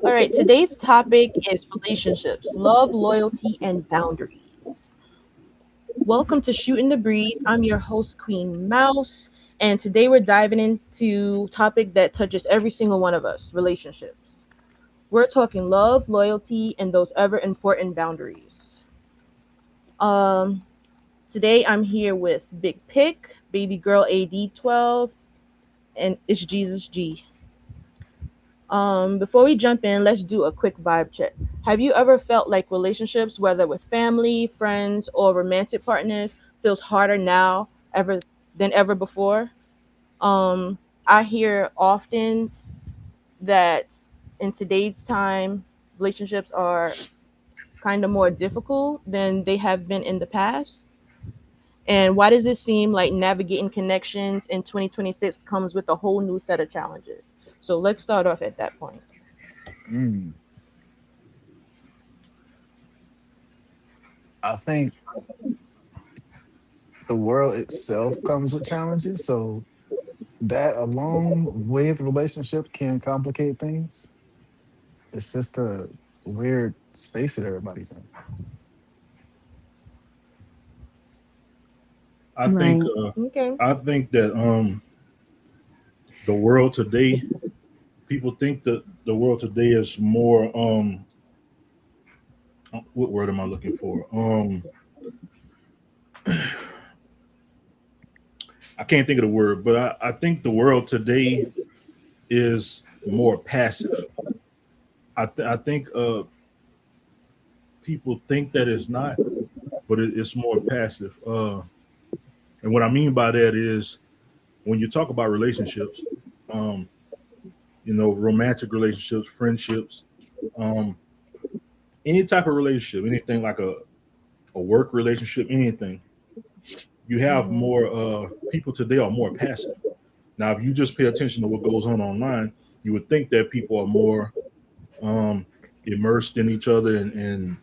All right, today's topic is relationships, love, loyalty, and boundaries. Welcome to Shootin the Breeze. I'm your host, Queen Mouse, and today we're diving into a topic that touches every single one of us, relationships. We're talking love, loyalty, and those ever important boundaries. Um, Today I'm here with Big Pick, Baby Girl AD12, and It's Jesus G. Before we jump in, let's do a quick vibe check. Have you ever felt like relationships, whether with family, friends, or romantic partners, feels harder now ever than ever before? I hear often that in today's time, relationships are kind of more difficult than they have been in the past. And why does it seem like navigating connections in 2026 comes with a whole new set of challenges? So let's start off at that point. Mm, I think the world itself comes with challenges, so that along with relationships can complicate things. It's just a weird space that everybody's in. I think Right. uh, Okay. I think that the world today, people think that the world today is more what word am I looking for? I can't think of the word, but I think the world today is more passive. I think people think that it's not, but it's more passive. And what I mean by that is when you talk about relationships, um, romantic relationships, friendships, um, any type of relationship, anything like a work relationship, anything, you have Mm-hmm. more people today are more passive. Now, if you just pay attention to what goes on online, you would think that people are more um, immersed in each other and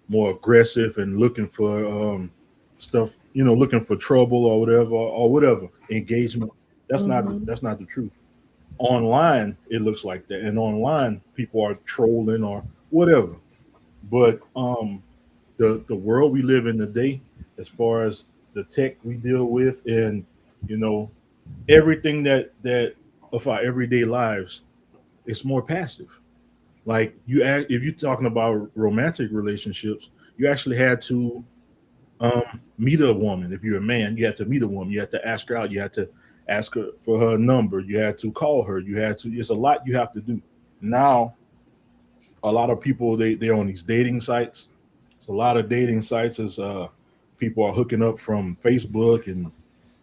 more aggressive and looking for stuff, looking for trouble or whatever engagement. Mm-hmm. That's not the truth. Online, it looks like that, and online, people are trolling or whatever. But the world we live in today, as far as the tech we deal with, and you know everything that of our everyday lives, it's more passive. Like if you're talking about romantic relationships, you actually had to meet a woman. If you're a man, you had to meet a woman. You had to ask her out. You had to ask her for her number. You had to call her. You had to. It's a lot you have to do. Now, a lot of people they're on these dating sites. It's a lot of dating sites as people are hooking up from Facebook and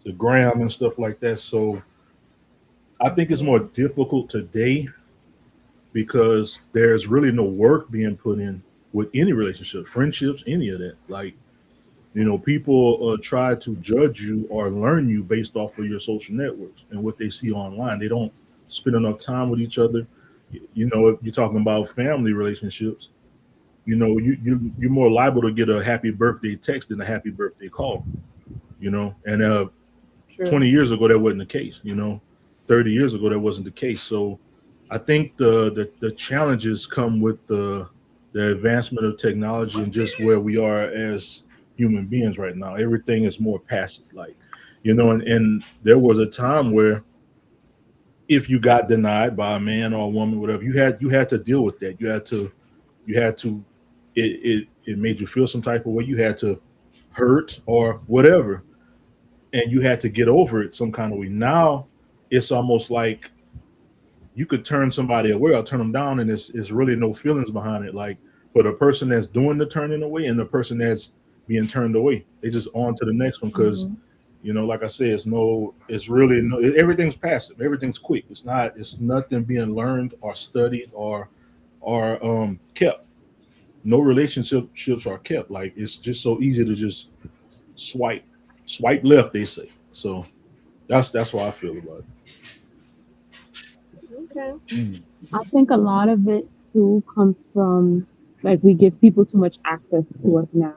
the gram and stuff like that. So I think it's more Mm-hmm. difficult today because there's really no work being put in with any relationship, friendships, any of that. Like, people try to judge you or learn you based off of your social networks and what they see online. They don't spend enough time with each other. If you're talking about family relationships, you're more liable to get a happy birthday text than a happy birthday call. And True. 20 years ago that wasn't the case. 30 years ago that wasn't the case. So I think the challenges come with the advancement of technology and just where we are as human beings right now. Everything is more passive, like, and there was a time where if you got denied by a man or a woman, whatever, you had to deal with that. You had to it made you feel some type of way. You had to hurt or whatever, and you had to get over it some kind of way. Now it's almost like you could turn somebody away or turn them down, and it's really no feelings behind it. Like for the person that's doing the turning away and the person that's being turned away, they just on to the next one because Mm-hmm. like I said, it's really no, everything's passive, everything's quick. It's nothing being learned or studied or kept. No relationships are kept. Like it's just so easy to just swipe, swipe left. They say so. That's what I feel about Okay. Mm, I think a lot of it too comes from like we give people too much access to us now.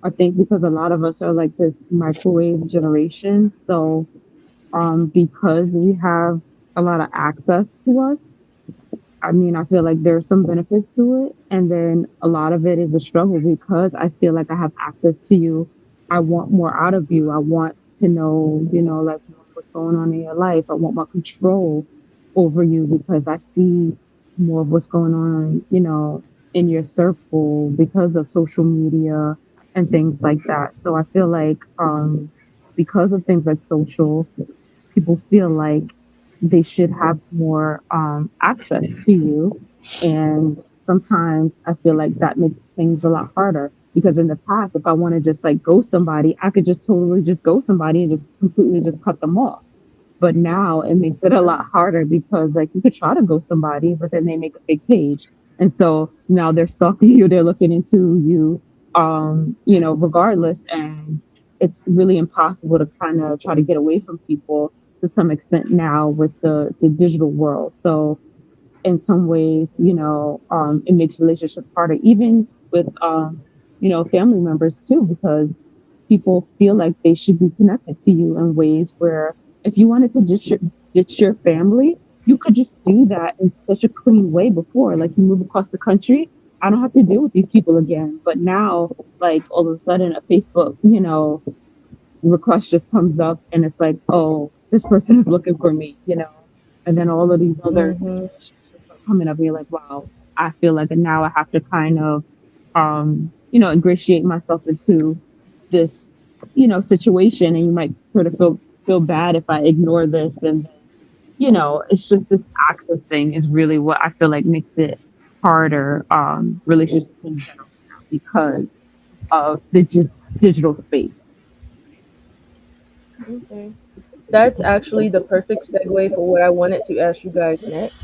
I think because a lot of us are like this microwave generation. So because we have a lot of access to us, I mean, I feel like there's some benefits to it, and then a lot of it is a struggle because I feel like I have access to you. I want more out of you. I want to know, like more what's going on in your life. I want more control over you because I see more of what's going on, in your circle because of social media and things like that. So I feel like because of things like social, people feel like they should have more access to you. And sometimes I feel like that makes things a lot harder because in the past, if I want to just like go somebody, I could just totally just go somebody and just completely just cut them off. But now it makes it a lot harder because like you could try to go somebody, but then they make a fake page. And so now they're stalking you, they're looking into you, regardless. And it's really impossible to kind of try to get away from people to some extent now with the digital world. So in some ways, it makes relationships harder, even with, family members too, because people feel like they should be connected to you in ways where if you wanted to just ditch your family, you could just do that in such a clean way before. Like you move across the country, I don't have to deal with these people again. But now, like all of a sudden, a Facebook, request just comes up and it's like, oh, this person is looking for me, and then all of these other Mhm. situations are coming up and you're like, wow, I feel like now I have to kind of, ingratiate myself into this, situation. And you might sort of feel bad if I ignore this. And then, it's just this access thing is really what I feel like makes it harder, relationships in general now because of the digital space. Okay. That's actually the perfect segue for what I wanted to ask you guys next.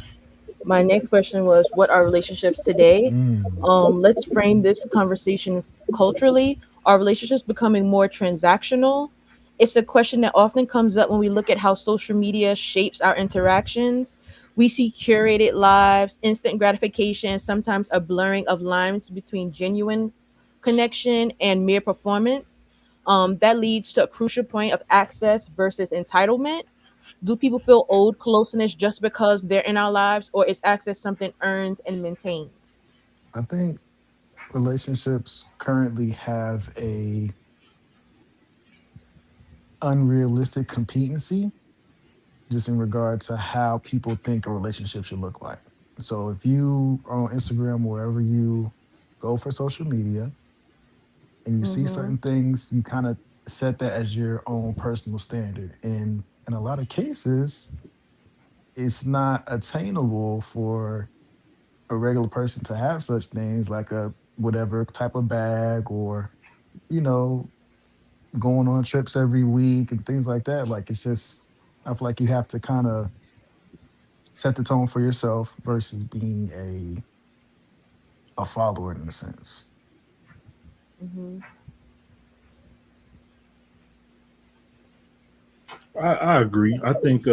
My next question was, what are relationships today? Mm. Let's frame this conversation culturally. Are relationships becoming more transactional? It's a question that often comes up when we look at how social media shapes our interactions. We see curated lives, instant gratification, sometimes a blurring of lines between genuine connection and mere performance. That leads to a crucial point of access versus entitlement. Do people feel owed closeness just because they're in our lives, or is access something earned and maintained? I think relationships currently have a unrealistic competency just in regard to how people think a relationship should look like. So if you are on Instagram, wherever you go for social media, and you see Mm-hmm. certain things, you kind of set that as your own personal standard. And in a lot of cases, it's not attainable for a regular person to have such things like a whatever type of bag or, you know, going on trips every week and things like that. Like it's just, I feel like you have to kind of set the tone for yourself versus being a follower in a sense. Mm-hmm. I agree. I think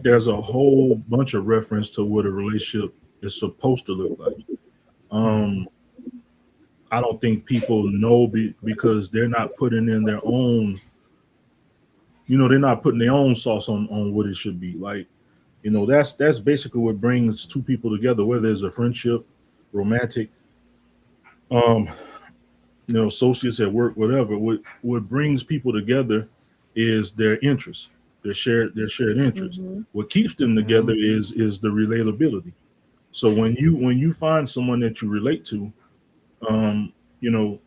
there's a whole bunch of reference to what a relationship is supposed to look like. Mhm. Um, I don't think people know because they're not putting in their own, they're not putting their own sauce on what it should be. Like, that's basically what brings two people together, whether it's a friendship, romantic, um, associates at work, whatever. What brings people together is their interests, their shared interests. Mm-hmm. What keeps them together Yeah. is the relatability. So when you find someone that you relate to, um, you know,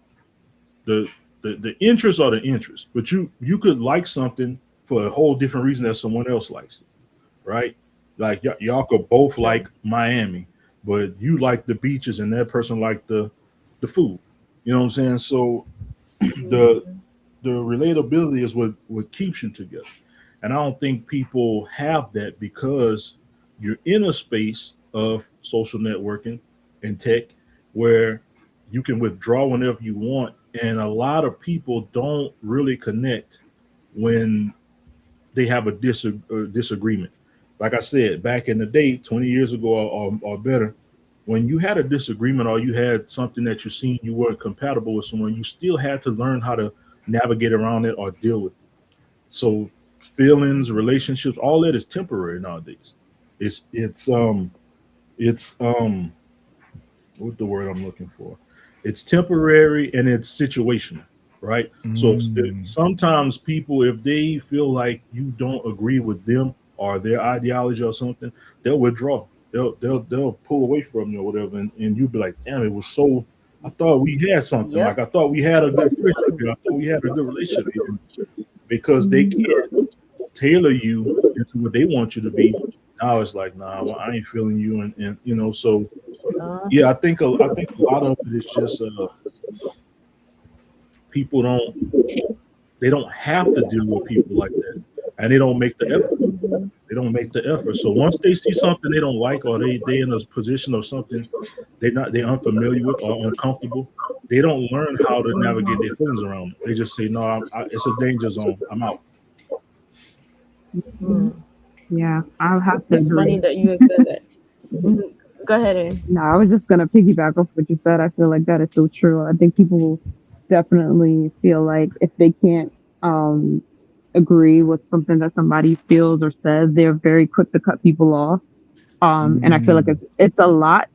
the the interests are the interests, but you could like something for a whole different reason that someone else likes it, right? Like y'all could both True. like Miami, but you like the beaches and that person like the food. You know what I'm saying? So the Mm-hmm. the relatability is what keeps you together. And I don't think people have that because you're in a space of social networking and tech where you can withdraw whenever you want. And a lot of people don't really connect when they have a disagreement. Like I said, back in the day, 20 years ago or better, when you had a disagreement or you had something that you seen you weren't compatible with someone, you still had to learn how to navigate around it or deal with it. So feelings, relationships, all that is temporary nowadays. It's what the word I'm looking for? It's temporary and it's situational, right? So Mm. sometimes people, if they feel like you don't agree with them or their ideology or something, they'll withdraw. They'll pull away from you or whatever, and you'll be like, damn, it was so. I thought we had something. Like Yep. I thought we had a good friendship here. I thought we had a good relationship here. And because they can't tailor you into what they want you to be, now it's like, nah, well, I ain't feeling you, and so yeah, I think a lot of it is just people don't have to deal with people like that, and they don't make the effort. Mhm. They don't make the effort. So once they see something they don't like, or they in a position of something they're unfamiliar with or uncomfortable, they don't learn how to navigate their feelings around it. They just say, no, it's a danger zone. I'm out. Mm. Yeah, I'll have to It's funny agree. that you had said that. Mhm. Go ahead and. No, I was just gonna piggyback off what you said. I feel like that is so true. I think people definitely feel like if they can't um agree with something that somebody feels or says, they're very quick to cut people off. And I feel like Mm. it's a lot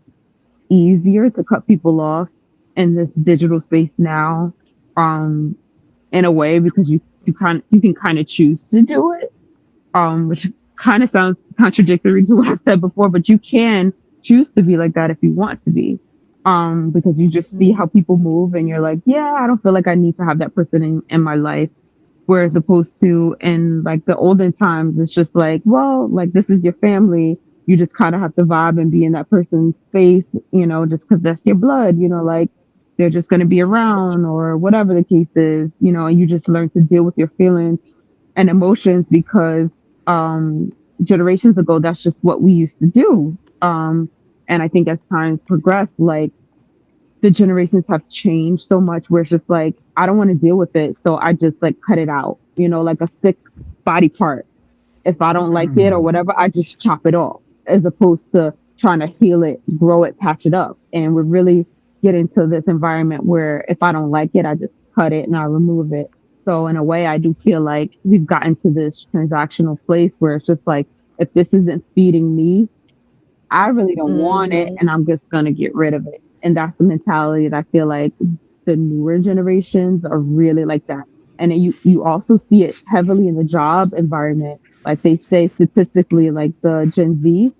easier to cut people off in this digital space now, um, in a way because you can kind of choose to do it, which kind of sounds contradictory to what I've said before, but you can choose to be like that if you want to be. Because you just see how Mhm. people move and you're like, yeah, I don't feel like I need to have that person in my life. Whereas opposed to in like the olden times, it's just like, well, like this is your family. You just kind of have to vibe and be in that person's face, just because that's your blood, like they're just going to be around or whatever the case is, and you just learn to deal with your feelings and emotions because generations ago, that's just what we used to do. And I think as time progressed, like the generations have changed so much where it's just like, I don't want to deal with it. So I just like cut it out, like a sick body part. If I don't like it or Mm. whatever, I just chop it off as opposed to trying to heal it, grow it, patch it up. And we're really getting to this environment where if I don't like it, I just cut it and I remove it. So in a way, I do feel like we've gotten to this transactional place where it's just like, if this isn't feeding me, I really don't want it Mhm. and I'm just going to get rid of it. And that's the mentality that I feel like the newer generations are really like that. And then you also see it heavily in the job environment. Like they say statistically, like the Gen Z,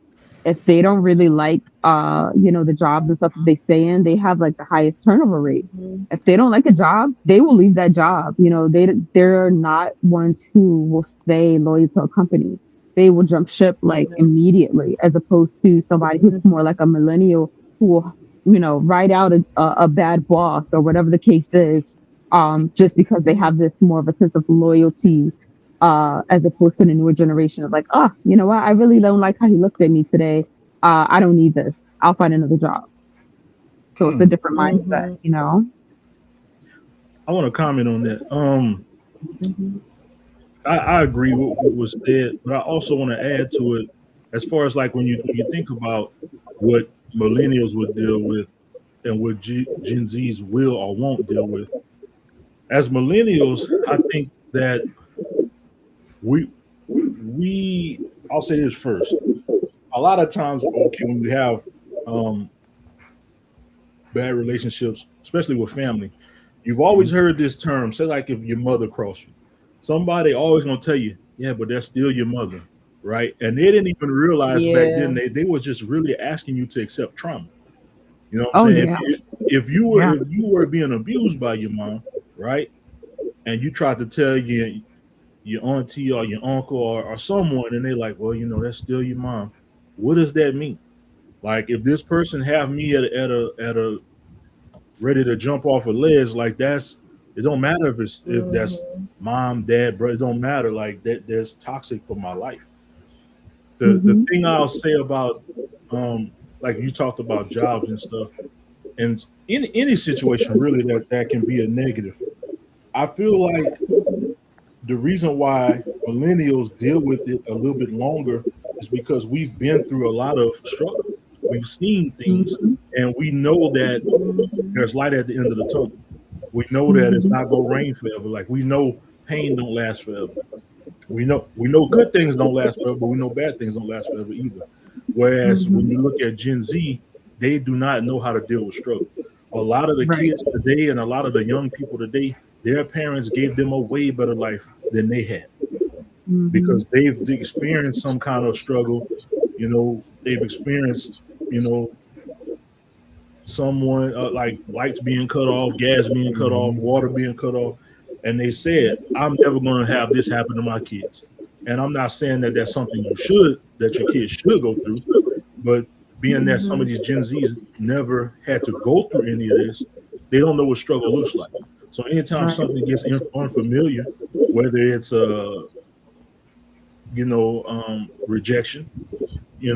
if they don't really like, the jobs and stuff that they stay in, they have like the highest turnover rate. Mhm. If they don't like a job, they will leave that job. They're not ones who will stay loyal to a company. They will jump ship like Mhm. immediately, as opposed to somebody who's more like a millennial who will, ride out a bad boss or whatever the case is, just because they Mhm. have this more of a sense of loyalty, as opposed to the newer generation of like, oh, you know what, I really don't like how he looked at me today. I don't need this. I'll find another job. So it's a Hmm. different mindset. I want to comment on that. Mhm. I agree with what was said, but I also want to add to it as far as like when you think about what millennials would deal with and what Gen Zs will or won't deal with. As millennials, I think that we we I'll say this first. A lot of times, okay, when we have um, bad relationships, especially with family, you've always heard this term. Say like if your mother crossed you, somebody always gonna tell you, yeah, but that's still your mother, right? And they didn't even realize back then Yeah. they was just really asking you to accept trauma. You know what I'm Oh saying? yeah, yeah. If you were being abused by your mom, right, and you tried to tell your auntie or your uncle or someone, and they're like, well, that's still your mom. What does that mean? Like if this person have me at a ready to jump off a ledge, like it don't matter if that's Mhm. mom, dad, brother, it don't matter. Like that's toxic for my life. The Hmm. thing I'll say about like you talked about jobs and stuff, and in any situation really that can be a negative. I feel like the reason why millennials deal with it a little bit longer is because we've been through a lot of struggle. We've seen things, Hmm. and we know that Mhm. there's light at the end of the tunnel. We know that it's Hmm. not gonna rain forever. Like we know pain don't last forever. We know good things don't last forever, but we know bad things don't last forever either. Whereas when you Mhm. look at Gen Z, they do not know how to deal with struggle. A lot of the Right. kids today and a lot of the young people today, their parents gave them a way better life than they had Mhm. because they've experienced some kind of struggle. They've experienced, you know, someone like lights being cut off, gas being cut off, Hmm. water being cut off, and they said, "I'm never going to have this happen to my kids." And I'm not saying that that's something that your kids should go through, but being that some of Mhm. these Gen Zs never had to go through any of this, they don't know what struggle looks like. So anytime Right. something gets unfamiliar, whether it's rejection,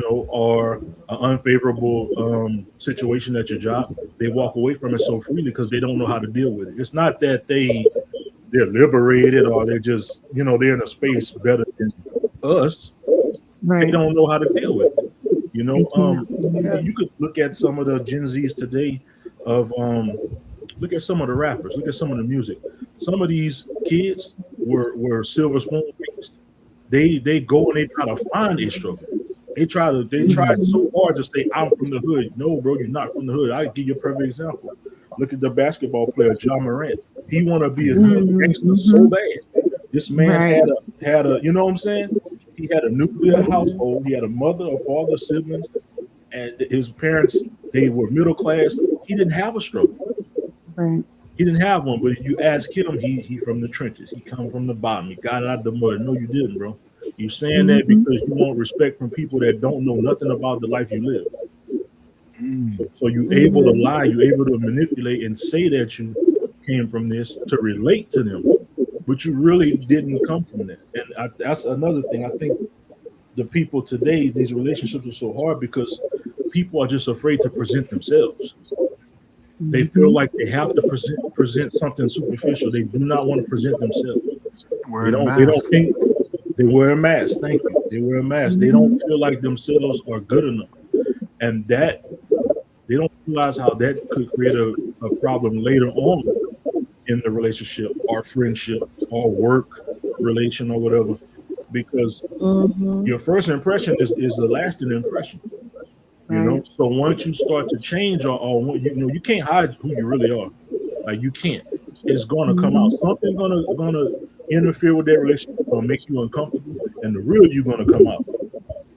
or an unfavorable situation at your job, they walk away from it so freely because they don't know how to deal with it. It's not that they're liberated or they're just they're in a space better than us. They Right. don't know how to deal with it. They can't. Yeah. You could look at some of the Gen Zs today. Of Look at some of the rappers. Look at some of the music. Some of these kids were silver spoon raised. They go and they try to find a struggle. They try Hmm. so hard to say I'm from the hood. No, bro, you're not from the hood. I give you a perfect example. Look at the basketball player John Morant. He want to be a Yeah. good Mhm. gangster so Mhm. bad. This man Right. had a you know what I'm saying? He had a nuclear household. He had a mother, a father, siblings, and his parents, they were middle class. He didn't have a struggle. Right. He didn't have one. But if you ask him, he from the trenches. He come from the bottom. He got out of the mud. No, you didn't, bro. You saying that Mhm. because you want respect from people that don't know nothing about the life you live. Mm. So you able to Mhm. lie, you able to manipulate and say that you came from this to relate to them, but you really didn't come from that. And that's another thing. I think the people today, these relationships are so hard because people are just afraid to present themselves. They feel Mhm. like they have to present something superficial. They do not want to present themselves. They Wearing a don't. They don't mask. think they wear a mask. Thank you. They wear a mask. They don't Mhm. feel like themselves are good enough, and that they don't realize how that could create a problem later on in the relationship or friendship or work relation or whatever, because Mhm. your first impression is the lasting impression. Right. So once you start to change or you can't hide who you really are. Like you can't. It's gonna come out. Mhm. Something gonna interfere with that relationship, gonna make you uncomfortable, and the real you gonna come out.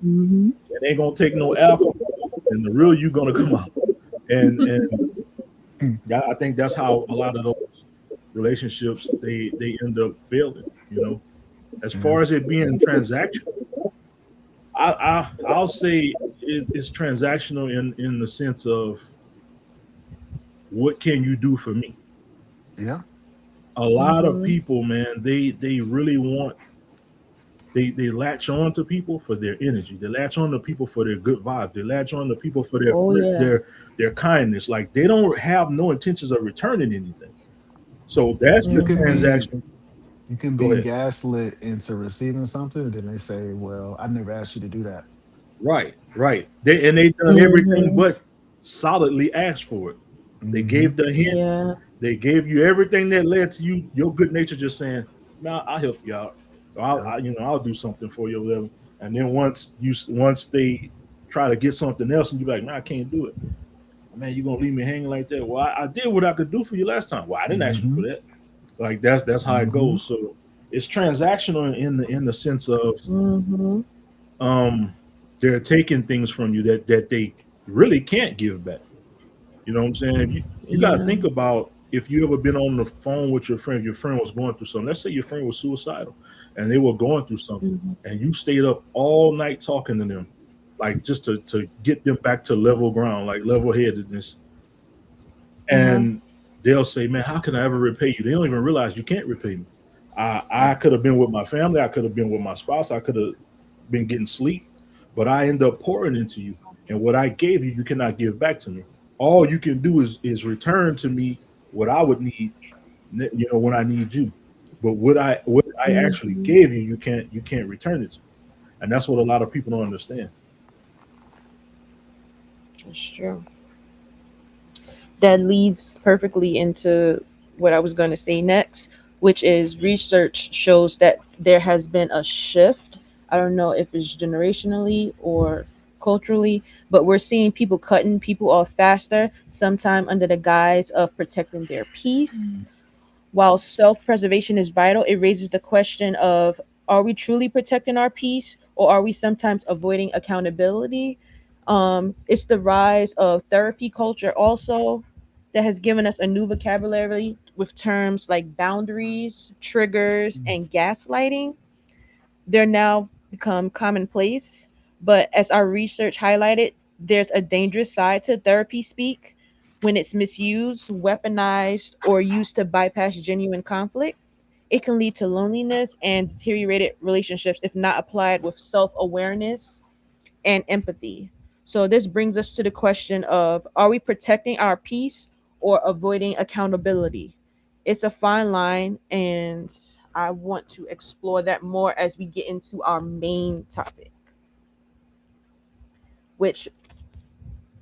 Mhm. It ain't gonna take no alcohol, and the real you gonna come out. And Mm. I think that's how a lot of those relationships they end up failing. As Yeah. far as it being transactional, I'll say it's transactional in the sense of what can you do for me. Yeah. A lot of Mhm. people, man, they really want they latch on to people for their energy. They latch on to people for their good vibe. They latch on to people for Oh yeah. their kindness. Like they don't have no intentions of returning anything. So that's You the can Mhm. be transaction. you can Go be ahead. gaslit into receiving something, and then they say, "Well, I never asked you to do that." Right, right. They done everything Mhm. but solidly asked for it. They Hmm. gave the hints. Yeah. They gave you everything that led to you. Your good nature just saying, "Man, I'll help you out. Or Yep. I'll do something for you, or whatever." And then once they try to get something else, and you're like, "Man, I can't do it." Man, you gonna leave me hanging like that? Well, I did what I could do for you last time. Well, I didn't ask you for Hmm. that. Like that's how it Hmm. goes. So it's transactional in the sense of Mhm. um they're taking things from you that they really can't give back. You know what I'm saying? If you got to Yeah. think about if you ever been on the phone with your friend, your friend was going through something. Let's say your friend was suicidal and they were going through something, Mhm. and you stayed up all night talking to them, like just to get them back to level ground, like level headedness. Uh huh. And they'll say, "Man, how can I ever repay you?" They don't even realize you can't repay me. I could have been with my family, I could have been with my spouse, I could have been getting sleep, but I end up pouring into you. And what I gave you, you cannot give back to me. All you can do is return to me what I would need, when I need you. But what I actually Mhm. gave you, you can't return it to me. And that's what a lot of people don't understand. That's true. That leads perfectly into what I was going to say next, which is research shows that there has been a shift. I don't know if it's generationally or culturally, but we're seeing people cutting people off faster, sometime under the guise of protecting their peace. While self preservation is vital, it raises the question of, are we truly protecting our peace, or are we sometimes avoiding accountability? It's the rise of therapy culture also that has given us a new vocabulary with terms like boundaries, triggers, and gaslighting. They're now become commonplace. But as our research highlighted, there's a dangerous side to therapy speak when it's misused, weaponized, or used to bypass genuine conflict. It can lead to loneliness and deteriorated relationships if not applied with self awareness and empathy. So, this brings us to the question of, are we protecting our peace or avoiding accountability? It's a fine line, and I want to explore that more as we get into our main topic, which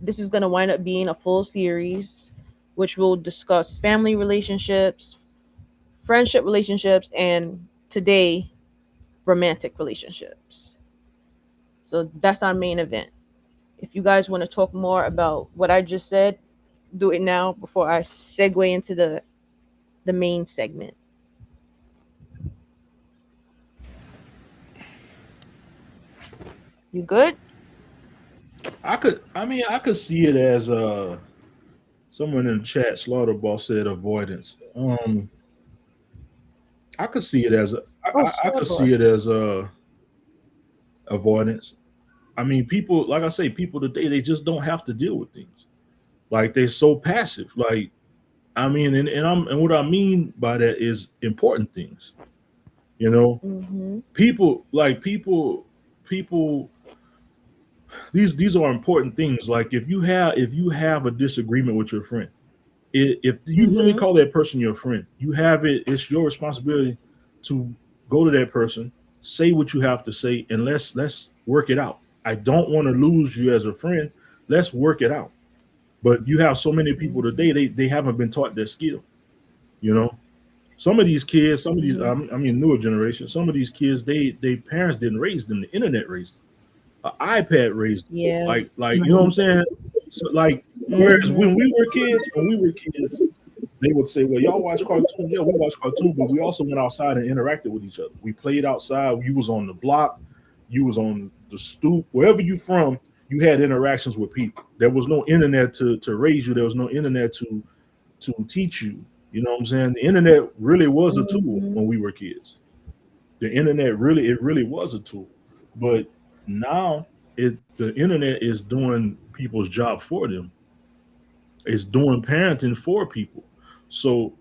this is going to wind up being a full series, which will discuss family relationships, friendship relationships, and today, romantic relationships. So, that's our main event. If you guys want to talk more about what I just said, do it now before I segue into the main segment. You good? I could see it as someone in the chat, Slaughterboss said avoidance. I could see it as Oh, I sure, could see it boss. as avoidance. I mean, people, like I say, people today, they just don't have to deal with things. Like they're so passive. Like, I mean, and what I mean by that is important things. You know, Mm-hmm. people these are important things. Like if you have a disagreement with your friend, if you really Mm-hmm. call that person your friend, you have it. It's your responsibility to go to that person, say what you have to say, and let's work it out. I don't want to lose you as a friend. Let's work it out. But you have so many people Mm-hmm. today, they haven't been taught that skill. You know, some of these kids, some of these, Mm-hmm. I mean, newer generation, some of these kids, they parents didn't raise them. The internet raised them. An iPad raised them. Yeah. You know what I'm Right. saying? So, like, whereas Mm-hmm. when we were kids, they would say, "Well, y'all watch cartoons. Yeah, we watch cartoons, but we also went outside and interacted with each other. We played outside. You was on the block, you was on the stoop, wherever you from. You had interactions with people. There was no internet to raise you. There was no internet to teach you. You know what I'm saying? The internet really was a tool Mm-hmm. when we were kids. The internet really, it really was a tool, but now the internet is doing people's job for them. It's doing parenting for people. So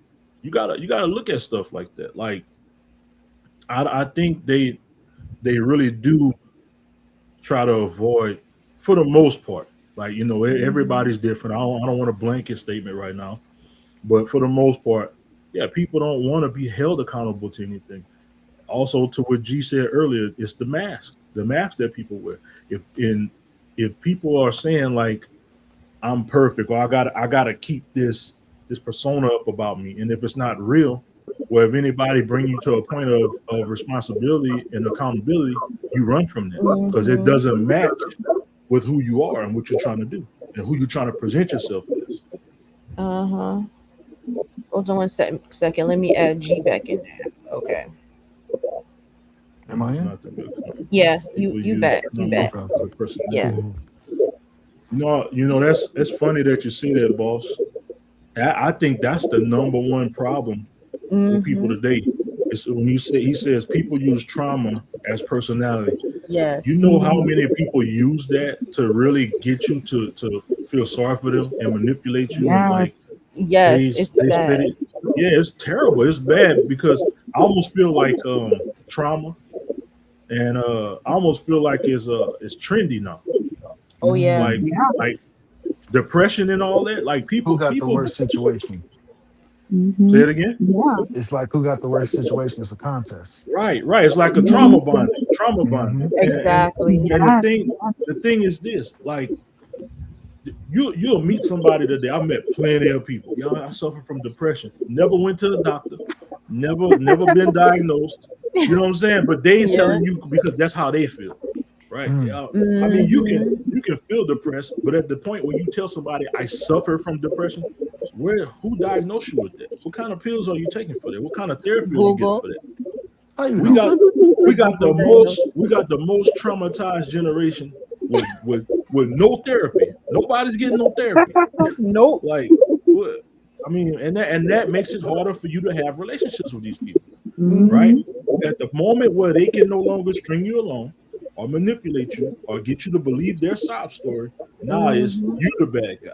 you gotta look at stuff like that. Like I think they really do try to avoid, for the most part. Like, you know, Mm-hmm. everybody's different. I don't want a blanket statement right now, but for the most part, yeah, people don't want to be held accountable to anything. Also, to what G said earlier, it's the mask that people wear. If people are saying like I'm perfect, or I gotta keep this persona up about me, and if it's not real, or if anybody bring you to a point of responsibility and accountability, you run from that because it Mm-hmm. doesn't match with who you are and what you're trying to do and who you're trying to present yourself as. Uh-huh. Hold on one second. Let me add G back in there. Okay. Am I It's in? nothing but Yeah, you people you use back. You trauma back. Okay. as a personality. Yeah. Cool. No, you know that's funny that you say that, boss. I think that's the number one problem with people Mm-hmm. today. It's when you say he says people use trauma as personality. You Yes. know how Mhm. many people use that to really get you to feel sorry for them and manipulate you and Yes. like Yes, it's they said bad. it. Yeah, it's terrible. It's bad because I almost feel like trauma and I almost feel like it's trendy now. Oh yeah. Like Mm. Yeah. like depression and all that. Like Who got the people worst situation? say Mhm. it again. Yeah. It's like who got the worst situation? It's a contest. Right, right. It's like a Mhm. trauma bonding, Hmm. Exactly. and Yes. the thing is this: like you'll meet somebody today. I met plenty of people. You know, I suffer from depression. Never went to the doctor. Never been diagnosed. You know what I'm saying? But they Yeah. telling you because that's how they feel, right? Mm. Yeah. I mean, Mm-hmm. you you can feel depressed, but at the point when you tell somebody I suffer from depression, who diagnosed you with that? What kind of pills are you taking for that? What kind of therapy are you getting Google. for that? How you We know? got we got Google diagnosis. we got the most traumatized generation with no therapy. Nobody's getting no therapy. Nope. Like what? I mean, and that makes it harder for you to have relationships with these people, right? Mm-hmm. At the moment where they can no longer string you along or manipulate you or get you to believe their sob story, now it's Hmm. you the bad guy.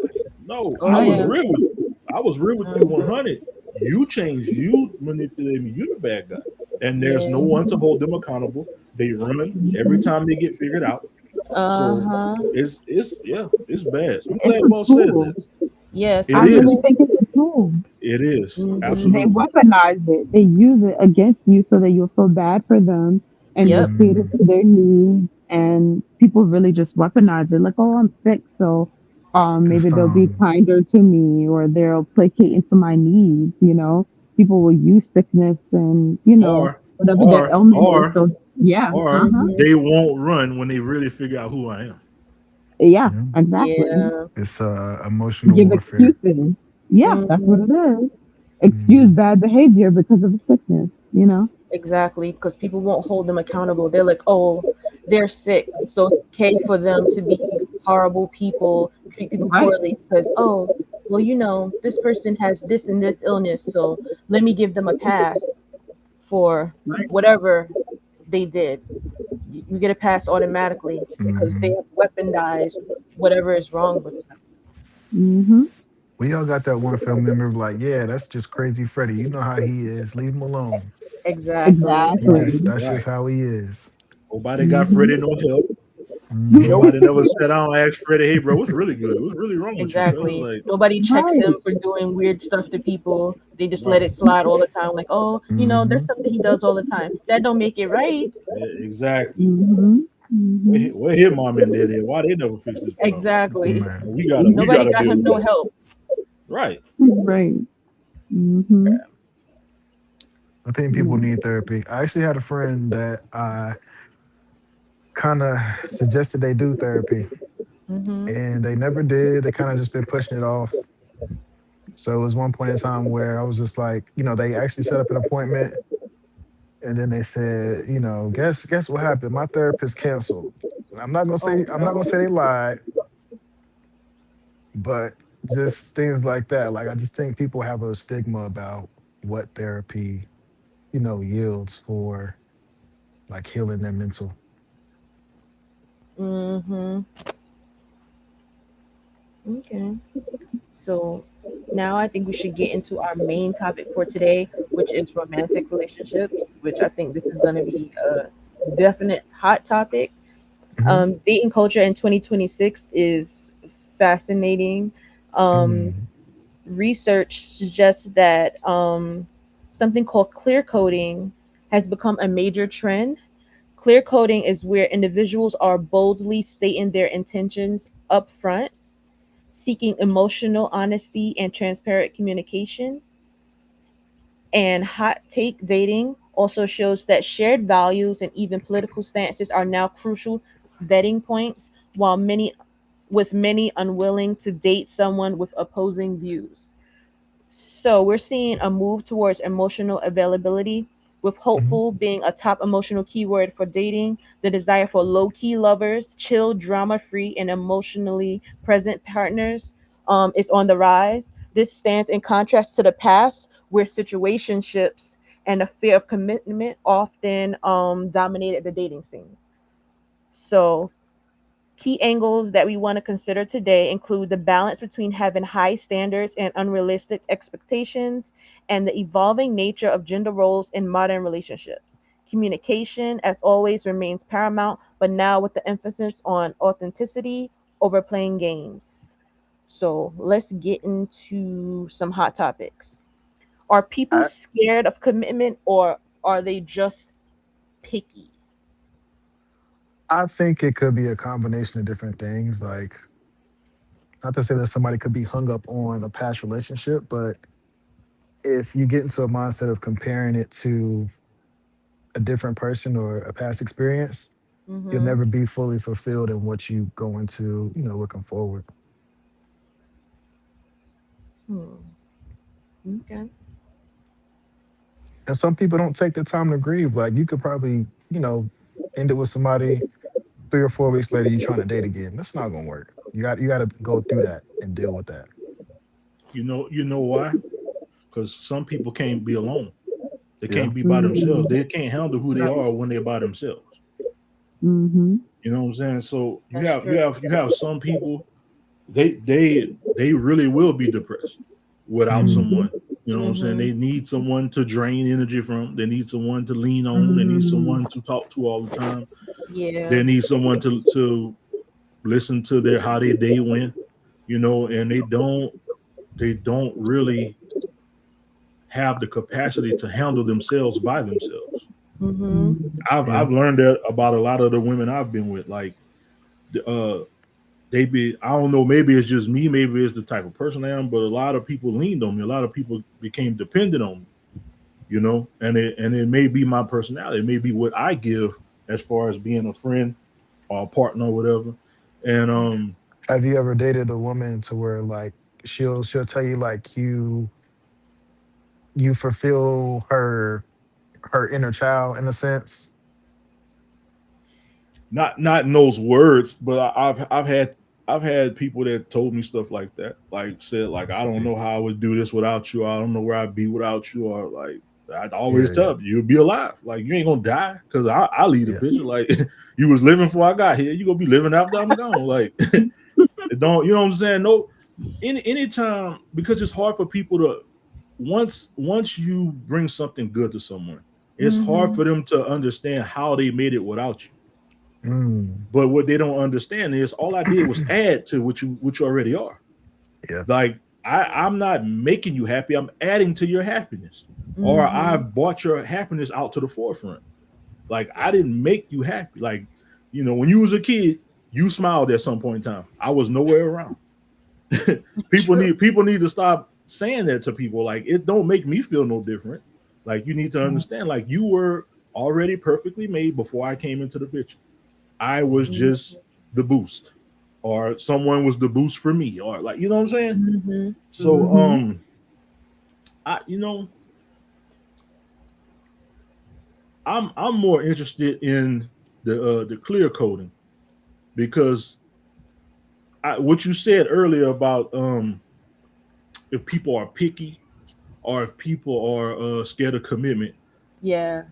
No, Oh I Right. was yeah. real with you. I was real with you Hmm. 100. You changed. You manipulated me. You the bad guy. And there's no Yeah. one to hold them accountable. They run every Mm-hmm. time they get figured out. Uh So huh. it's yeah, it's bad. I'm It's glad a boss said tool. that. Yes, It I it really is. is. think it's a tool. It is. Hmm. They Absolutely. weaponize it. They use it against you so that you'll feel bad for them and you'll Yep. cater Mm, to their needs. And people really just weaponize it. Like, oh, I'm sick, so maybe it's they'll be kinder to me or they'll placate into my needs. People will use sickness and Or whatever their or ailment is. or So yeah, or Hmm. they won't run when they really figure out who I am. yeah, yeah. exactly. Yeah. It's emotional Give warfare. excuses. Yeah, that's what Hmm. it is. Excuse Hmm. bad behavior because of a sickness. Exactly, because people won't hold them accountable. They're like, oh, they're sick, so it's okay for them to be horrible people, treat people Right. poorly because, oh, well, this person has this and this illness, so let me give them a pass for Right. whatever they did. You get a pass automatically because they Hmm. have weaponized whatever is wrong with them. Mm-hmm. We all got that one family member like, yeah, that's just crazy Freddy. You know how he is. Leave him alone. Exactly. Exactly. That's just Right. how he is. Nobody got Mm-hmm. Freddie no help. Hmm. Nope. Nobody never sat down and asked Freddie, hey bro, what's really good? What's really wrong with you, cuz? Exactly. Like, Nobody checks Right. him for doing weird stuff to people. They just let right. it slide all the time. Like, oh, Hmm. there's something he does all the time. That don't make it right. Yeah, exactly. Mm-hmm. Mm-hmm. Where his mom and dad at? Why they never fix this problem? Exactly. And Man, we Nobody gotta got deal him with no that. help. Right. Right. Mm-hmm. I think people need therapy. I actually had a friend that I kind of suggested they do therapy, Mhm. and they never did. They kind of just been pushing it off. So it was one point in time where I was just like, they actually set up an appointment, and then they said, guess what happened? My therapist canceled. And Oh I'm not gonna no. say they lied, but just things like that. Like I just think people have a stigma about what therapy, yields for like healing their mental. Mhm. Okay. So now I think we should get into our main topic for today, which is romantic relationships, which I think this is going to be a definite hot topic. Hmm. Dating culture in 2026 is fascinating. Um, Mm. Research suggests that something called clear coding has become a major trend. Clear coding is where individuals are boldly stating their intentions up front, seeking emotional honesty and transparent communication. And hot take dating also shows that shared values and even political stances are now crucial vetting points, while many unwilling to date someone with opposing views. So we're seeing a move towards emotional availability, with Mhm. hopeful being a top emotional keyword for dating. The desire for low key lovers, chill, drama free, and emotionally present partners is on the rise. This stands in contrast to the past, where situationships and the fear of commitment often dominated the dating scene. So key angles that we want to consider today include the balance between having high standards and unrealistic expectations, and the evolving nature of gender roles in modern relationships. Communication, as always, remains paramount, but now with the emphasis on authenticity over playing games. So let's get into some hot topics. Are people I scared of commitment, or are they just picky? I think it could be a combination of different things. Like not to say that somebody could be hung up on a past relationship, but if you get into a mindset of comparing it to a different person or a past experience, you'll Mhm. never be fully fulfilled in what you go into, looking forward. Hmm. Okay. And some people don't take the time to grieve. Like you could probably, end it with somebody 3 or 4 weeks later, you trying to date again. That's not gonna work. You got to go through that and deal with that. You know why? Because some people can't be alone. They Yeah. can't be by themselves. Mm-hmm. They can't handle who they Right. are when they're by themselves. Mm-hmm. You know what I'm saying? So you That's have you true. have you have some people, they really will be depressed without Hmm. Mm-hmm. someone. You know what I'm saying? Mhm. They need someone to drain energy from. They need someone to lean on. They need Mm-hmm. someone to talk to all the time. Yeah. They need someone to listen to their how their day went. And they don't really have the capacity to handle themselves by themselves. Mhm. Mm-hmm. Yeah. I've learned that about a lot of the women I've been with. Like, uh, they be I don't know, maybe it's just me, maybe it's the type of person I am, but a lot of people leaned on me. A lot of people became dependent on me. And it may be my personality. It may be what I give as far as being a friend or a partner or whatever. And Have you ever dated a woman to where like she'll tell you like you fulfill her inner child in a sense? not in those words, but I've had people that told me stuff like that, like said like I don't know how I would do this without you. I don't know where I'd be without you, or like I'd always Yeah, yeah, tell them you'll be alive. Like you ain't gonna die because I leave the yeah. picture. Like you was living before I got here, you gonna be living after I'm gone. Like it don't, you know what I'm saying? No, anytime, because it's hard for people to once you bring something good to someone, it's hard Mhm. for them to understand how they made it without you. Mm. But what they don't understand is all I did was add to what you already are. Yeah. Like I'm not making you happy. I'm adding to your happiness. Or Mhm. I've brought your happiness out to the forefront. Like I didn't make you happy. Like, when you was a kid, you smiled at some point in time. I was nowhere around. people True. need people need to stop saying that to people. Like it don't make me feel no different. Like you need to understand, like you were already perfectly made before I came into the picture. I was Mhm. just the boost, or someone was the boost for me, or like you know what I'm saying. Mhm. So Mm-hmm. I you know I'm more interested in the clear coding, because what you said earlier about if people are picky or if people are scared of commitment. Yeah.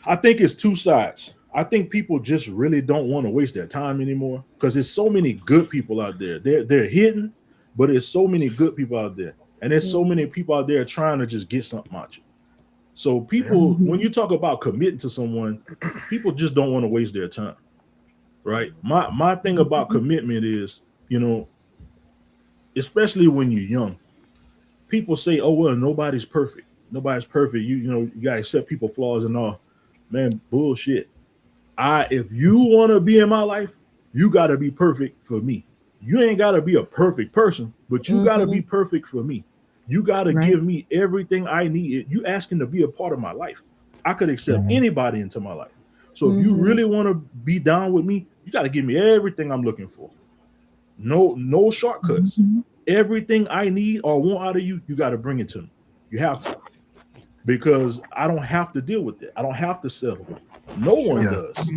I think it's two sides. I think people just really don't want to waste their time anymore because there's so many good people out there. They're hidden, but there's so many good people out there, and there's so many Mhm. people out there trying to just get something out you. So Yeah. people, when Mm-hmm. you talk about committing to someone, people just don't want to waste their time, right? My thing about commitment is, you know, especially when you're young, people say, "Oh well, nobody's perfect. Nobody's perfect. You gotta accept people flaws and all." Man, bullshit. If you want to be in my life, you got to be perfect for me. You ain't got to be a perfect person, but you got to be Mhm. perfect for me. You got to Right. give me everything I need. You asking to be a part of my life. I could accept Hmm. anybody into my life. So if you Mhm. really want to be down with me, you got to give me everything I'm looking for. No shortcuts. Mm-hmm. Everything I need or want out of you, you got to bring it to me. You have to, because I don't have to deal with it. I don't have to settle. No one True. Yeah. does.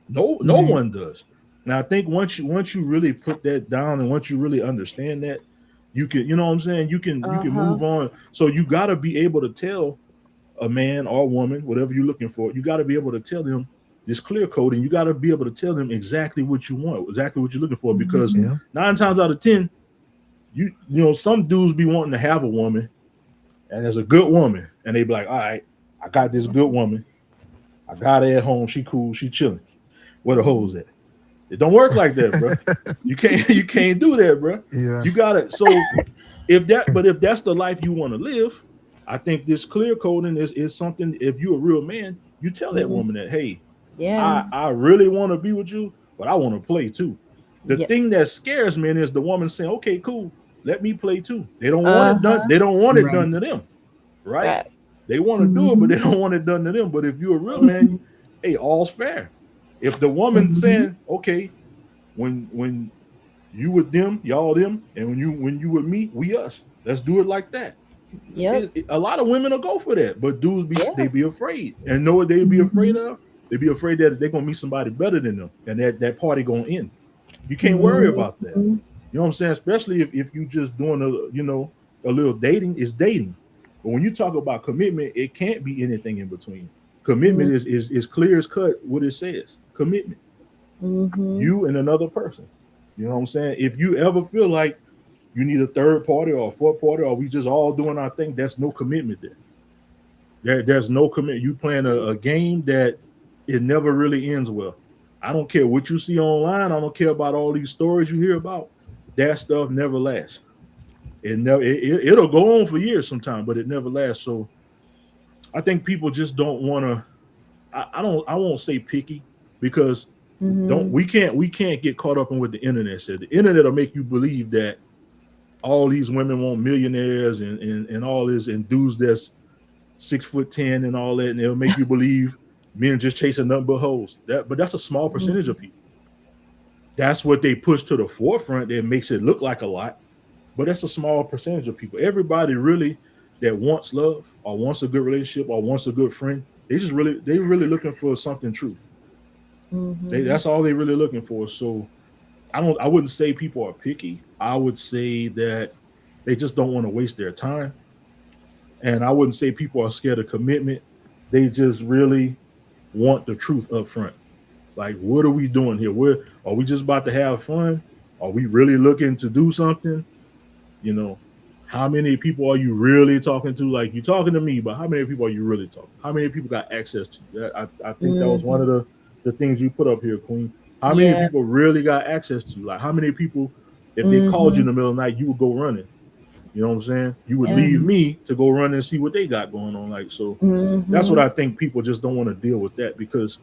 No Right. one does. Now I think once you really put that down and once you really understand that, you can, you know what I'm saying, you can Uh-huh. move on. So you got to be able to tell a man or a woman, whatever you're looking for, you got to be able to tell them this clear code, and you got to be able to tell them exactly what you want, exactly what you're looking for, because Mm-hmm. Yeah. 9 times out of 10, some dudes be wanting to have a woman, and there's a good woman, and they be like, all right, I got this good woman, I got her at home, she cool, she chilling. Where the Mhm. hoes at? It don't work like that, bro. You can't you can't do that, bro. Yeah. You gotta. So if that's the life you want to live, I think this clear coding is something. If you're a real man, you tell that Mhm. woman that, hey, Yeah. I really want to be with you, but I want to play too. The Yes. thing that scares men is the woman saying, okay, cool, let me play too. They don't want it done. Uh-huh. They don't want it Right. done to them, right? Facts. They want to do it, but Mm-hmm. they don't want it done to them. But if you're a real man, Mhm. hey, all's fair. If the woman Mhm. saying, okay, when you with them, y'all them, and when you with me, we us. Let's do it like that. Yep. A lot of women will go for that, but dudes they Yeah. be afraid, and know what they be afraid Mhm. of? They be afraid that they're gonna meet somebody better than them, and that party gonna end. You can't worry Mhm. about that. You know what I'm saying? Especially if you just doing a little dating, it's dating. But when you talk about commitment, it can't be anything in between. Commitment Mm, is clear as cut what it says. Commitment. mhm. You and another person. You know what I'm saying? If you ever feel like you need a third party or a fourth party, or we just all doing our thing, that's no commitment there. There's no commitment. You playing a game that it never really ends well. I don't care what you see online. I don't care about all these stories you hear about. That stuff never lasts. It'll go on for years sometimes, but it never lasts. So I think people just don't want to. I won't say picky, because don't Mhm. we can't get caught up in what the internet said. The internet will make you believe that all these women want millionaires and all this, and dudes that's 6'10" and all that, and it'll make you believe men just chasing nothing but hoes. But that's a small percentage Mhm. of people. That's what they push to the forefront. That makes it look like a lot, but that's a small percentage of people. Everybody really that wants love or wants a good relationship or wants a good friend, they really looking for something true. Mhm. That's all they really looking for. So I wouldn't say people are picky. I would say that they just don't want to waste their time. And I wouldn't say people are scared of commitment. They just really want the truth up front. Like, what are we doing here? Where are we just about to have fun? Are we really looking to do something? You know, how many people are you really talking to? Like, you talking to me, but how many people are you really talking? How many people got access to you? I think that was one of Mhm. the things you put up here, Queen. How many Yeah. people really got access to you? Like, how many people, if they called you in Mhm. the middle of the night, you would go running? You know what I'm saying? You would Yeah. leave Mhm. me to go run and see what they got going on. Like, so that's what Mhm. I think people just don't want to deal with, that because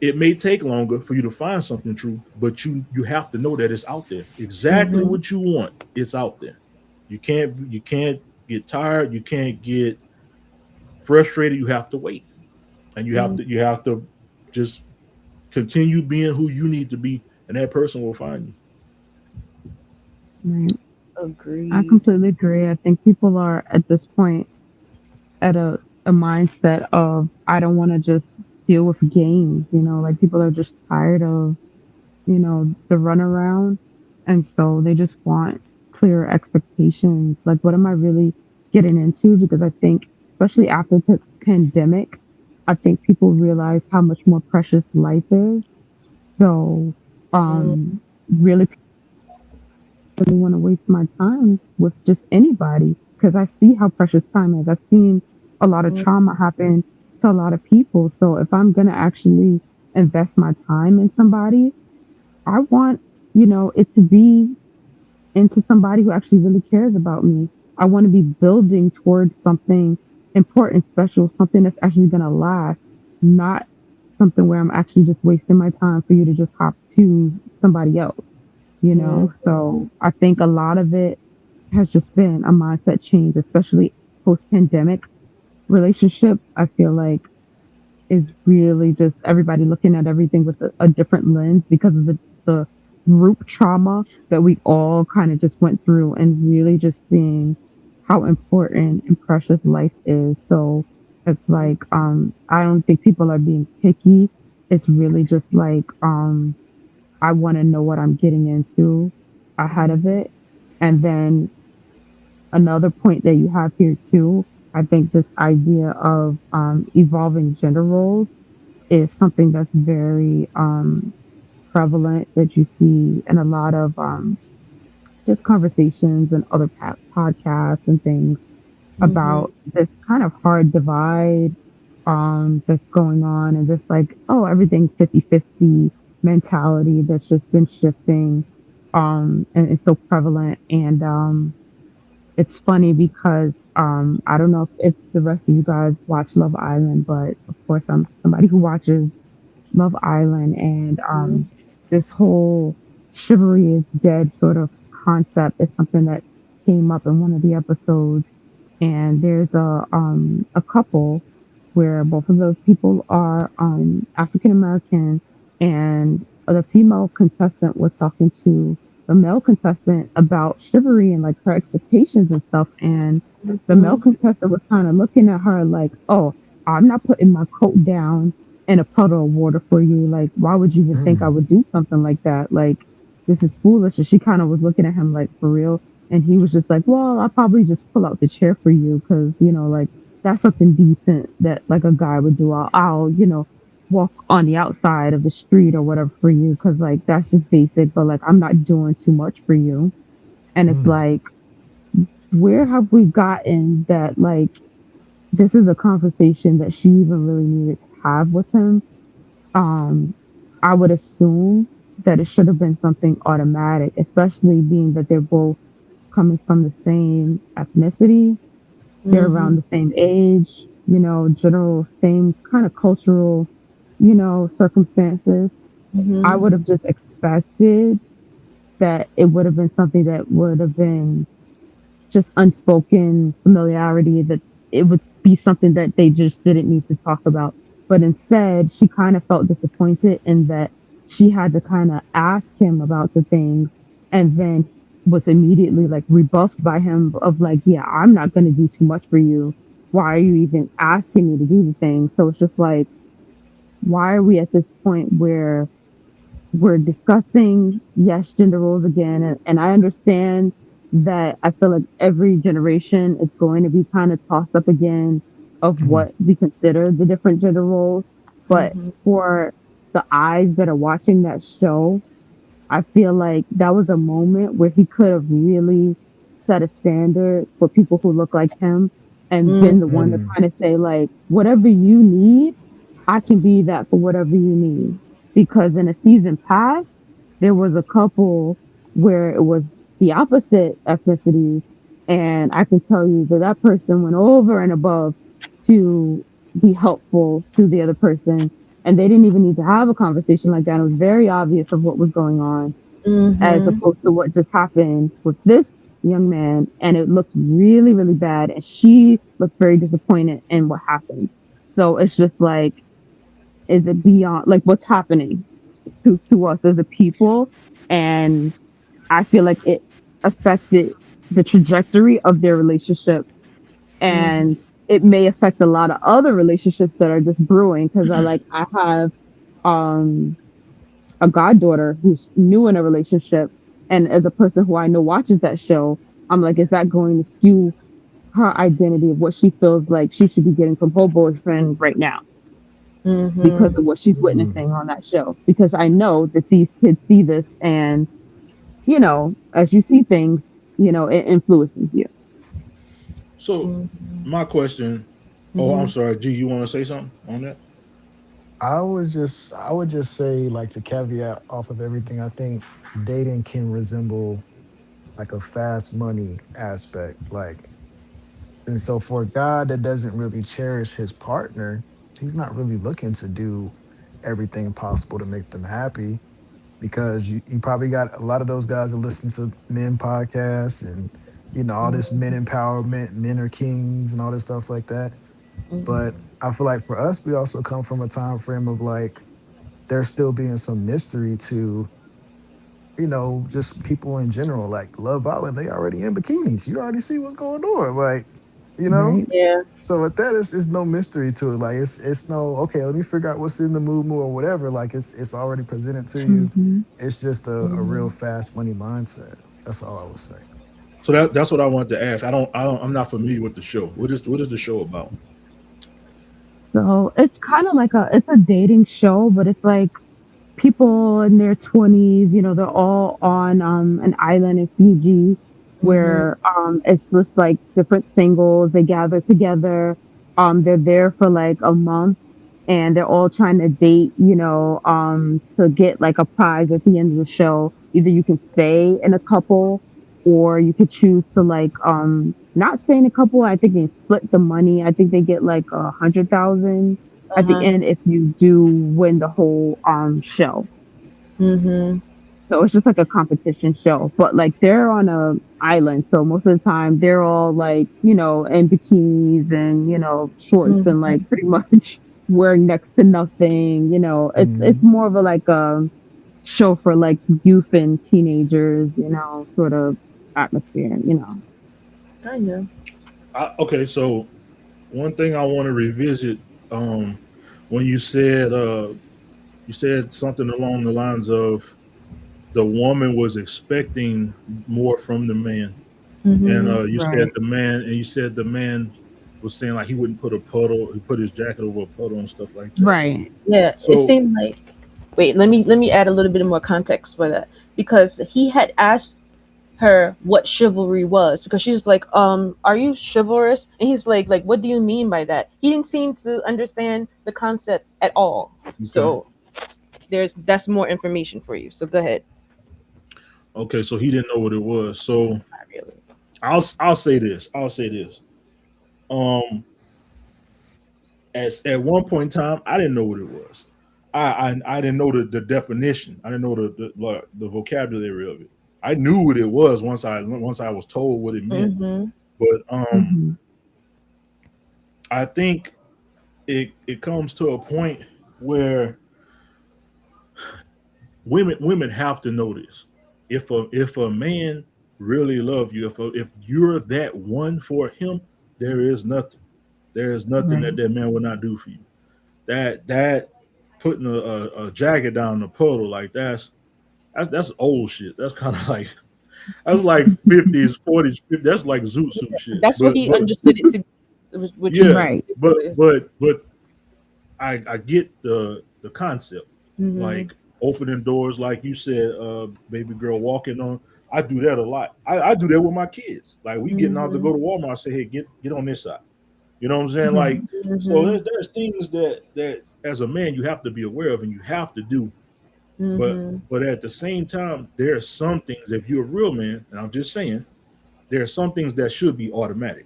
it may take longer for you to find something true, but you have to know that it's out there. Exactly Mhm. what you want, it's out there. You can't get tired, you can't get frustrated, you have to wait. And Mm. you have to just continue being who you need to be, and that person will find you. Right. I Agreed. completely agree. I think people are at this point at a mindset of I don't want to just deal with games, like people are just tired of, the runaround. And so they just want clear expectations. Like, what am I really getting into? Because I think, especially after the pandemic, I think people realize how much more precious life is. So, Mm. really really want to waste my time with just anybody because I see how precious time is. I've seen a lot of Mm. trauma happen to a lot of people. So if I'm going to actually invest my time in somebody, I want, it to be into somebody who actually really cares about me. I want to be building towards something important, special, something that's actually going to last, not something where I'm actually just wasting my time for you to just hop to somebody else. Mm. So I think a lot of it has just been a mindset change, especially post pandemic relationships. I feel like is really just everybody looking at everything with a different lens because of the group trauma that we all kind of just went through and really just seeing how important and precious life is. So it's like I don't think people are being picky. It's really just like I want to know what I'm getting into ahead of it. And then another point that you have here too, I think this idea of evolving gender roles is something that's very prevalent that you see in a lot of just conversations and other podcasts and things Mhm. about this kind of hard divide that's going on and this like, oh, everything 50-50 mentality that's just been shifting and it's so prevalent. And it's funny because I don't know if the rest of you guys watch Love Island, but of course I'm somebody who watches Love Island, and Mhm. this whole chivalry is dead sort of concept is something that came up in one of the episodes. And there's a couple. where both of the people are African American, and the female contestant was talking to the male contestant about chivalry and like her expectations and stuff. And the male Mhm. contestant was kind of looking at her like, "Oh, I'm not putting my coat down in a puddle of water for you. Like, why would you even think I Mm, would do something like that? Like, this is foolish." And she kind of was looking at him like, "For real?" And he was just like, "Well, I'll probably just pull out the chair for you because, like that's something decent that like a guy would do. I'll walk on the outside of the street or whatever for you because like that's just basic, but like I'm not doing too much for you." And it's mm, like, where have we gotten that like this is a conversation that she even really needed to have with him? um, I would assume that it should have been something automatic, especially being that they're both coming from the same ethnicity. They're around Mhm. the same age, general same kind of cultural, circumstances. I Mhm. would have just expected that it would have been something that would have been just unspoken familiarity, that it would be something that they just didn't need to talk about. But instead, she kind of felt disappointed in that she had to kind of ask him about the things, and then was immediately like rebuffed by him of like, yeah, I'm not going to do too much for you. Why are you even asking me to do the thing? So it's just like, why are we at this point where we're discussing, yes, gender roles again, and I understand that I feel like every generation is going to be kind of tossed up again of mm, what we consider the different gender roles. But Mhm. for the eyes that are watching that show, I feel like that was a moment where he could have really set a standard for people who look like him and been the one to mm, kind of say, like, whatever you need, I can be that for whatever you need. Because in a season past, there was a couple where it was the opposite ethnicity. And I can tell you that that person went over and above to be helpful to the other person. And they didn't even need to have a conversation like that. It was very obvious of what was going on, as Mhm. opposed to what just happened with this young man. And it looked really, really bad. And she looked very disappointed in what happened. So it's just like, is it beyond like what's happening to us as a people? And I feel like it affected the trajectory of their relationship, Mhm. and it may affect a lot of other relationships that are just brewing. Because I have um a goddaughter who's new in a relationship, and as a person who I know watches that show, I'm like, is that going to skew her identity of what she feels like she should be getting from her boyfriend right now because Mhm. of what she's mm. witnessing on that show? Because I know that these kids see this, and as you see things, it influences you. So, Mhm. my question. Oh, I'm Mhm. sorry, G. You want to say something on that? I would just say, like, to caveat off of everything, I think dating can resemble like a fast money aspect. Like, and so for a guy that doesn't really cherish his partner, he's not really looking to do everything possible to make them happy, because you probably got a lot of those guys that listen to men podcasts and all this men Mhm. empowerment, men are kings and all this stuff like that. But Mhm. I feel like for us, we also come from a time frame of like there still being some mystery to just people in general. Like Love Island, they already in bikinis. You already see what's going on. Like, you know. Right. Yeah. So with that, it's no mystery to it. Like it's no, okay. Let me figure out what's in the moo or whatever. Like it's already presented to you. Hmm. It's just a real Mhm. fast money mindset. That's all I would say. So that's what I wanted to ask. I'm not familiar with the show. What is the show about? So it's kind of like it's a dating show, but it's like people in their 20s, they're all on an island in Fiji Mhm. where it's just like different singles. They gather together. They're there for like a month, and they're all trying to date, to get like a prize at the end of the show. Either you can stay in a couple, or you could choose to like not stay in a couple. I think they split the money. I think they get like 100,000 Uh at the huh. end if you do win the whole show. Mhm. So it's just like a competition show, but like they're on a island. So most of the time they're all like, in bikinis and, shorts and Mm-hmm. like pretty much wearing next to nothing. It's Hmm. more of a like a show for like youth and teenagers, sort of atmosphere. Kinda. Okay, so one thing I want to revisit, um, when you said something along the lines of the woman was expecting more from the man, and Mm-hmm. Right. you said the man was saying like he wouldn't put a puddle, he put his jacket over a puddle and stuff like that. Right. Yeah, it So seemed like. Wait, let me add a little bit more context for that because he had asked her what chivalry was because she's like, are you chivalrous? And he's like, what do you mean by that? He didn't seem to understand the concept at all. okay, So that's more information for you. So go ahead. okay, so he didn't know what it was. So Not really. I'll say this. I'll say this. Um, as at one point in time, I didn't know what it was. I didn't know the definition. I didn't know the vocabulary of it. I knew what it was once I was told what it meant. Mm-hmm. But Hmm. I think it comes to a point where women have to know this. If a man really love you, if you're that one for him, there is nothing. There is nothing that Right. that man will not do for you. That putting a jacket down the puddle like that's old shit. That's kind of like that's like 50s, 40s, 50s. That's like zoot suit shit. That's what he But understood it to be, which yeah, is Right. but ridiculous. but I get the concept. Mm-hmm. Like opening doors, like you said, baby girl walking on. I do that a lot. I do that with my kids. Like we getting out to Mm-hmm. go to Walmart, I say, hey, get on this side. You know what I'm saying? Hmm. Like, so Mm-hmm. there's things that as a man you have to be aware of and you have to do. Mm-hmm. But at the same time, there are some things, if you're a real man, and I'm just saying, there are some things that should be automatic.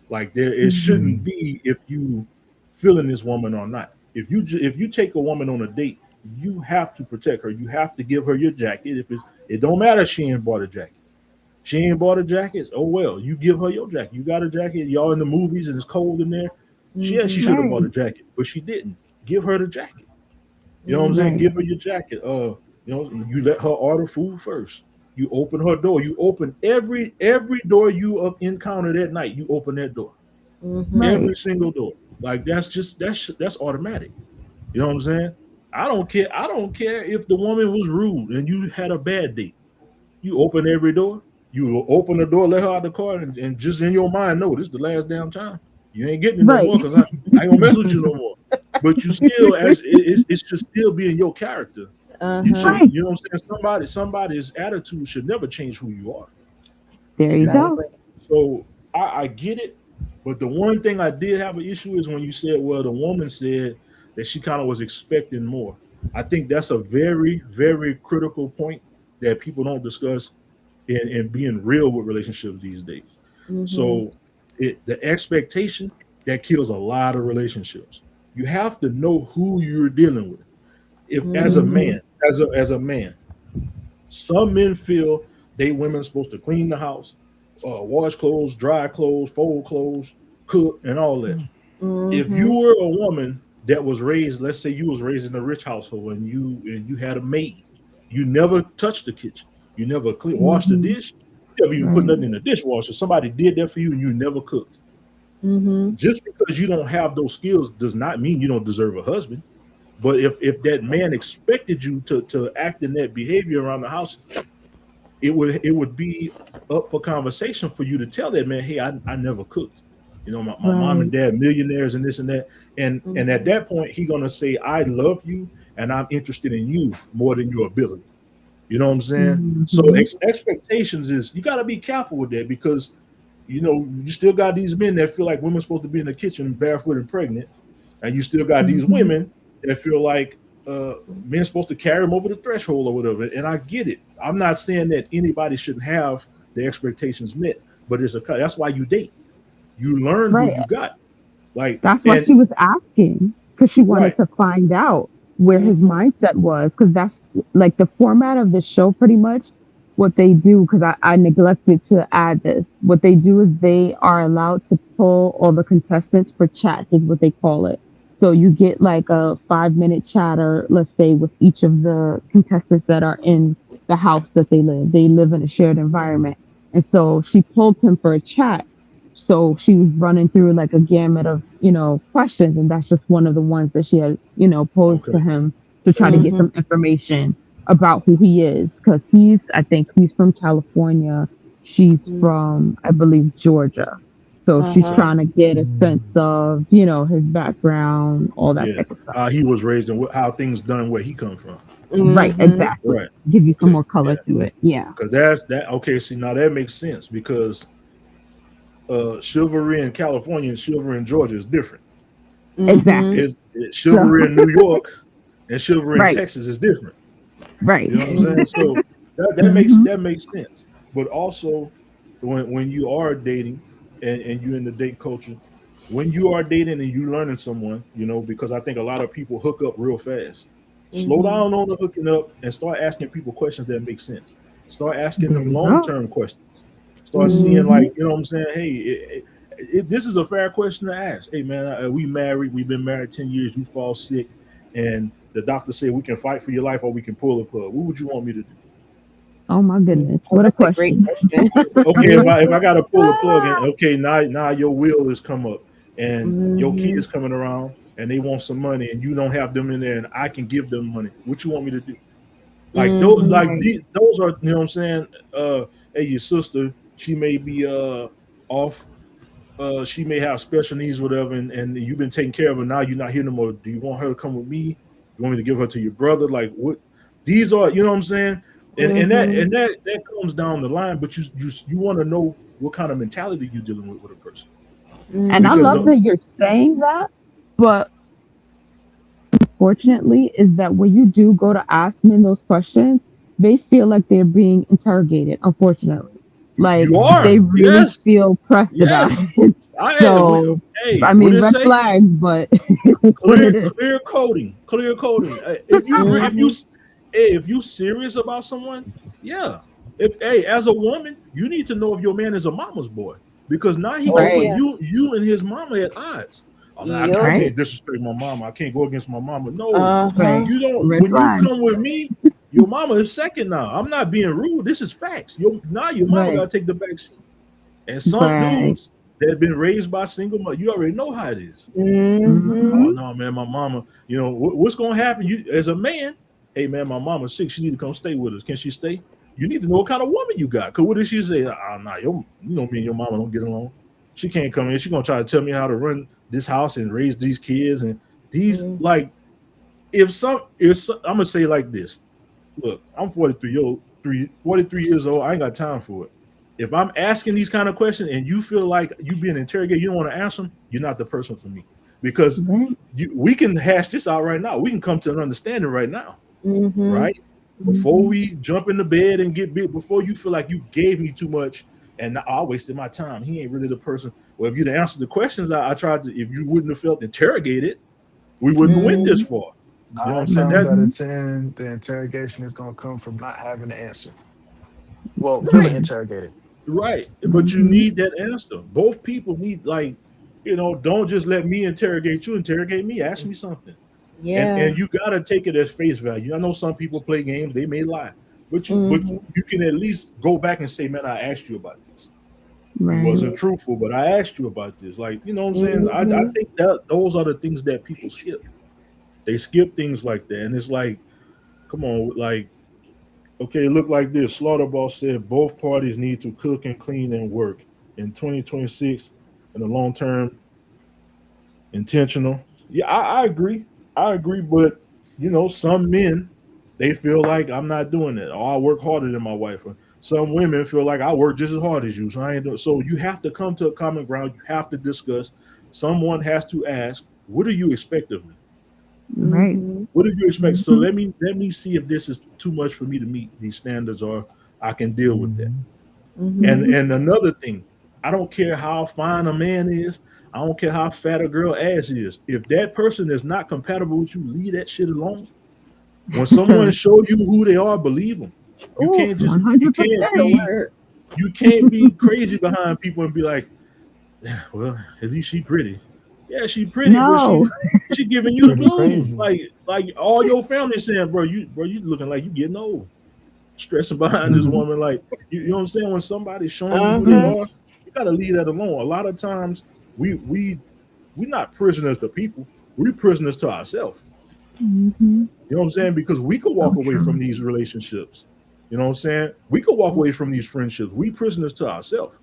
Like there, it Hmm. shouldn't Hmm. be if you feeling this woman or not. If you take a woman on a date, you have to protect her. You have to give her your jacket. If it don't matter, if she ain't bought a jacket. She ain't bought a jacket. Oh well, you give her your jacket. You got a jacket. Y'all in the movies and it's cold in there. She Mm-hmm. should have bought Right. a jacket, but she didn't. Give her the jacket. You know what I'm saying? Mm-hmm. Right. Give her your jacket. You let her order food first. You open her door. You open every door you encounter that night. You open that door. Mm-hmm. Every Right. single door. Like that's automatic. You know what I'm saying? I don't care. I don't care if the woman was rude and you had a bad date. You open every door. You open the door, let her out the car, and just in your mind, no, this is the last damn time. You ain't getting it no Right. more because I ain't gonna mess with you no more. But you still, it should still be in your character. You Uh-huh. should, Right. you know what I'm saying? Somebody's attitude should never change who you are. There you You know. go. Exactly. So I get it, but the one thing I did have an issue is when you said, well, the woman said that she kind of was expecting more. I think that's a very, very critical point that people don't discuss in being real with relationships these days. Mm-hmm. So the expectation that kills a lot of relationships. You have to know who you're dealing with. If as a Mm-hmm. Hmm. man, as a man, some men feel they women supposed to clean the house, wash clothes, dry clothes, fold clothes, cook, and all that. If you Mm-hmm. were a woman that was raised, let's say you was raised in a rich household and you had a maid, you never touched the kitchen, you never washed the Hmm. dish, you never even put Right. nothing in the dishwasher. Somebody did that for you and you never cooked. Mm-hmm. Just because you don't have those skills does not mean you don't deserve a husband. But if that man expected you to act in that behavior around the house, it would be up for conversation for you to tell that man, hey, I never cooked. You know, my mom and Right. dad millionaires and this and that. And at Mm-hmm. that point, he gonna say, I love you and I'm interested in you more than your ability. You know what I'm saying? So Hmm. expectations is you gotta be careful with that because you still got these men that feel like women's supposed to be in the kitchen barefoot and pregnant, and you still got these Hmm. women that feel like men's supposed to carry them over the threshold or whatever. And I get it. I'm not saying that anybody shouldn't have the expectations met, but that's why you date. You learn who Right. you got. Like That's why and she was asking because she wanted right, to find out. where his Mhm. mindset was, because that's like the format of the show pretty much. What they do, because I neglected to add this, what they do is they are allowed to pull all the contestants for chat, is what they call it. So you get like a 5 minute chatter, let's say, with each of the contestants that are in the house that they live. They live in a shared environment. And so she pulled him for a chat. So she was running through like a gamut of, questions. And that's just one of the ones that she had, posed to Okay. him to try to get Mhm. some information about who he is. Cause I think he's from California. She's Mhm. from, I believe, Georgia. So she's Okay. Uh-huh. trying to get a sense Mm. of, his background, all that Yeah. type of stuff. How he was raised and how things done where he come from. Right, Mhm. exactly. Right. Give you some Okay. more color Yeah. to it. Yeah. Because that's that. Okay. See, now that makes sense because chivalry in California and chivalry in Georgia is different. Mhm. Exactly. So, Chivalry in New York and chivalry in right, Texas is different. right. You know what I'm saying? So Hmm. that makes sense. But also, when you are dating and you in the date culture, when you are dating and you learning someone, because I think a lot of people hook up real fast. Slow Mhm. down on the hooking up and start asking people questions that make sense. Start asking There them you long go. term questions. Start seeing Mhm. Hmm. like what I'm saying. Hey, this is a fair question to ask. Hey man, we married. We've been married 10 years. You fall sick, and the doctor said we can fight for your life or we can pull a plug. What would you want me to do? Oh my goodness. Oh, What a that's a great question. question. Okay, Mhm. if I gotta pull a plug and okay, now your will has come up and your Mhm. kids coming around and they want some money and you don't have them in there and I can give them money. What you want me to do? Like those Mhm. Right. those are what I'm saying. Hey, your sister, she may be off. She may have special needs, whatever, and you've been taking care of her. Now you're not here no more. Do you want her to come with me? You want me to give her to your brother? Like what? These are, what I'm saying, Mhm. that comes down the line. But you want to know what kind of mentality you're dealing with a person And I because love the Mhm. that you're saying that. But fortunately, is that when you do go to ask men those questions, they feel like they're being interrogated, unfortunately. Like you are they Mm. really yes feel pressed about yes. it. I we, So, hey, I what mean, did it red say? flags, but it's what it is. Clear coding. Mhm. If you serious about someone, yeah. If hey, as a woman, you need to know if your man is a mama's boy because now he Oh gonna put Right, yeah. you and his mama at odds. Oh man, I Yup. right, can't disrespect my mama. I can't go against my mama. No, right. Uh-huh. you don't. Red When you flags. come with me, your mama is second now. I'm not being rude. This is facts. Your mama Right, gotta take the back seat. And some right. dudes that have been raised by single mother, you already know how it is. Oh Mhm. Hmm. no, man, my mama. What's gonna happen? You as a man, hey man, my mama's sick. She need to come stay with us. Can she stay? You need to know what kind of woman you got. Cause what did she say? Nah, me and your mama don't get along. She can't come in. She gonna try to tell me how to run this house and raise these kids and these Mhm. like I'm gonna say it like this. Look, I'm 43 years old. I ain't got time for it. If I'm asking these kind of questions and you feel like you being interrogated, you don't want to answer them, you're not the person for me. Because Right, we can hash this out right now. We can come to an understanding right now, Mhm. right? Before hmm, we jump in the bed and get bit, before you feel like you gave me too much and I wasted my time. He ain't really the person. Well, if you'd answered the questions I tried to, if you wouldn't have felt interrogated, we wouldn't went this Mhm. far. You know what I'm Nine saying? times That out of hmm, 10, the interrogation is going to come from not having the answer. Well, feeling right. interrogated. Right, but you Hmm. need that answer. Both people need don't just let me interrogate you, interrogate me, ask me something. And Yeah. and you gotta take it as face value. I know some people play games, they may lie, but Mhm. you can at least go back and say, man, I asked you about this. You Right. wasn't truthful, but I asked you about this. Like, you know what I'm saying? I Mhm. think that those are the things that people skip. They skip things like that. And it's like, come on, like okay, it looked like this. Slaughterball said both parties need to cook and clean and work in 2026 in the long term intentional. Yeah, I agree. I agree, but some men they feel like I'm not doing it, or I work harder than my wife. Or some women feel like I work just as hard as you, so I ain't doing. So you have to come to a common ground. You have to discuss. Someone has to ask, "What do you expect of me? Right. Mhm. What do you expect?" So Hmm. let me see if this is too much for me to meet these standards, or I can deal with that. Mhm. And Mhm. Hmm. and another thing, I don't care how fine a man is. I don't care how fat a girl ass is. If that person is not compatible with you, leave that shit alone. When someone show you who they are, believe them. You Ooh, can't just you can't 100%. the be word. you can't be crazy behind people and be like, well, at least she pretty. Yeah, she pretty, but No. she giving you the Pretty blues. crazy. Like all your family saying, bro, you looking like you getting old. Stressing behind this Mhm. woman, like you know what I'm saying? When somebody's showing you who they Uh-huh. are, you gotta leave that alone. A lot of times we not prisoners to people, we prisoners to ourselves. Hmm. You know what I'm saying? Because we could So walk away from true. these relationships. You know what I'm saying? We could walk away from these friendships. We prisoners to ourselves.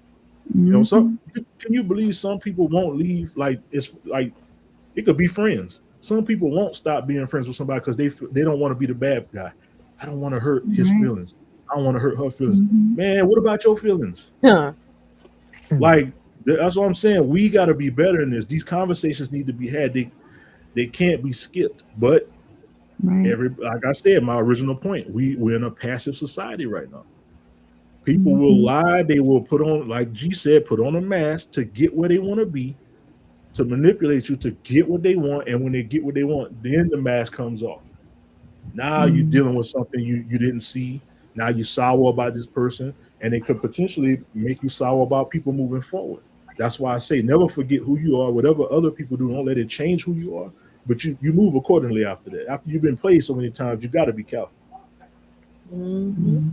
You know, so Hmm. can you believe some people won't leave? Like it's like it could be friends. Some people won't stop being friends with somebody because they don't want to be the bad guy. I don't want to hurt his Right. feelings. I don't want to hurt her feelings. Hmm. Man, what about your feelings? Huh. Like that's what I'm saying. We got to be better in this. These conversations need to be had. They can't be skipped. But Right. every like I said, my original point, we're in a passive society right now. People will Hmm. lie. They will put on, like G said, put on a mask to get where they want to be, to manipulate you to get what they want. And when they get what they want, then the mask comes off. Now you're Mm. dealing with something you didn't see. Now you sour about this person, and it could potentially make you sour about people moving forward. That's why I say never forget who you are. Whatever other people do, don't let it change who you are. But you move accordingly after that. After you've been played so many times, you got to be careful. Mm-hmm. Mm.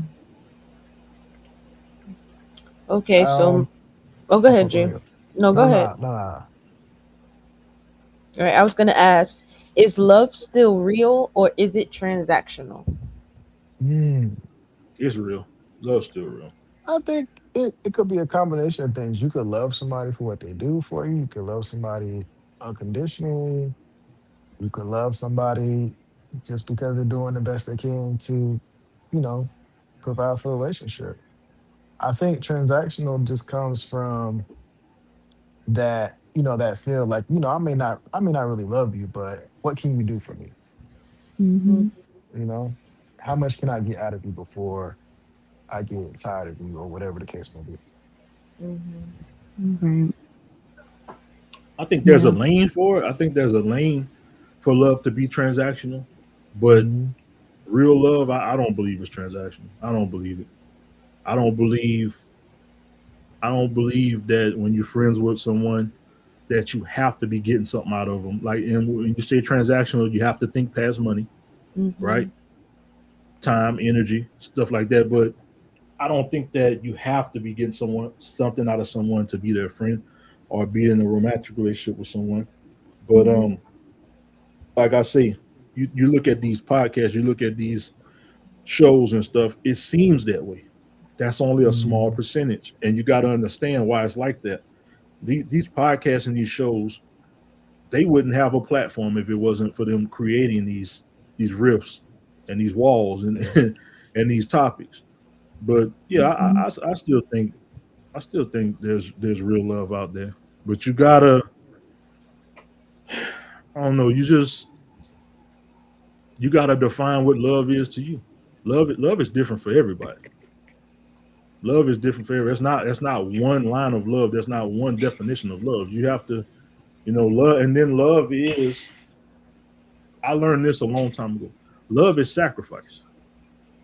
Okay, so Um, oh, go I'm ahead, sorry, go G. ahead. No, go No, ahead. no, no, no. All right, I was gonna ask, is love still real or is it transactional? Mm, It's real. Love's still real. I think it could be a combination of things. You could love somebody for what they do for you. You could love somebody unconditionally. You could love somebody just because they're doing the best they can to, you know, provide for a relationship. I think transactional just comes from that, that feel like, I may not really love you, but what can you do for me? Mhm. You know, how much can I get out of you before I get tired of you or whatever the case may be? Mm-hmm. Right. I think there's a Yeah. lane for it. I think there's a lane for love to be transactional, but Hmm. real love, I don't believe it's transactional. I don't believe it. I don't believe I don't believe that when you're friends with someone that you have to be getting something out of them. Like, and when you say transactional, you have to think past money, Mm-hmm. right? Time, energy, stuff like that. But I don't think that you have to be getting someone something out of someone to be their friend or be in a romantic relationship with someone. But Mm-hmm. like I say, you look at these podcasts, you look at these shows and stuff, it seems that way. That's only a small Hmm. percentage. And you got to understand why it's like that. These podcasts and these shows, they wouldn't have a platform if it wasn't for them creating these riffs and these walls and and these topics. But yeah, Mhm. I still think there's real love out there. But you gotta, I don't know, you gotta define what love is to you. Love is different for everybody. Love is different for everybody. That's not one line of love. That's not one definition of love. You have to, love, and then love is. I learned this a long time ago. Love is sacrifice.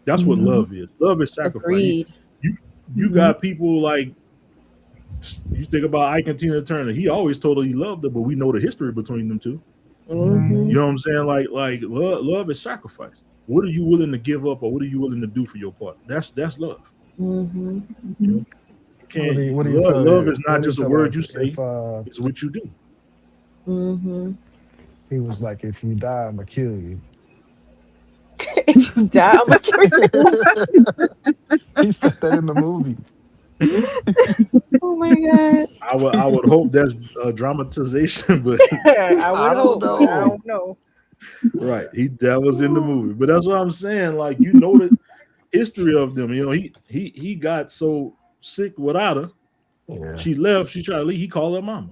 That's what Yeah. love is. Love is sacrifice. Agreed. You, you Yeah. got people like you think about Ike and Tina Turner. He always told her he loved her, but we know the history between them two. Right. Mm-hmm. You know what I'm saying? Like love is sacrifice. What are you willing to give up, or what are you willing to do for your partner? That's love. Mm-hmm. You Mhm. know, you can't. What do you Love tell love you? is What not do you just a tell word us you if say; it's what you do. Mm-hmm. he was like, if you die, I'm gonna kill you? If you die, I'm gonna kill you. He said that in the movie. Oh my god. I would hope that's a dramatization, but I would I don't hope, but I know. don't know. right, he that was in the movie. But that's what I'm saying. Like the history of them. He got so sick without her. Yeah. She left. She tried to leave. He called her mama.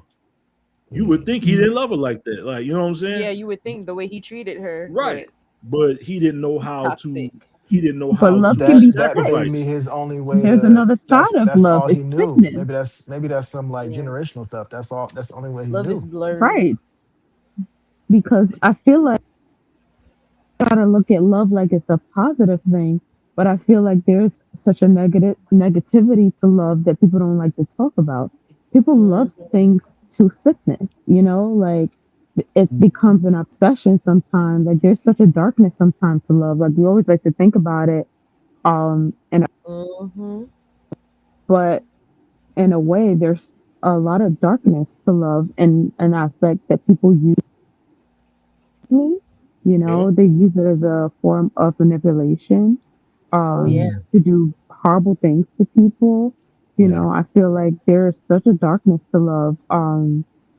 You would think he Mhm. Mm. didn't love her like that. Like, you know what I'm saying? Yeah, you would think the way he treated her, Right. but But he didn't know how to toxic. He didn't know But how love to can be That may be sacrifice. his only way there's to. another side of That's love. all he It's knew. sickness. Maybe that's some like Yeah. generational stuff. That's all. That's the only way he Love is knew. blurry. Right. Because I feel like gotta look at love like it's a positive thing, but I feel like there's such a negativity to love that people don't like to talk about. People love Mm-hmm. things to sickness, you know, like it becomes an obsession sometimes. Like there's such a darkness sometimes to love. Like we always like to think about it, and Mm-hmm. but in a way, there's a lot of darkness to love and an aspect that people use me. You Yeah, know, they use it as a form of manipulation, Oh yeah. Mm, to do horrible things to people. You yeah. know, I feel like there's such a darkness to love,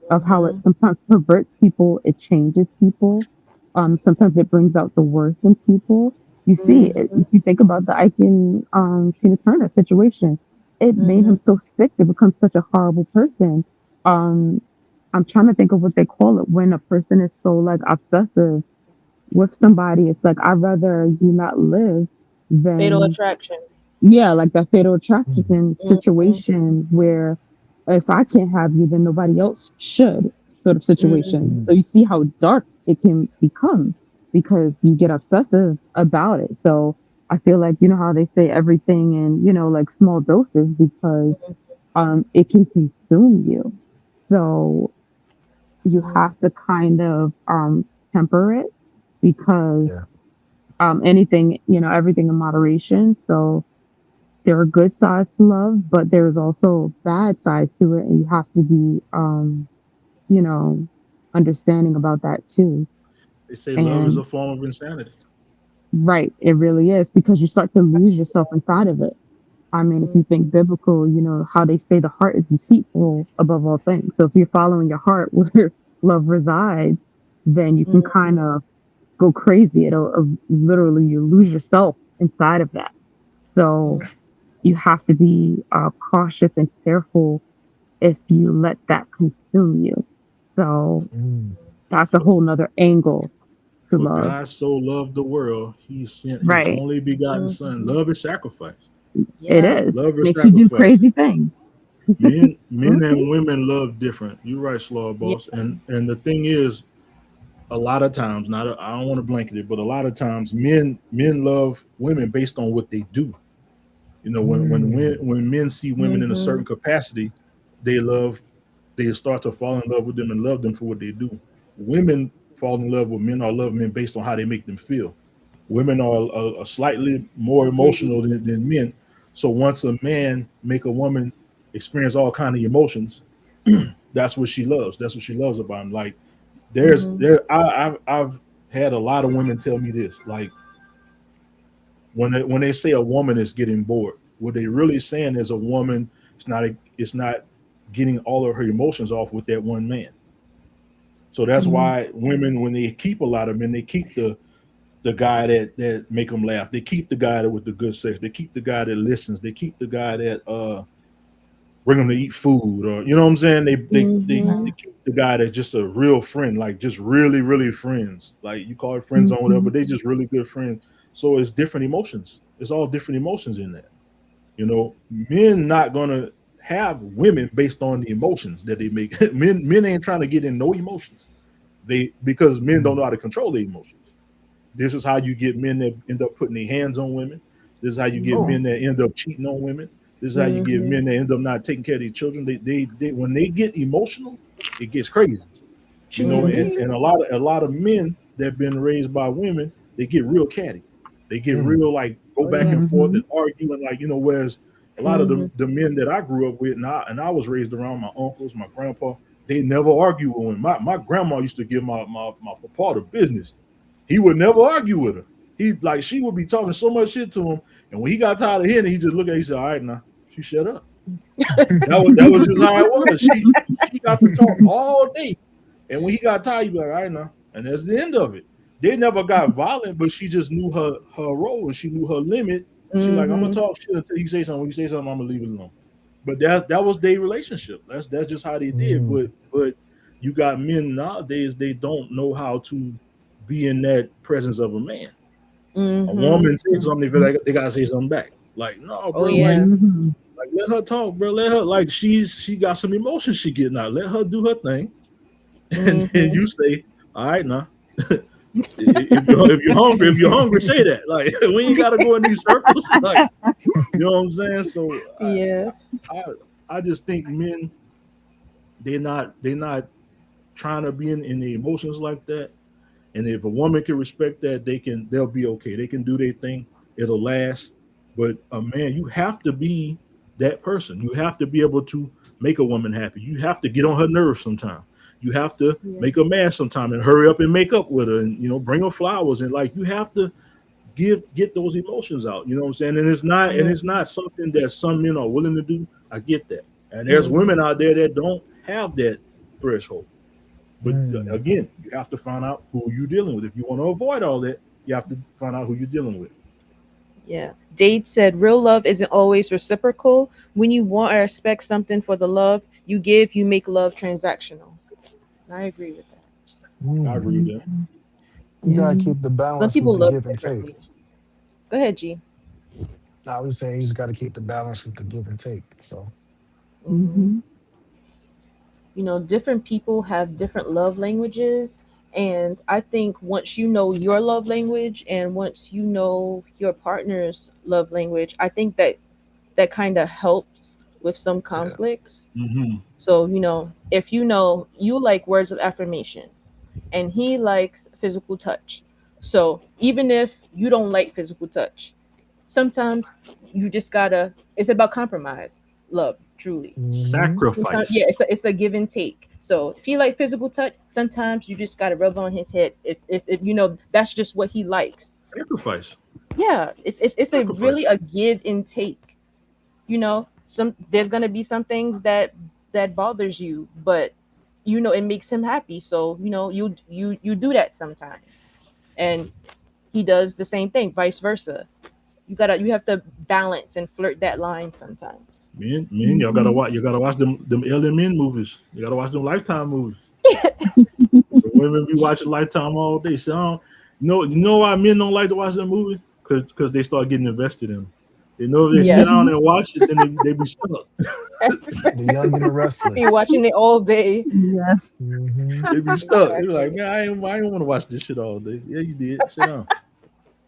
of how it Mm-hmm. sometimes perverts people, it changes people. Sometimes it brings out the worst in people. You see, Mm-hmm. if you think about the Ike and Tina Turner situation, it made Mm-hmm. him so sick to become such a horrible person. Um, I'm trying to think of what they call it when a person is so like obsessive with somebody. It's like I'd rather you not live Fatal than, attraction. yeah, like that fatal Mm, attraction Mm-hmm. situation where if I can't have you, then nobody else should, sort of situation. Mm-hmm. So mm, you see how dark it can become because you get obsessive about it. So I feel like, you know how they say everything in, you know, like small doses because it can consume you. So you Mm-hmm. have to kind of temper it yeah. because anything, you know, everything in moderation. So there are good sides to love, but there's also bad sides to it, and you have to be, you know, understanding about that too. they say love is And a form of insanity. right, it really is because you start to lose yourself inside of it. I mean, if you think biblical, you know how they say the heart is deceitful above all things. So if you're following your heart where love resides, then you can Mm-hmm. kind of go crazy. It'll literally you lose yourself inside of that. So you have to be cautious and careful if you let that consume you. So Mm, that's a For, whole nother angle to for love. God so loved the world, he sent his Right. only begotten son. Mm-hmm. Love is sacrifice. It Yeah. is. Love is Makes you do sacrifice. crazy things. Men Hmm. and women love different. You're right, Slaw Yeah. Boss. And the thing is, a lot of times, not I don't want to blanket it, but a lot of times men love women based on what they do. You know, mm, when men see women in a Mm-hmm. certain capacity, they love they start to fall in love with them and love them for what they do. Women fall in love with men or love men based on how they make them feel. Women are slightly more Agreed. emotional than men. So once a man make a woman experience all kind of emotions, that's what she loves. That's what she loves about him. Like Mm-hmm. I've had a lot of women tell me this. Like when they say a woman is getting bored, what they really saying is a woman it's not getting all of her emotions off with that one man. So that's Mm-hmm. why women, when they keep a lot of men, they keep the guy that make them laugh. They keep the guy that with the good sex. They keep the guy that listens. They keep the guy that bring them to eat food, or you know what I'm saying. They Mm-hmm. keep the guy that's just a real friend, like just really friends. Like you call it friends on whatever, Mm-hmm. but they just really good friends. So it's different emotions. It's all different emotions in that. You know, men not gonna have women based on the emotions that they make. Men ain't trying to get in no emotions. They because men don't mm, know how to control their emotions. This is how you get men that end up putting their hands on women. This is how you get oh, men that end up cheating on women. This is how you get Mm-hmm. men that end up not taking care of their children. They when they get emotional, it gets crazy. You know, cheating Mm-hmm. me? and a lot of men that have been raised by women, they get real catty. They get Mm, real like go Oh back yeah. and forth Mm-hmm. and argue and like whereas a lot of Mm-hmm. the men that I grew up with and I was raised around my uncles, my grandpa, they never argue with women. My grandma used to give my papa the business. He would never argue with her. He like she would be talking so much shit to him, and when he got tired of hearing it, he just looked at her, he said, "All right, now she shut up." That was just how it was. She got to talk all day, and when he got tired, he be like, "All right, now," and that's the end of it. They never got violent, but she just knew her role and she knew her limit. She like, "I'm gonna Mm-hmm. talk shit until he say something. When he say something, I'm gonna leave it alone." But that was their relationship. That's just how they did. mm, But you got men nowadays, they don't know how to be in that presence of a man. A Mhm. woman says something, they feel like they gotta say something back. Like, no, Oh bro, yeah. Mhm. like let her talk, bro. Let her like she got some emotion she getting out. Let her do her thing, and then Mhm. you say, all right, now. If you're hungry, say that. Like we ain't gotta go in these circles. Like you know what I'm saying. So Yeah. I I just think men they're not trying to be in the emotions like that. And if a woman can respect that, they'll be okay. They can do their thing. It'll last. But a man, you have to be that person. You have to be able to make a woman happy. You have to get on her nerves sometime. You have to Yeah. make her mad sometime and hurry up and make up with her and bring her flowers and like you have to get those emotions out. You know what I'm saying? Yeah. It's not something that some men are willing to do. I get that. And there's Mhm. women out there that don't have that threshold. But Mm. again, you have to find out who you're dealing with. If you want to avoid all that, you have to find out who you're dealing with. Yeah. Dade said real love isn't always reciprocal. When you want or expect something for the love you give, you make love transactional. I agree with that. I agree Mm. with that. Mhm. You gotta Mhm. keep the Some balance with people the love give and take. differently. Go ahead, G. I was saying you just gotta keep the balance with the give and take. So Mhm. Mhm. Different people have different love languages. And I think once you know your love language and once you know your partner's love language, I think that kind of helps with some yeah. conflicts. Mm-hmm. So, if you like words of affirmation and he likes physical touch. So, even if you don't like physical touch, sometimes you just gotta, it's about compromise, love, truly. Hmm. Sometimes, yeah, Sacrifice. it's a give and take. So if he like physical touch, sometimes you just gotta rub on his head. If that's just what he likes. Sacrifice. Yeah, it's a really Sacrifice. a give and take. Some there's gonna be some things that bothers you, but it makes him happy. So you do that sometimes, and he does the same thing, vice versa. You have to balance and flirt that line sometimes. Men, y'all gotta Mhm. watch. You gotta watch them alien men movies. You gotta watch them Lifetime movies. The women be watching Lifetime all day. So I don't, you know why men don't like to watch that movie? Because they start getting invested in them. They know if they sit Yes. down Mhm. and watch it, then they be stuck. The young and the Be restless. watching it all day. Yes. Hmm. They be stuck. They be like, Exactly. man, I ain't want to watch this shit all day. Yeah, you did. Sit down.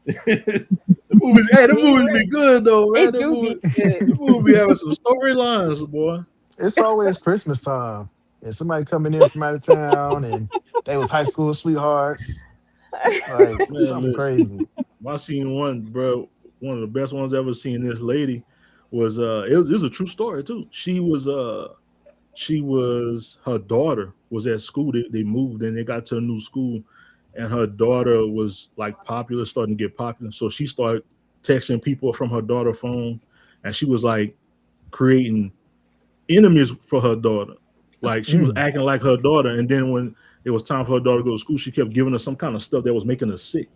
The He movies be right. good though, man. It do be good. The movie be having some storylines, boy. It's always Christmas time, and somebody coming in from out of town, and they was high school sweethearts, like Man, something listen. crazy. I seen one, bro. One of the best ones I ever seen. This lady was it was a true story too. She was her daughter was at school. They moved and they got to a new school, and her daughter was like popular, starting to get popular. So she started texting people from her daughter phone, and she was like creating enemies for her daughter. Like she was Mm. acting like her daughter, and then when it was time for her daughter to go to school, she kept giving her some kind of stuff that was making her sick.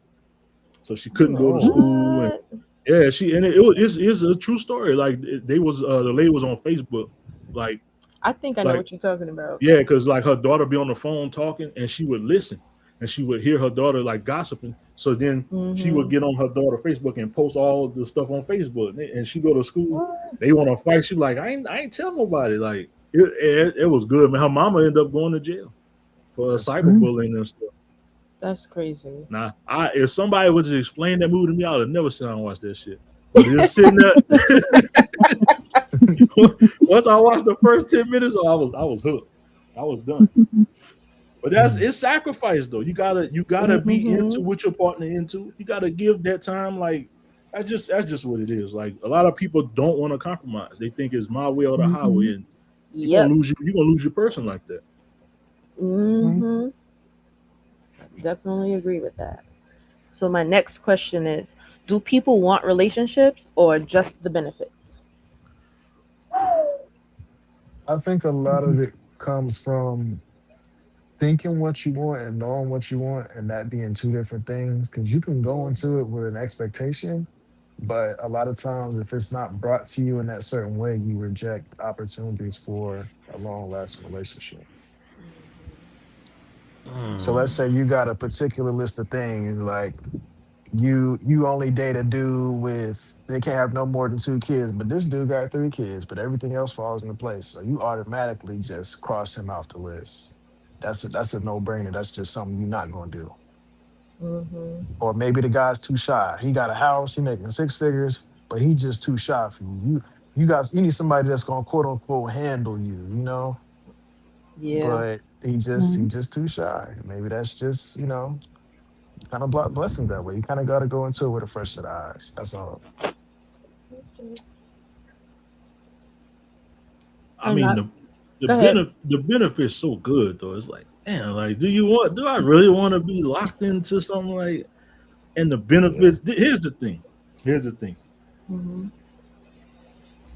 So she couldn't go to Oh, school, and What? yeah, it's a true story. Like they was the lady was on Facebook, like I think I know like what you're talking about. yeah, because like her daughter be on the phone talking, and she would listen, and she would hear her daughter like gossiping. So then she would Mm-hmm. get on her daughter Facebook and post all the stuff on Facebook, and she go to school. What? They want to fight. She be like, I ain't tell nobody. Like it was good, man. Her mama ended up going to jail for that's Mm. cyberbullying and stuff. That's crazy. Now, if somebody would just explain that movie to me, I would have never sit down and watch that shit. But just sitting there, once I watched the first 10 minutes, I was hooked. I was done. But mm. it's sacrifice though. You gotta be into Mm-hmm. what your partner into. You gotta give that time. Like that's just what it is. Like a lot of people don't want to compromise. They think it's my way or the highway, Mhm. and Yep. you're gonna lose your person like that. Mhm. Mm-hmm. Definitely agree with that. So my next question is, do people want relationships or just the benefits? I think a lot of it comes from thinking what you want and knowing what you want, and that being two different things. Because you can go into it with an expectation, but a lot of times, if it's not brought to you in that certain way, you reject opportunities for a long lasting relationship. So let's say you got a particular list of things like you only date a dude with they can't have no more than 2 kids, but this dude got 3 kids, but everything else falls into place. So you automatically just cross him off the list. That's a no brainer. That's just something you're not gonna do. Mhm. Or maybe the guy's too shy. He got a house, he making 6 figures, but he just too shy for you. You need somebody that's gonna quote unquote handle you, Yeah. but he Right. just too shy. Maybe that's just, kind of block blessings that way. You kind of got to go into it with a fresh set of eyes. That's all. Okay. I And mean, I, the go ahead. benefit's so good though. It's like, man, like, do I really want to be locked into something like? And the Yeah. benefits. Here's the thing. Here's the thing. Mhm.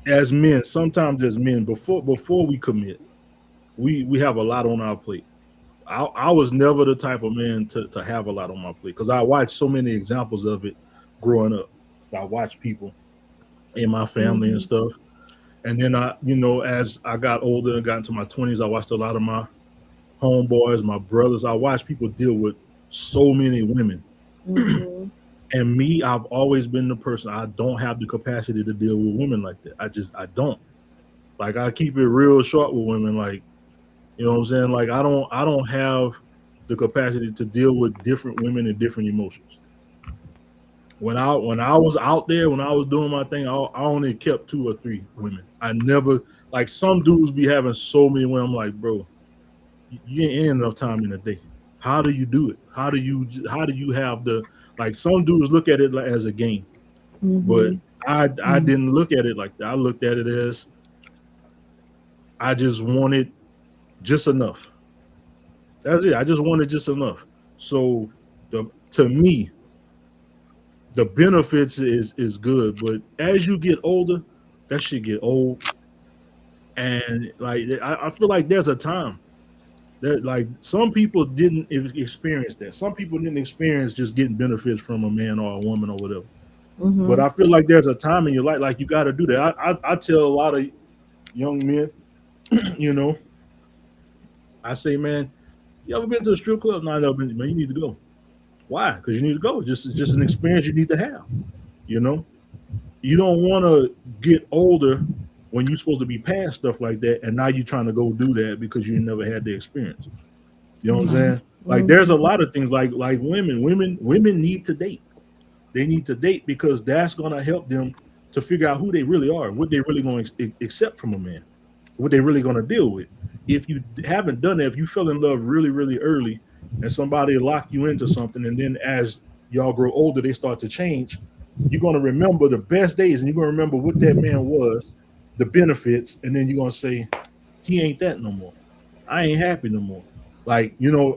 As men, sometimes as men, before we commit, we have a lot on our plate. I was never the type of man to have a lot on my plate because I watched so many examples of it growing up. I watched people in my family and Mhm. stuff. And then as I got older and got into my 20s, I watched a lot of my homeboys, my brothers. I watched people deal with so many women. Mhm. And me, I've always been the person, I don't have the capacity to deal with women like that. I don't. Like, I keep it real short with women. Like, you know what I'm saying? Like, I don't have the capacity to deal with different women and different emotions. When I was out there, when I was doing my thing, I only kept 2 or 3 women. I never, like, some dudes be having so many women. I'm like, bro, you ain't enough time in a day. How do you do it? How do you have the, like, some dudes look at it like as a game, but Mhm. I didn't look at it like that. I looked at it as I just wanted just enough. That's it. I just wanted just enough. So to me, the benefits is good, but as you get older, that shit get old, and like I feel like there's a time that, like, some people didn't experience that. Some people didn't experience just getting benefits from a man or a woman or whatever. But Mhm. I feel like there's a time in your life, like, you got to do that. I tell a lot of young men, you know, I say, man, you ever been to a strip club? No, I never been. Man, you need to go. Why? Because you need to go. It's just an experience you need to have. You know, you don't want to get older when you're supposed to be past stuff like that, and now you're trying to go do that because you never had the experience. You know what I'm Right. saying? Like, there's a Mhm. lot of things, like women need to date. They need to date because that's gonna help them to figure out who they really are, what they really going to accept from a man, what they really going to deal with. If you haven't done that, if you fell in love really, really early, and somebody locked you into something, and then as y'all grow older, they start to change, you're going to remember the best days, and you're going to remember what that man was, the benefits, and then you're going to say, he ain't that no more. I ain't happy no more. Like,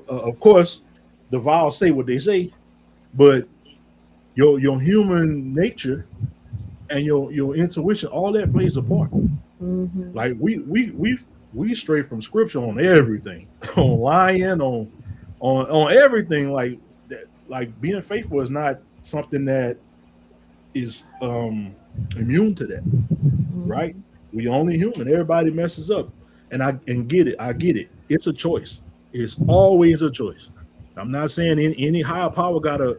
of course, the vows say what they say, but your human nature and your intuition, all that plays a part. Mhm. Like, we stray from scripture on everything, on lying, on everything. Like that, like, being faithful is not something that is immune to that, right? Mhm. We only human. Everybody messes up, and get it. I get it. It's a choice. It's always a choice. I'm not saying any higher power got a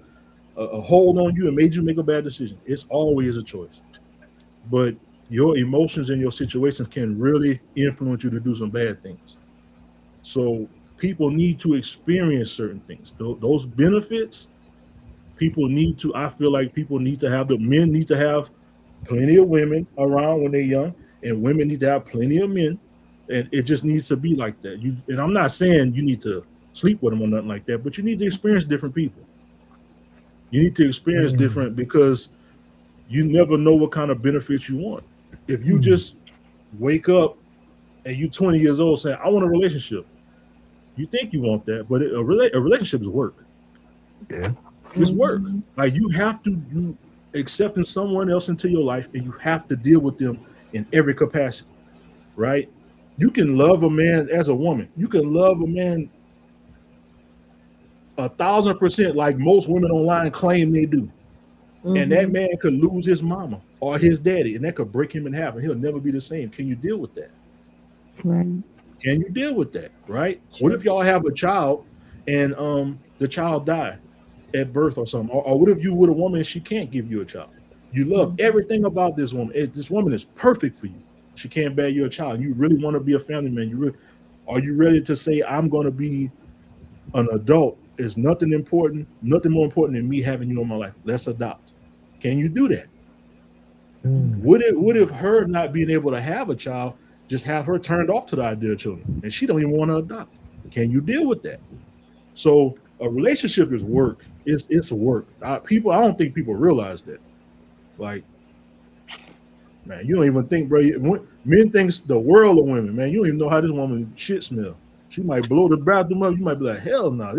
hold on you and made you make a bad decision. It's always a choice, but your emotions and your situations can really influence you to do some bad things. So people need to experience certain things. Those benefits, people need to. I feel like people need to have, the men need to have plenty of women around when they're young, and women need to have plenty of men. And it just needs to be like that. And I'm not saying you need to sleep with them or nothing like that, but you need to experience different people. You need to experience Mm, different, because you never know what kind of benefits you want. If you mm, just wake up and you 20 years old saying, I want a relationship, you think you want that, but a relationship is work. yeah. It's work. Mhm. Like, you accepting someone else into your life, and you have to deal with them in every capacity, right? You can love a man as a woman. You can love a man 1,000%, like most women online claim they do. And that Mhm. man could lose his mama or his daddy, and that could break him in half, and he'll never be the same. Can you deal with that? Right. Can you deal with that? Right? What True. if y'all have a child and the child died? at birth or something? Or what if you with a woman and she can't give you a child? You love Mhm. everything about this woman. This woman is perfect for you. She can't bear you a child. You really want to be a family man. Are you ready to say I'm going to be an adult? Is nothing important, nothing more important than me having you in my life. Let's adopt. Can you do that? Mm. Would if her not being able to have a child just have her turned off to the idea of children, and she don't even want to adopt? Can you deal with that? So a relationship is work. It's work. I don't think people realize that. Like, man, you don't even think, bro. Men thinks the world of women, man. You don't even know how this woman shit smell. She might blow the bathroom up. You might be like, hell no,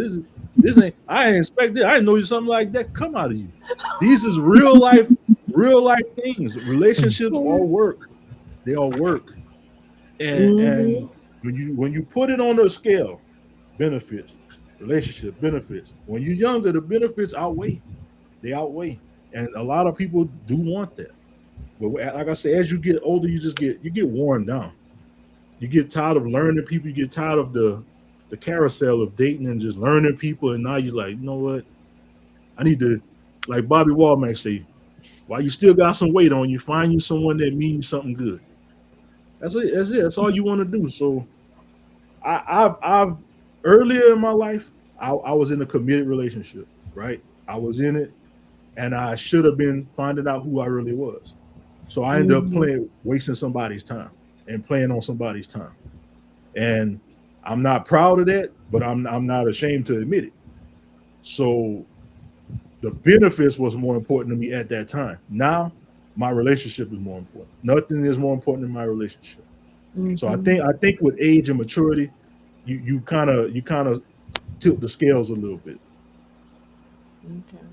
this ain't. I ain't expect it. I didn't know something like that come out of you. These is real life things. Relationships all work. They all work. And Mhm. when you put it on the scale, benefits, relationship benefits. When you're younger, the benefits outweigh. They outweigh, and a lot of people do want that. But like I said, as you get older, you get worn down. You get tired of learning people. You get tired of the carousel of dating and just learning people. And now you're like, you know what? I need to, like Bobby Womack say, while you still got some weight on you, find you someone that means something good. That's it. That's it. That's all you want to do. So I've earlier in my life, I was in a committed relationship, right? I was in it, and I should have been finding out who I really was. So I ended up Mhm. playing, wasting somebody's time and playing on somebody's time. And I'm not proud of that, but I'm not ashamed to admit it. So the benefits was more important to me at that time. Now my relationship is more important. Nothing is more important than my relationship. So Mhm. I think with age and maturity, you kind of tilt the scales a little bit. Okay.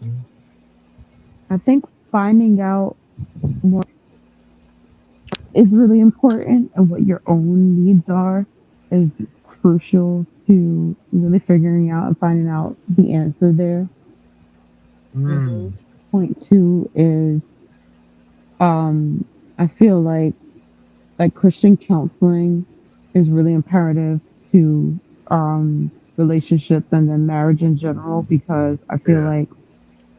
Mm. I think finding out more is really important and what your own needs are is crucial to really figuring out and finding out the answer there. Mhm. Mm. Point two is um I feel like Christian counseling is really imperative to relationships and then marriage in general because I feel Yeah. like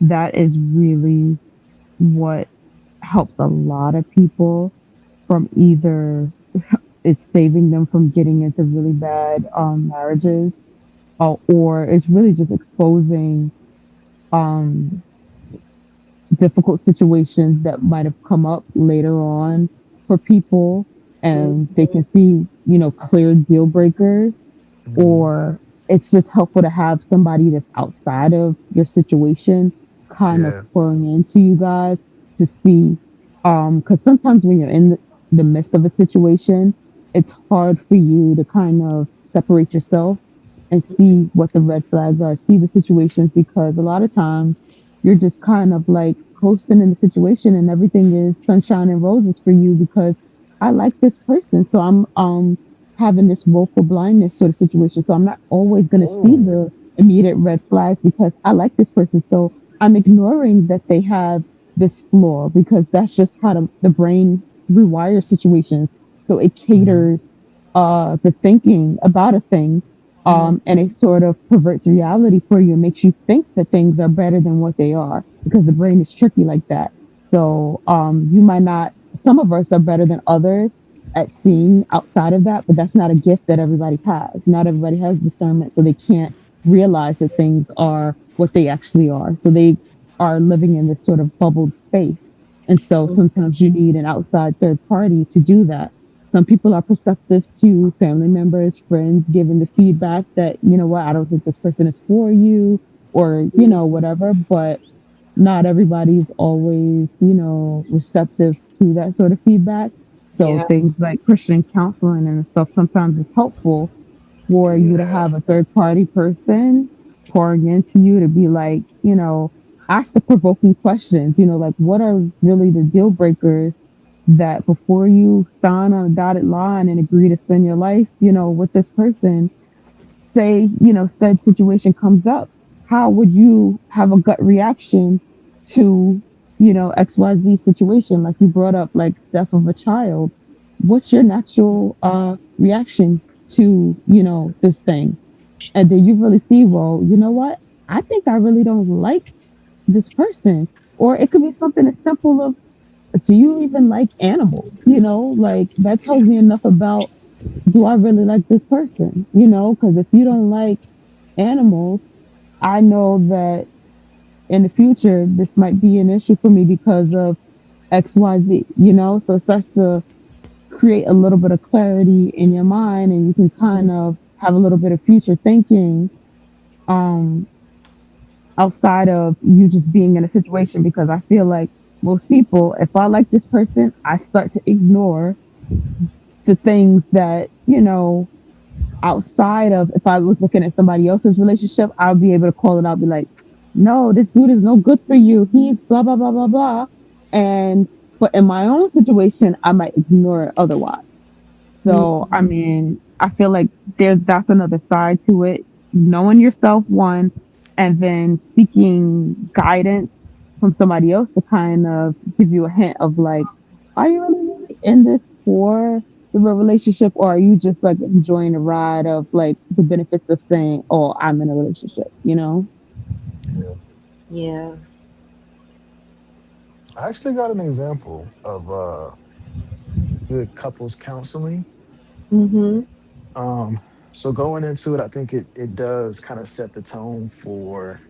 that is really what helps a lot of people from either it's saving them from getting into really bad marriages or it's really just exposing um difficult situations that might have come up later on for people and they Mhm. can see, clear deal breakers Mm. or it's just helpful to have somebody that's outside of your situation kind of Yeah. pouring into you guys to see because sometimes when you're in the midst of a situation it's hard for you to kind of separate yourself and see what the red flags are, see the situations because a lot of times you're just kind of like coasting in the situation and everything is sunshine and roses for you because I like this person. So I'm having this willful blindness sort of situation. So I'm not always going to see Oh. the immediate red flags because I like this person. So I'm ignoring that they have this flaw because that's just how the brain rewires situations. So it Mm. caters the thinking about a thing Mhm. and it sort of perverts reality for you and makes you think that things are better than what they are because the brain is tricky like that. So you might not, some of us are better than others at seeing outside of that, but that's not a gift that everybody has. Not everybody has discernment, so they can't realize that things are what they actually are. So they are living in this sort of bubbled space. And so sometimes you need an outside third party to do that. Some people are perceptive to family members, friends giving the feedback that, you know what, I don't think this person is for you or, whatever. But not everybody's always, receptive to that sort of feedback. So Yeah. things like Christian counseling and stuff sometimes is helpful for you to Yeah. have a third party person pouring into you to be like, ask the provoking questions, like what are really the deal breakers that before you sign on a dotted line and agree to spend your life, with this person, say, said situation comes up, how would you have a gut reaction to, XYZ situation? Like you brought up, like death of a child. What's your natural reaction to, this thing? And then you really see, well, you know what? I think I really don't like this person. Or it could be something as simple of, do you even like animals? Like that tells me enough about, do I really like this person? Because if you don't like animals, I know that in the future this might be an issue for me because of XYZ, so it starts to create a little bit of clarity in your mind, and you can kind of have a little bit of future thinking, um outside of you just being in a situation. Because I feel like most people, if I like this person, I start to ignore the things that, outside of, if I was looking at somebody else's relationship, I'll be able to call it out, be like, no, this dude is no good for you. He's blah, blah, blah, blah, blah. And, but in my own situation, I might ignore it otherwise. So, I mean, I feel like that's another side to it. Knowing yourself, one, and then seeking guidance from somebody else to kind of give you a hint of like, are you really in this for the real relationship, or are you just like enjoying the ride of like the benefits of saying, oh, I'm in a relationship? Yeah. Yeah. I actually got an example of good couples counseling. Mm-hmm. Um, so going into it, I think it does kind of set the tone for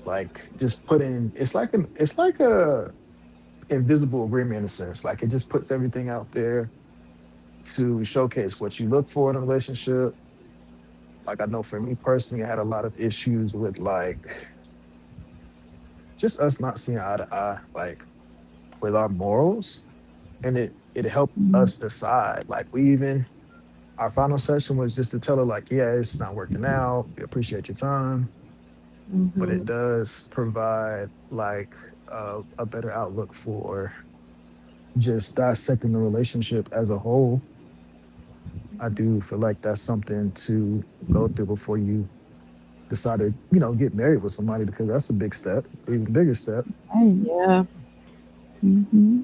like just putting it's like a invisible agreement in a sense. Like it just puts everything out there to showcase what you look for in a relationship. Like I know for me personally, I had a lot of issues with like just us not seeing eye to eye, like with our morals. And it helped us decide. Like we even our final session was just to tell her like, yeah, it's not working out. We appreciate your time, but Mm-hmm. it does provide like a better outlook for just dissecting the relationship as a whole. I do feel like that's something to go through before you decide to, get married with somebody because that's a big step, even bigger step. Right. Yeah. Mm-hmm.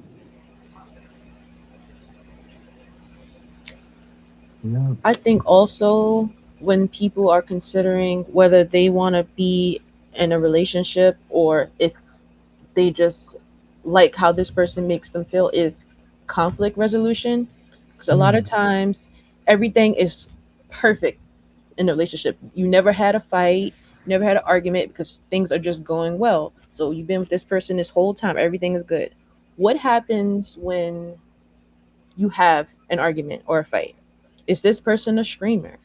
Yeah. I think also when people are considering whether they want to be in a relationship or if they just like how this person makes them feel is conflict resolution. Because a lot of Mm, times everything is perfect in a relationship. You never had a fight, never had an argument because things are just going well. So you've been with this person this whole time, everything is good. What happens when you have an argument or a fight? Is this person a screamer?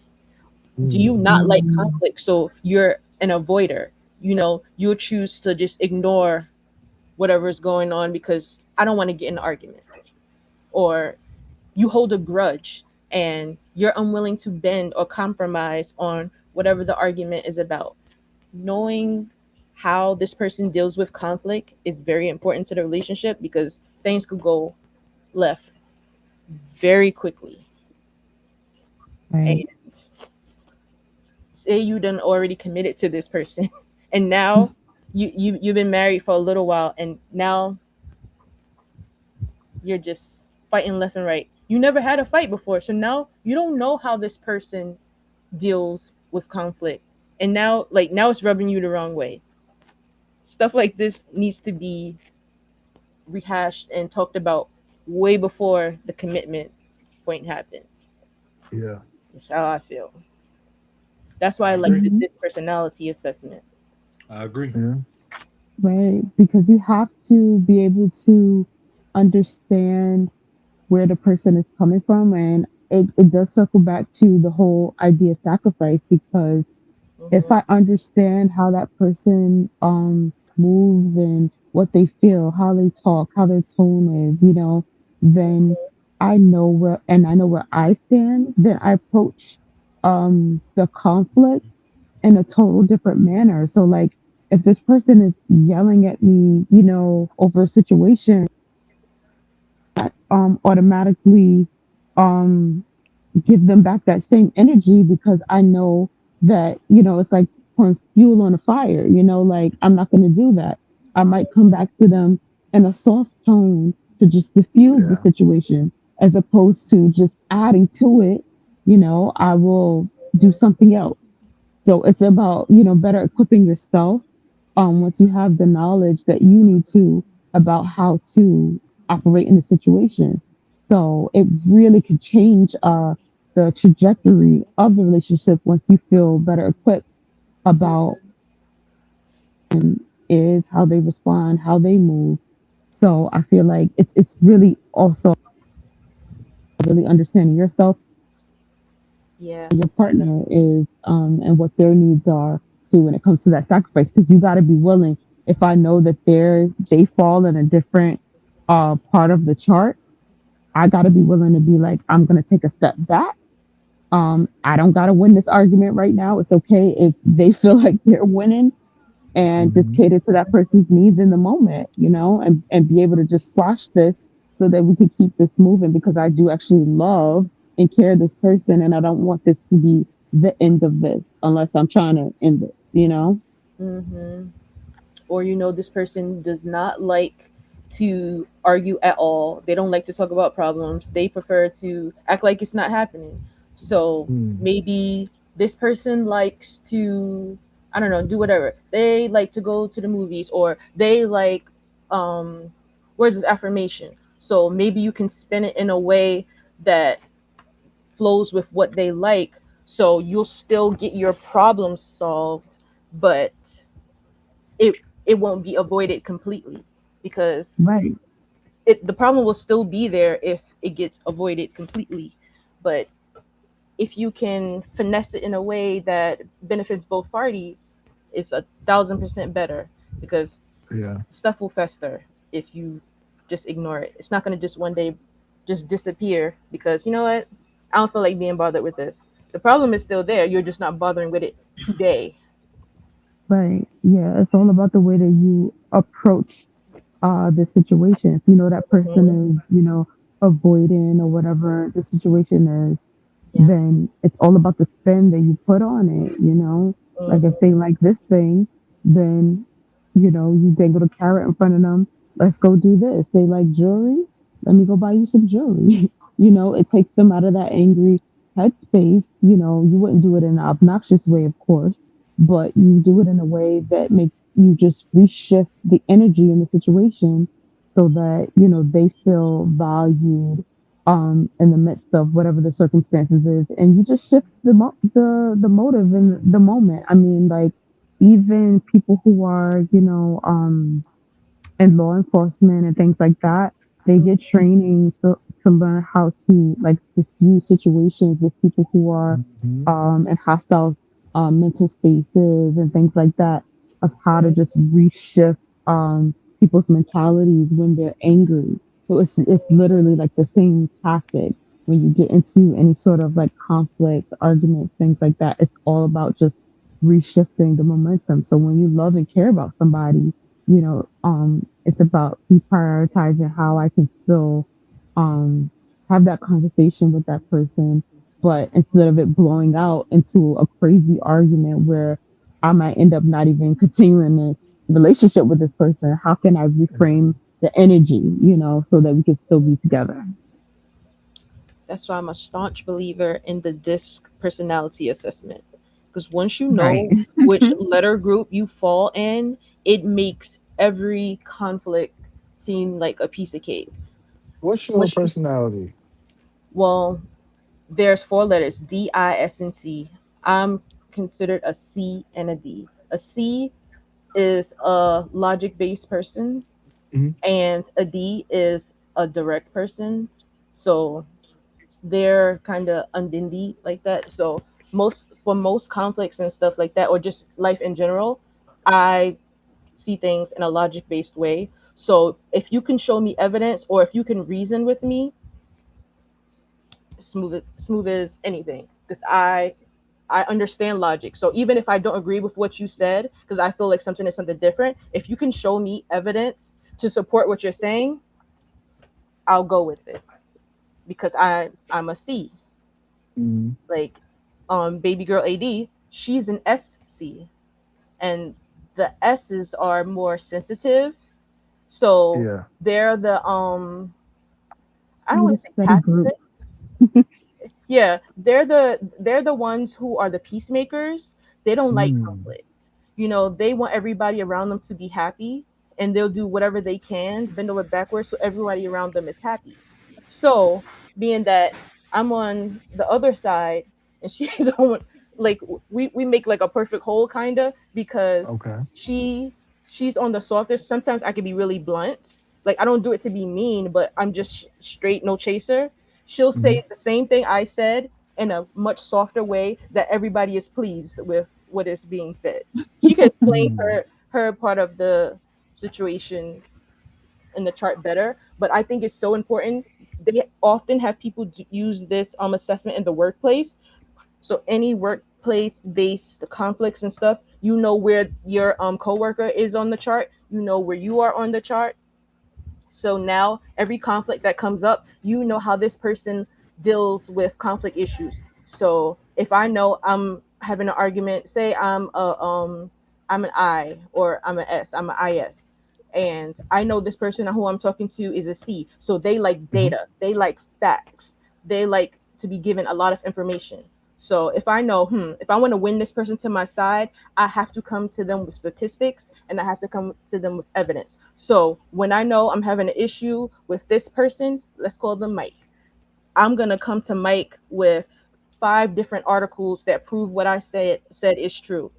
Do you mm, not like conflict? So you're an avoider. You'll choose to just ignore whatever is going on because I don't want to get in an argument. Or you hold a grudge and you're unwilling to bend or compromise on whatever the argument is about. Knowing how this person deals with conflict is very important to the relationship because things could go left very quickly. And Right. say you done already committed to this person and now you've been married for a little while and now you're just fighting left and right. You never had a fight before, so now you don't know how this person deals with conflict. And now it's rubbing you the wrong way. Stuff like this needs to be rehashed and talked about way before the commitment point happens. yeah. That's how I feel. That's why I I like agree. Mhm. this personality assessment. I agree. Yeah. Right. Because you have to be able to understand where the person is coming from. And it does circle back to the whole idea of sacrifice, because if Hmm. I understand how that person moves and what they feel, how they talk, how their tone is, then I know where I stand, then I approach the conflict in a total different manner. So like if this person is yelling at me, over a situation, automatically um give them back that same energy, because I know that, it's like pouring fuel on a fire, like I'm not going to do that. I might come back to them in a soft tone to just diffuse the Yeah. situation, as opposed to just adding to it. I will do something else. So it's about, better equipping yourself once you have the knowledge that you need to about how to operate in the situation. So it really could change the trajectory of the relationship once you feel better equipped about is how they respond, how they move. So I feel like it's really also really understanding yourself, Yeah. your partner is, and what their needs are too when it comes to that sacrifice. Because you got to be willing. If I know that they fall in a different part of the chart, I got to be willing to be like, I'm gonna take a step back. I don't got to win this argument right now. It's okay if they feel like they're winning, and just Hmm. cater to that person's needs in the moment, and be able to just squash this so that we can keep this moving, because I do actually love and care this person, and I don't want this to be the end of this unless I'm trying to end it. Mm-hmm. Or this person does not like to argue at all. They don't like to talk about problems. They prefer to act like it's not happening. So Mm. maybe this person likes to, I don't know, do whatever. They like to go to the movies, or they like um words of affirmation. So maybe you can spin it in a way that flows with what they like, so you'll still get your problem solved, but it won't be avoided completely, because Right, the problem will still be there if it gets avoided completely. But if you can finesse it in a way that benefits both parties, it's 1,000% better, because Yeah. stuff will fester if you just ignore it. It's not going to just one day just disappear because, you know what, I don't feel like being bothered with this. The problem is still there, you're just not bothering with it today. right. Yeah, it's all about the way that you approach the situation. If you know that Hmm. person is, avoiding or whatever the situation is, Yeah. then it's all about the spin that you put on it. Like if they Hmm. like this thing, then, you dangle a carrot in front of them. Let's go do this. They like jewelry. Let me go buy you some jewelry. It takes them out of that angry headspace. You wouldn't do it in an obnoxious way, of course, but you do it in a way that makes you just reshift the energy in the situation so that, they feel valued in the midst of whatever the circumstances is, and you just shift the motive in the moment. I mean, like, even people who are, and law enforcement and things like that, they get training to learn how to, like, diffuse situations with people who are Hmm. in hostile mental spaces and things like that, of how to just reshift people's mentalities when they're angry. So it's literally like the same tactic when you get into any sort of like conflict, arguments, things like that. It's all about just reshifting the momentum. So when you love and care about somebody, it's about me prioritizing how I can still um, have that conversation with that person, but instead of it blowing out into a crazy argument where I might end up not even continuing this relationship with this person, how can I reframe the energy, so that we can still be together? That's why I'm a staunch believer in the DISC personality assessment. Because once you Right. know which letter group you fall in, it makes every conflict seem like a piece of cake. What's your Once you, personality? well, there's four letters: D, I, S, and C. I'm considered a C and a D. A C is a logic based person, Hmm. and a D is a direct person. So they're kind of undindy like that. So most conflicts and stuff like that, or just life in general, I see things in a logic based way. So if you can show me evidence, or if you can reason with me, smooth as anything. Because I understand logic. So even if I don't agree with what you said, because I feel like something is something different, if you can show me evidence to support what you're saying, I'll go with it, because I'm a C. Hmm. Like baby girl AD, she's an SC, and the S's are more sensitive. So Yeah. they're the I don't want The to say study group. pacifist. Yeah, they're the ones who are the peacemakers. They don't like Mm. conflict. They want everybody around them to be happy, and they'll do whatever they can, bend over backwards, so everybody around them is happy. So, being that I'm on the other side and she's on, like, we make like a perfect whole kinda, because Okay. she she's on the softest. Sometimes I can be really blunt. Like, I don't do it to be mean, but I'm just straight, no chaser. She'll Hmm. say the same thing I said in a much softer way that everybody is pleased with what is being said. She can explain Mm. her part of the situation in the chart better, but I think it's so important. They often have people use this assessment in the workplace. So any workplace based conflicts and stuff, where your coworker is on the chart, where you are on the chart. So now every conflict that comes up, how this person deals with conflict issues. So if I know I'm having an argument, say I'm an I, or I'm an S, I'm an IS, and I know this person who I'm talking to is a C. So they like Hmm. data, they like facts, they like to be given a lot of information. So if I know, if I want to win this person to my side, I have to come to them with statistics, and I have to come to them with evidence. So when I know I'm having an issue with this person, let's call them Mike. I'm gonna come to Mike with 5 different articles that prove what I said is true.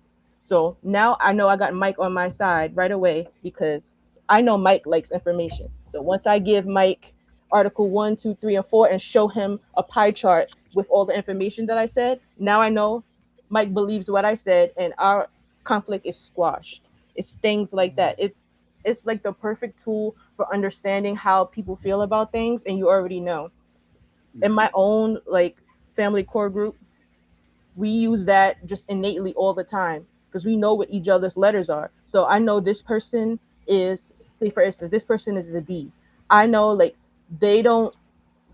So now I know I got Mike on my side right away, because I know Mike likes information. So once I give Mike article 1, 2, 3, and 4 and show him a pie chart with all the information that I said, now I know Mike believes what I said, and our conflict is squashed. It's things like that. It's like the perfect tool for understanding how people feel about things, and you already know. In my own like family core group, we use that just innately all the time, because we know what each other's letters are. So I know this person is, say for instance, this person is a D. I know, like, they don't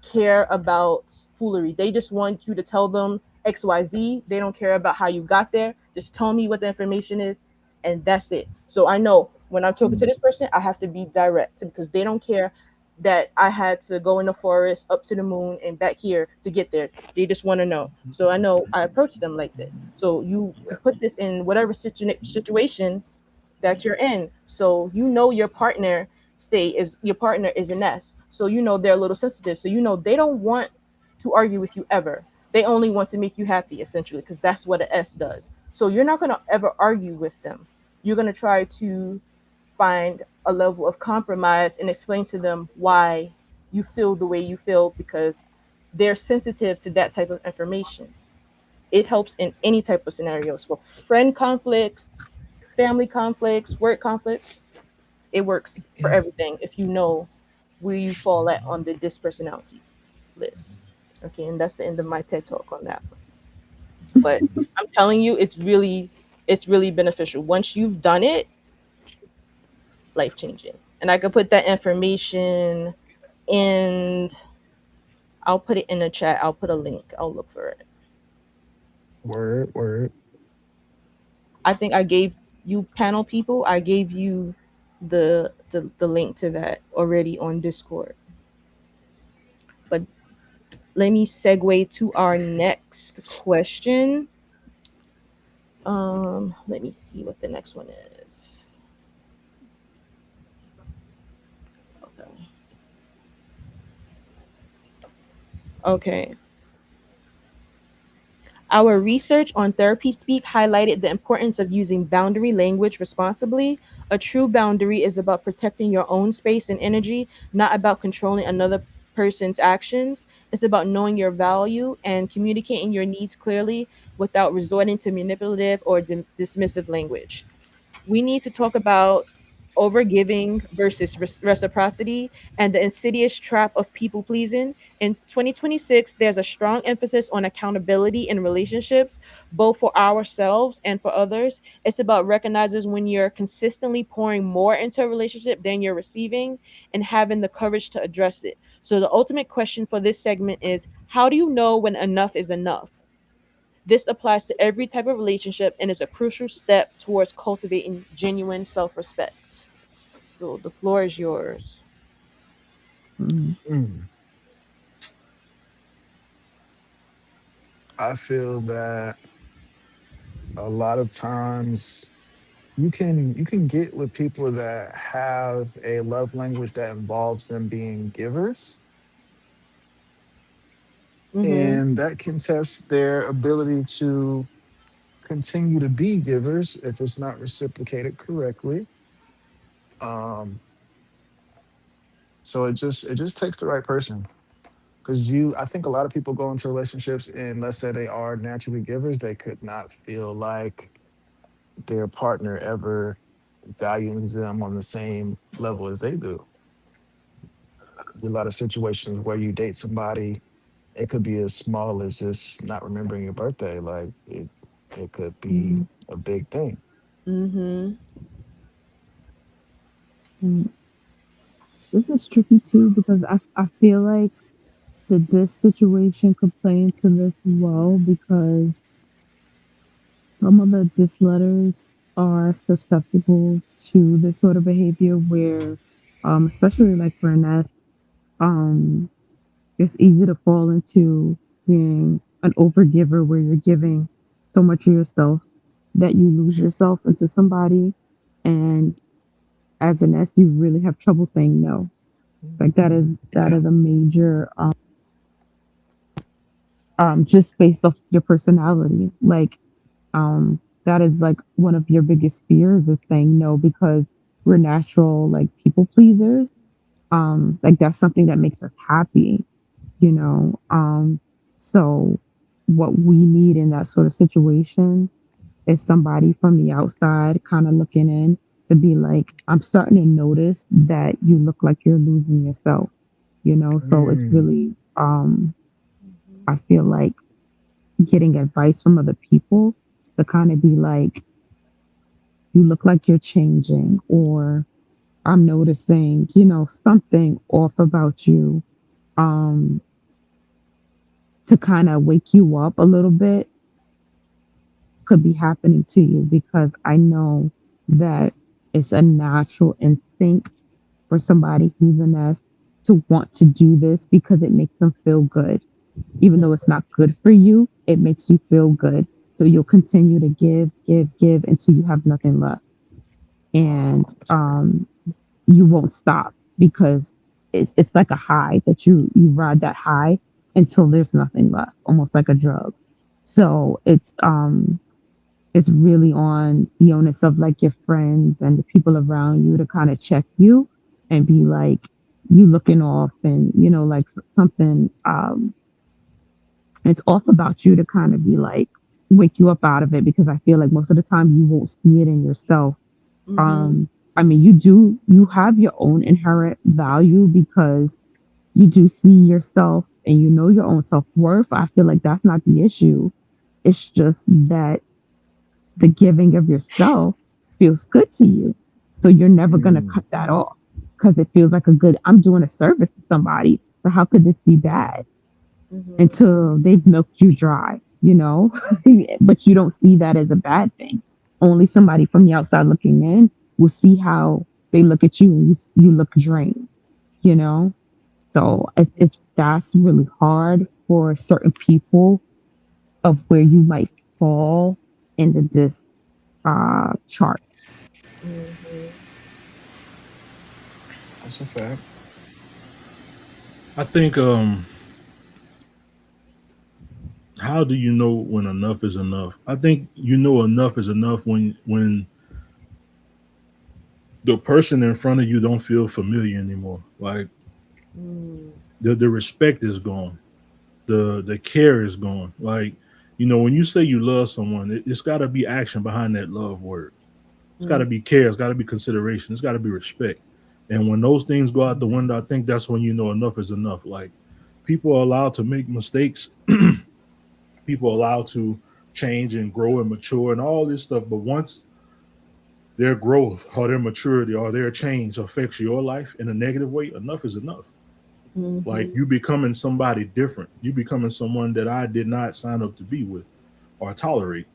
care about foolery. They just want you to tell them XYZ. They don't care about how you got there. Just tell me what the information is, and that's it. So I know when I'm talking to Mm. this person, I have to be direct, because they don't care that I had to go in the forest, up to the moon, and back here to get there. They just want to know. So I know I approach them like this. So you could put this in whatever situation that you're in. So your partner, say, is your partner is an S. So they're a little sensitive. So they don't want to argue with you ever. They only want to make you happy, essentially, because that's what an S does. So you're not gonna ever argue with them. You're gonna try to find a level of compromise and explain to them why you feel the way you feel, because they're sensitive to that type of information. It helps in any type of scenarios, for friend conflicts, family conflicts, work conflicts. It works for everything if you know where you fall at on the dispersonality list. Okay, and that's the end of my TED talk on that one. But I'm telling you, it's really beneficial. Once you've done it, life changing. And I could put that information in. I'll put it in the chat. I'll put a link. I'll look for it. Word, word. I think I gave you panel people. I gave you the link to that already on Discord. But let me segue to our next question. Let me see what the next one is. Okay. Okay. Our research on therapy speak highlighted the importance of using boundary language responsibly. A true boundary is about protecting your own space and energy, not about controlling another person's actions. It's about knowing your value and communicating your needs clearly without resorting to manipulative or dismissive language. We need to talk about overgiving versus reciprocity and the insidious trap of people pleasing. In 2026, there's a strong emphasis on accountability in relationships, both for ourselves and for others. It's about recognizing when you're consistently pouring more into a relationship than you're receiving, and having the courage to address it. So, the ultimate question for this segment is, how do you know when enough is enough? This applies to every type of relationship and is a crucial step towards cultivating genuine self respect. So the floor is yours. Mm. Mm. I feel that a lot of times you can get with people that have a love language that involves them being givers, Mhm. and that can test their ability to continue to be givers if it's not reciprocated correctly. Um, so it just takes the right person. Because I think a lot of people go into relationships and let's say they are naturally givers, they could not feel like their partner ever values them on the same level as they do. A lot of situations where you date somebody, it could be as small as just not remembering your birthday. Like it could be Mhm. a big thing. Mhm. And this is tricky too because I feel like the dis situation could play into this well because some of the dis letters are susceptible to this sort of behavior where, especially like for an S, um, it's easy to fall into being an overgiver where you're giving so much of yourself that you lose yourself into somebody. And as an S, you really have trouble saying no. Like that Yeah. is a major just based off your personality. Like that is like one of your biggest fears is saying no because we're natural like people pleasers. Like that's something that makes us happy, you know. So what we need in that sort of situation is somebody from the outside kind of looking in to be like, I'm starting to notice that you look like you're losing yourself, you know. So it's Mm, really I feel like getting advice from other people to kind of be like, you look like you're changing, or I'm noticing, you know, something off about you, um, to kind of wake you up a little bit could be happening to you because I know that it's a natural instinct for somebody who's a nest to want to do this because it makes them feel good. Even though it's not good for you, it makes you feel good. So you'll continue to give, give, give until you have nothing left. And that's fair. you won't stop because it's like a high that you ride that high until there's nothing left, almost like a drug. So it's really on the onus of like your friends and the people around you to kind of check you and be like you looking off and you know like something it's off about you to kind of be like wake you up out of it because I feel like most of the time you won't see it in yourself. Mhm. um you have your own inherent value because you do see yourself and you know your own self-worth. I feel like that's not the issue. It's just that the giving of yourself feels good to you. So you're never going to Mm, cut that off because it feels like a good, I'm doing a service to somebody. So how could this be bad Mhm. until they've milked you dry, you know? But you don't see that as a bad thing. Only somebody from the outside looking in will see how they look at you and you look drained, you know? So it's that's really hard for certain people of where you might fall into this chart. Mhm. that's a fact. I think how do you know when enough is enough? I think you know enough is enough when the person in front of you don't feel familiar anymore. Like Mhm. the respect is gone. The care is gone. Like, when you say you love someone, it's got to be action behind that love word. It's got to Mhm. be care. It's got to be consideration. It's got to be respect. And when those things go out the Mm, window, I think that's when you know enough is enough. Like, people are allowed to make mistakes. People are allowed to change and grow and mature and all this stuff. But once their growth or their maturity or their change affects your life in a negative way, enough is enough. Like, Mhm. you becoming somebody different. You becoming someone that I did not sign up to be with or tolerate.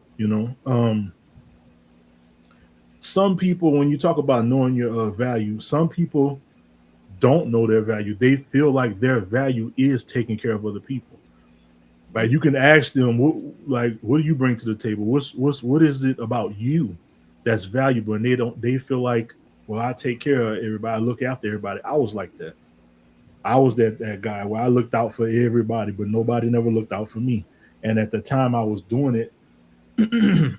Some people, when you talk about knowing your value, some people don't know their value. They feel like their value is taking care of other people. Like you can ask them, what do you bring to the table? What is it about you that's valuable? And they feel like, well, I take care of everybody, I look after everybody. I was like that. I was that guy where I looked out for everybody, but nobody never looked out for me. And at the time I was doing it,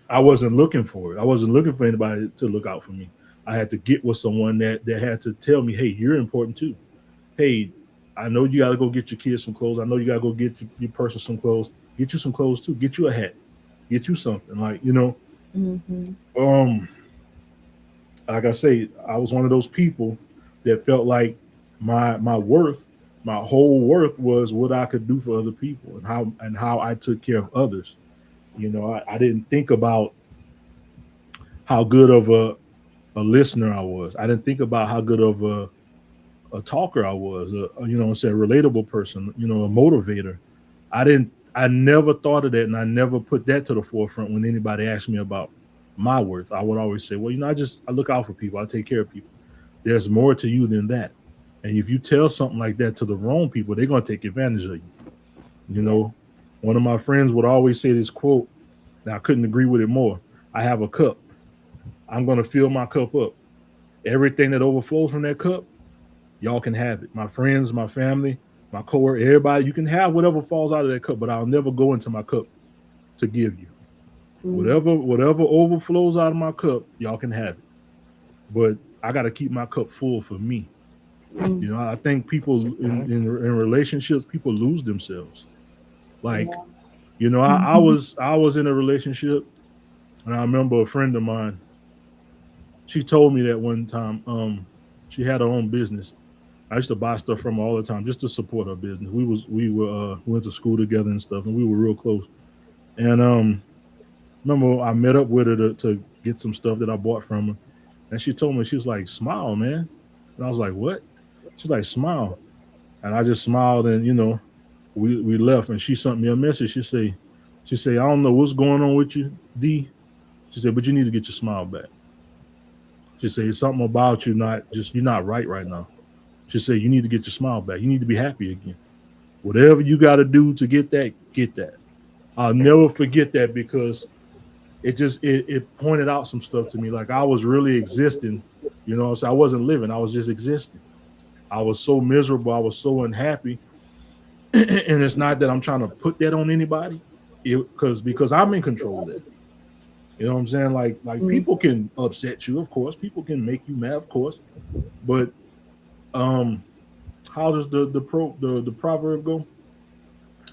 I wasn't looking for it. I wasn't looking for anybody to look out for me. I had to get with someone that had to tell me, hey, you're important too. Hey, I know you got to go get your kids some clothes. I know you got to go get your person some clothes. Get you some clothes too. Get you a hat. Get you something. Mm-hmm. Um, like I say, I was one of those people that felt like my worth, my whole worth was what I could do for other people and how I took care of others. I didn't think about how good of a listener I was. I didn't think about how good of a talker I was, say a relatable person, a motivator. I never thought of that, and I never put that to the forefront when anybody asked me about my worth. I would always say, well, I look out for people. I take care of people. There's more to you than that. And if you tell something like that to the wrong people, they're going to take advantage of you. You Yeah. know, one of my friends would always say this quote, and I couldn't agree with it more. I have a cup. I'm going to fill my cup up. Everything that overflows from that cup, y'all can have it. My friends, my family, my coworker, everybody, you can have whatever falls out of that cup, but I'll never go into my cup to give you. Mm-hmm. Whatever overflows out of my cup, y'all can have it. But I got to keep my cup full for me. I think people That's a fact. in relationships, people lose themselves. Like, Yeah. I was in a relationship, and I remember a friend of mine. She told me that one time. She had her own business. I used to buy stuff from her all the time just to support her business. We went to school together and stuff, and we were real close. And remember I met up with her to get some stuff that I bought from her, and she told me, she was like, "Smile, man," and I was like, "What?" She's like, "Smile," and I just smiled, and we left, and she sent me a message. She say, "I don't know what's going on with you, D." She said, "But you need to get your smile back." She said, "It's something about you, not just you're not right now." She said, "You need to get your smile back. You need to be happy again. Whatever you got to do to get that, get that." I'll never forget that because it pointed out some stuff to me. Like I was really existing, so I wasn't living. I was just existing. I was so miserable. I was so unhappy. And it's not that I'm trying to put that on anybody, because I'm in control of that. You know what I'm saying? Like Mm-hmm. people can upset you, of course. People can make you mad, of course. But um, how does the proverb go?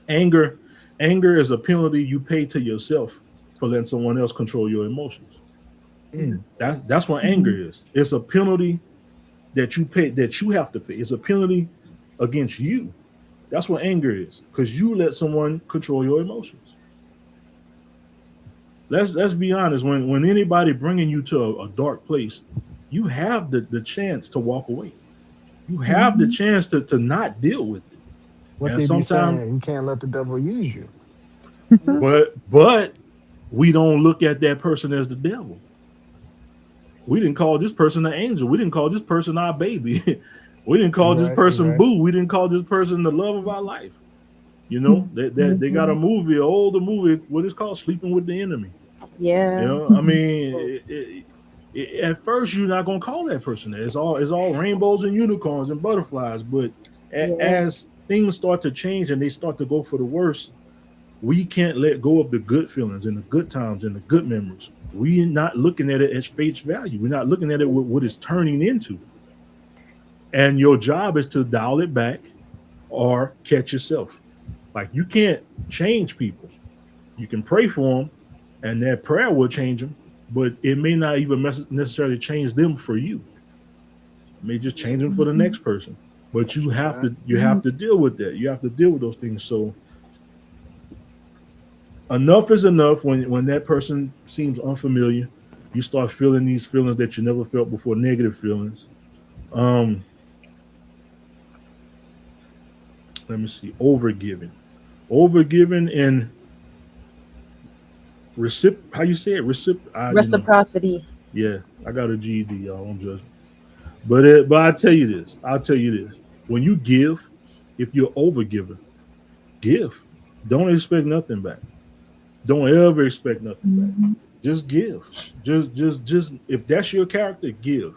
Anger, anger is a penalty you pay to yourself for letting someone else control your emotions. Mm, That's what anger is. It's a penalty that you pay, that you have to pay. It's a penalty against you. That's what anger is, because you let someone control your emotions. Let's be honest. When anybody bringing you to a dark place, you have the chance to walk away. You have the chance to not deal with it. what And they be sometimes, saying, you can't let the devil use you. but we don't look at that person as the devil. We didn't call this person an angel. We didn't call this person our baby. We didn't call You this right, you person right. boo. We didn't call this person the love of our life. They got a movie, an older movie, what is called Sleeping with the Enemy. Yeah. I mean, at first you're not gonna call that person that. It's all rainbows and unicorns and butterflies. But Yeah. as things start to change and they start to go for the worse, we can't let go of the good feelings and the good times and the good memories. We're not looking at it as face value. We're not looking at it with what it's turning into. And your job is to dial it back or catch yourself. Like you can't change people. You can pray for them, and that prayer will change them, but it may not even necessarily change them for you. It may just change them for the next person. But That's a fact. you have to deal with that. You have to deal with those things. So enough is enough when that person seems unfamiliar. You start feeling these feelings that you never felt before, negative feelings. Um, Let me see, overgiving. Overgiving and how you say it? Reciprocity. Yeah, I got a GED, y'all. Don't judge me. But I'll tell you this. When you give, if you're overgiver, give. Don't expect nothing back. Don't ever expect nothing back. Mhm. Just give. Just if that's your character, give.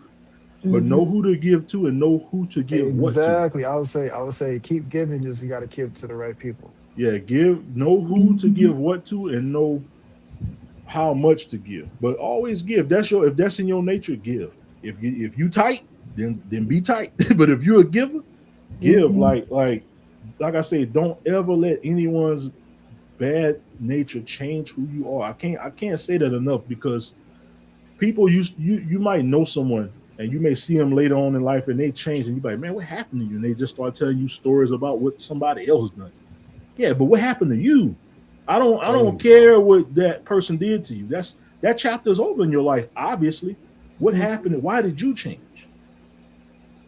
But know Mhm. who to give to and know who to give what to. Exactly. I would say keep giving, just you gotta give to the right people. Yeah, give. Know who to Mhm. give what to and know how much to give. But always give. That's your if that's in your nature, give. If you tight, then be tight. But if you're a giver, give. Mhm. Like I say, don't ever let anyone's bad nature change who you are. I can't say that enough because people you might know someone and you may see them later on in life and they change and you be like, man, what happened to you? And they just start telling you stories about what somebody else done. Yeah, but what happened to you? I don't Totally, bro. care what that person did to you. That chapter's over in your life, obviously. What Mhm. happened? Why did you change?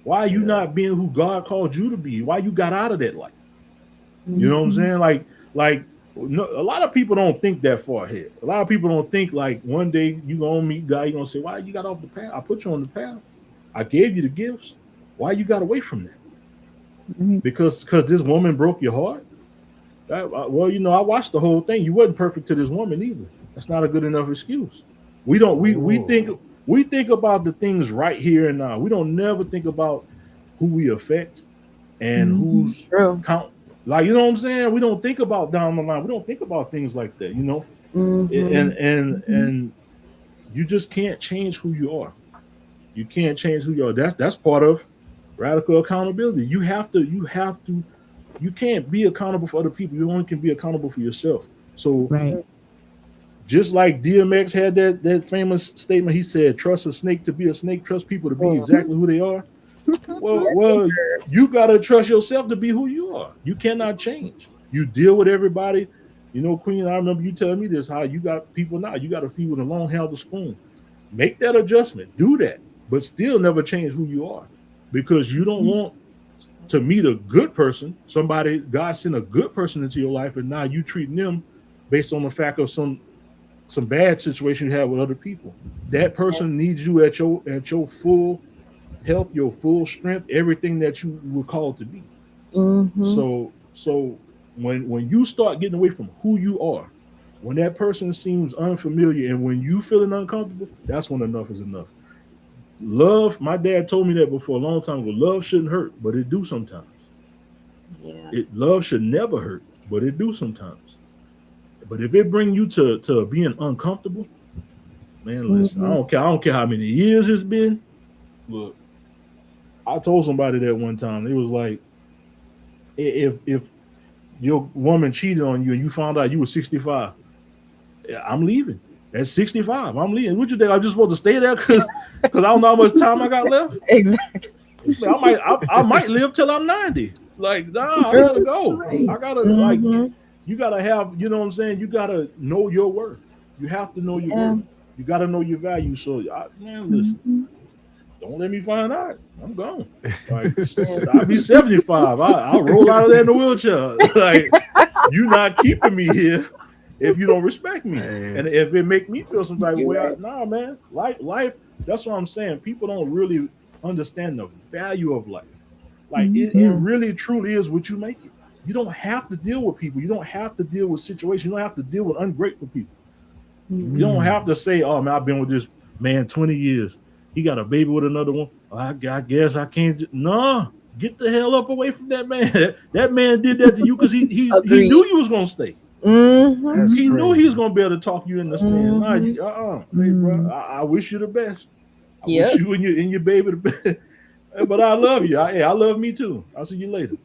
Why are you Yeah. not being who God called you to be? Why you got out of that life? You know what I'm Mhm. saying? Like no, a lot of people don't think that far ahead. A lot of people don't think like one day you gonna meet God, you gonna say, why you got off the path? I put you on the path. I gave you the gifts. Why you got away from that? Right. Because this woman broke your heart? Well, I watched the whole thing. You wasn't perfect to this woman either. That's not a good enough excuse. We don't Oh. we think about the things right here and now. We don't never think about who we affect and Mhm. who's True. count. Like, you know what I'm saying? We don't think about down the line. We don't think about things like that, and Mhm. and Mhm. and you just can't change who you are. You can't change who you are. That's part of radical accountability. You can't be accountable for other people. You only can be accountable for yourself. So Right. just like DMX had that famous statement, he said, "Trust a snake to be a snake. Trust people to be Mm. exactly who they are." Well, Yes, well, sir. you gotta trust yourself to be who you are. You cannot change. You deal with everybody. Queen, I remember you telling me this, how you got people now. You got to feed with a long handled spoon. Make that adjustment. Do that. But still never change who you are. Because you don't Mhm. want to meet a good person, somebody, God sent a good person into your life, and now you treating them based on the fact of some bad situation you have with other people. That Yes. person needs you at your full health, your full strength, everything that you were called to be. Mhm. So when you start getting away from who you are, when that person seems unfamiliar and when you feeling uncomfortable, that's when enough is enough. Love, my dad told me that before a long time ago. Love shouldn't hurt, but it do sometimes. Yeah. It love should never hurt, but it do sometimes. But if it bring you to being uncomfortable, man, listen, I Mhm. don't care. I don't care how many years it's been. Look, I told somebody that one time. It was like, if your woman cheated on you and you found out you were 65, I'm leaving. At 65, I'm leaving. What you think? I'm just supposed to stay there because I don't know how much time I got left? Exactly. I might live till I'm 90. Like, nah, I gotta True. go. Right. I gotta like Mhm. you gotta have, you know what I'm saying? You gotta know your worth. You have to know your Yeah. worth. You gotta know your value. So man, listen, Mhm. don't let me find out. I'm gone. Like, Yeah. I'll be 75. I'll roll out of there in the wheelchair. Like, you not keeping me here if you don't respect me. Hey. And if it make me feel some type of You're way, right. nah, man. Life, that's what I'm saying. People don't really understand the value of life. Like, it Yeah. Mhm. really truly is what you make it. You don't have to deal with people. You don't have to deal with situations. You don't have to deal with ungrateful people. You don't have Mm. to say, "Oh man, I've been with this man 20 years. He got a baby with another one. I guess I can't." No, get the hell up away from that man. That man did that to you because he knew Agreed. you was gonna stay. Mhm. That's He Mhm. knew he was crazy. gonna be able to talk you into staying. Nah, Mhm. you Hey, bro, Mhm. I wish you the best. I wish Yep. you and your baby the best. But I love you. I love me too. I'll see you later.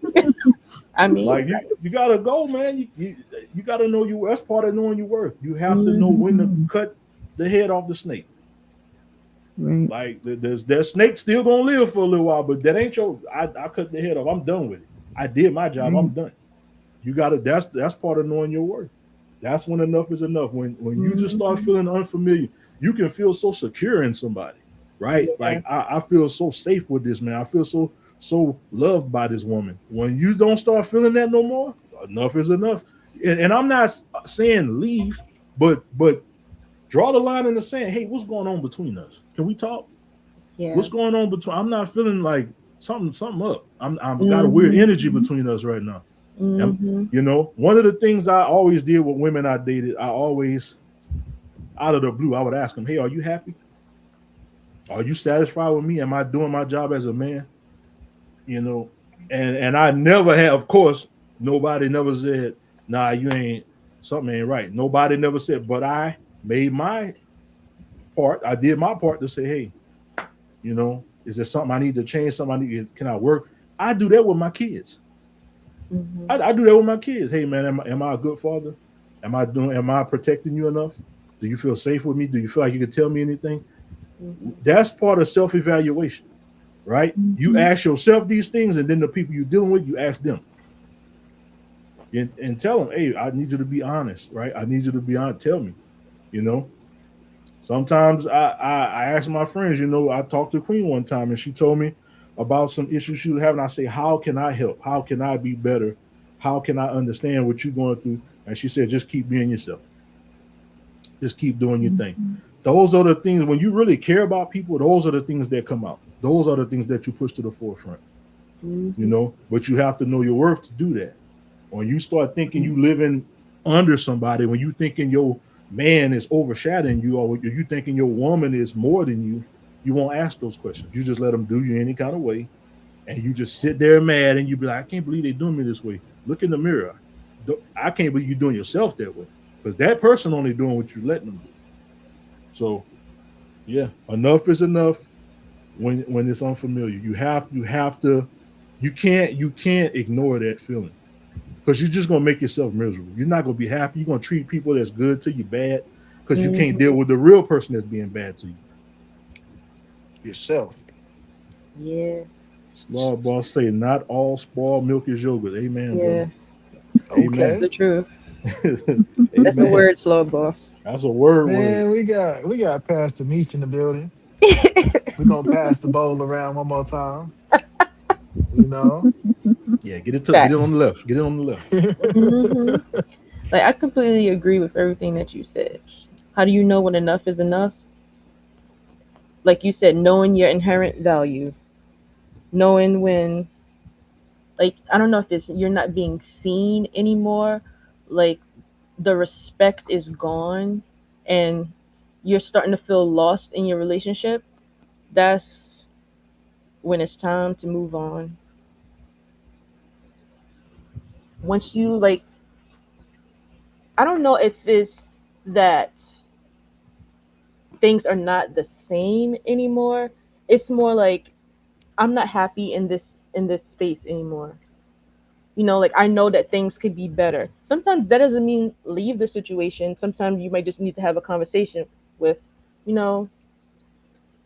I mean, Like, you gotta go, man. You gotta know you. That's part of knowing your worth. You have to know when to Mhm. cut the head off the snake. Right. Like, that snake still gonna live for a little while, but that ain't your. I cut the head off. I'm done with it. I did my job. I'm Right. done. You gotta. That's part of knowing your worth. That's when enough is enough. When you just start mhm. feeling unfamiliar, you can feel so secure in somebody, right? Yeah. Like, I feel so safe with this man. I feel so loved by this woman. When you don't start feeling that no more, enough is enough. And I'm not saying leave, but draw the line in the sand. Hey, what's going on between us? Can we talk? Yeah. What's going on between? I'm not feeling like something up. I'm got a weird Mhm. energy Mhm. between us right now. And, Mhm. one of the things I always did with women I dated, I always, out of the blue, I would ask them, "Hey, are you happy? Are you satisfied with me? Am I doing my job as a man?" You know, and I never had, of course, nobody never said, "Nah, you ain't, something ain't right." Nobody never said, but I made my part. I did my part to say, "Hey, is there something I need to change? Something I need? Can I work?" I do that with my kids. Mhm. I do that with my kids. Hey, man, am I a good father? Am I protecting you enough? Do you feel safe with me? Do you feel like you can tell me anything? Mhm. That's part of self evaluation, right? You Mhm. ask yourself these things, and then the people you're dealing with, you ask them and tell them, "Hey, I need you to be honest, right? I need you to be honest. Tell me, you know." Sometimes I ask my friends, I talked to Queen one time, and she told me about some issues she was having. I say, "How can I help? How can I be better? How can I understand what you're going through?" And she said, "Just keep being yourself. Just keep doing your thing." Mhm. Those are the things, when you really care about people, those are the things that come out. Those are the things that you push to the forefront, Mhm. but you have to know your worth to do that. When you start thinking you living under somebody, when you thinking your man is overshadowing you, or you thinking your woman is more than you won't ask those questions. You just let them do you any kind of way, and you just sit there mad, and you be like, "I can't believe they doing me this way." Look in the mirror. I can't believe you doing yourself that way, because that person only doing what you letting them do. So yeah, enough is enough. When it's unfamiliar, you have to you can't ignore that feeling, because you're just gonna make yourself miserable. You're not gonna be happy. You're gonna treat people that's good to you bad, because you can't deal Mhm. with the real person that's being bad to you. Yourself. Yeah. Law boss say not all spoiled milk is yogurt. Amen, brother. Yeah. That's Amen. the Okay. truth. That's a Amen. word, slow boss. That's a word. Man, we got Pastor Meach in the building. We're gonna pass the bowl around one more time. You know? Yeah, get it on Facts. the left. Get it on the left. Mhm. Like I completely agree with everything that you said. How do you know when enough is enough? Like you said, knowing your inherent value, knowing when, like, I don't know if it's you're not being seen anymore, like the respect is gone, and you're starting to feel lost in your relationship. That's when it's time to move on. Once you like, I don't know if it's that things are not the same anymore. It's more like I'm not happy in this space anymore. Like I know that things could be better. Sometimes that doesn't mean leave the situation. Sometimes you might just need to have a conversation with, you know,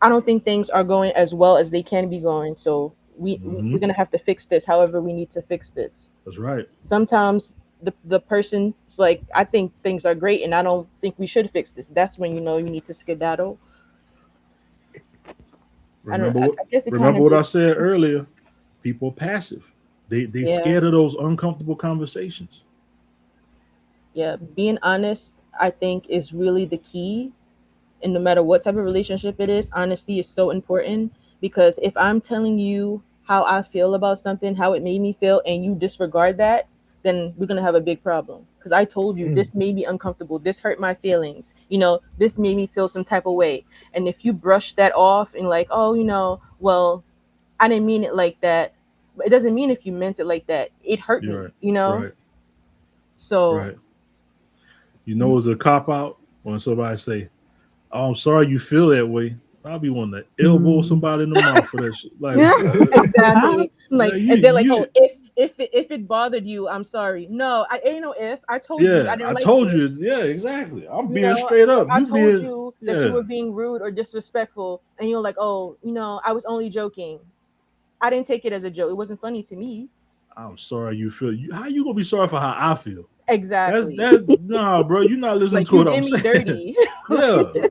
I don't think things are going as well as they can be going. So we're Hmm. gonna have to fix this. However, we need to fix this. That's right. Sometimes the person's like, I think things are great, and I don't think we should fix this. That's when you need to skedaddle. I don't. Remember I, what I guess it kind remember of what I just, said earlier. People are passive. They yeah. scared of those uncomfortable conversations. Yeah, being honest, I think, is really the key. And no matter what type of relationship it is, honesty is so important, because if I'm telling you how I feel about something, how it made me feel, and you disregard that, then we're going to have a big problem. Because I told you Mm, this made me uncomfortable. This hurt my feelings. This made me feel some type of way. And if you brush that off and, like, oh, well, I didn't mean it like that. It doesn't mean if you meant it like that. It hurt You're me, right. you know? Right. So, Right. It's a cop out when somebody say, "Oh, I'm sorry you feel that way." I'll be one to elbow Mm. somebody in the mouth for that shit. Like, exactly. Like, you and then like, oh, you if it bothered you, I'm sorry. No, I ain't no if. I told you I yeah, didn't I like told this. you, yeah, exactly. I'm being straight Like up. I You told being you that you yeah. were being rude or disrespectful, and you're like, oh, I was only joking. I didn't take it as a joke. It wasn't funny to me. I'm sorry you feel how you gonna be sorry for how I feel? That's Exactly. that nah, bro. You're not listening Like to you what I'm did me saying. dirty. Yeah.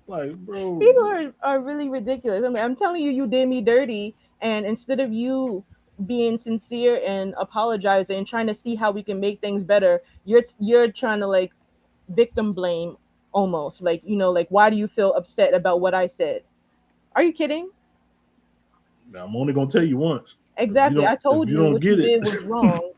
Like, bro, People are really ridiculous. I'm telling you, you did me dirty, and instead of you being sincere and apologizing and trying to see how we can make things better, you're trying to like victim blame almost. Like, like, why do you feel upset about what I said? Are you kidding? I'm only gonna tell you once. If you Exactly. don't I if told you you don't what you get it, did was wrong.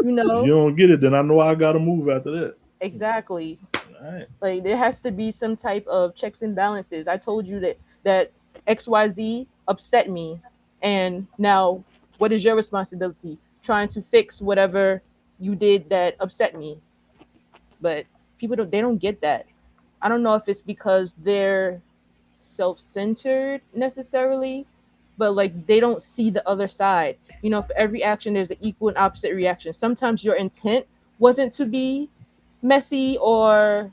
You If you know, don't get it, then I know I got to move after that. exactly. All right. Like there has to be some type of checks and balances. I told you that XYZ upset me, and now what is your responsibility? Trying to fix whatever you did that upset me. But people don't get that. I don't know if it's because they're self-centered necessarily, but like they don't see the other side. For every action there's an equal and opposite reaction. Sometimes your intent wasn't to be messy or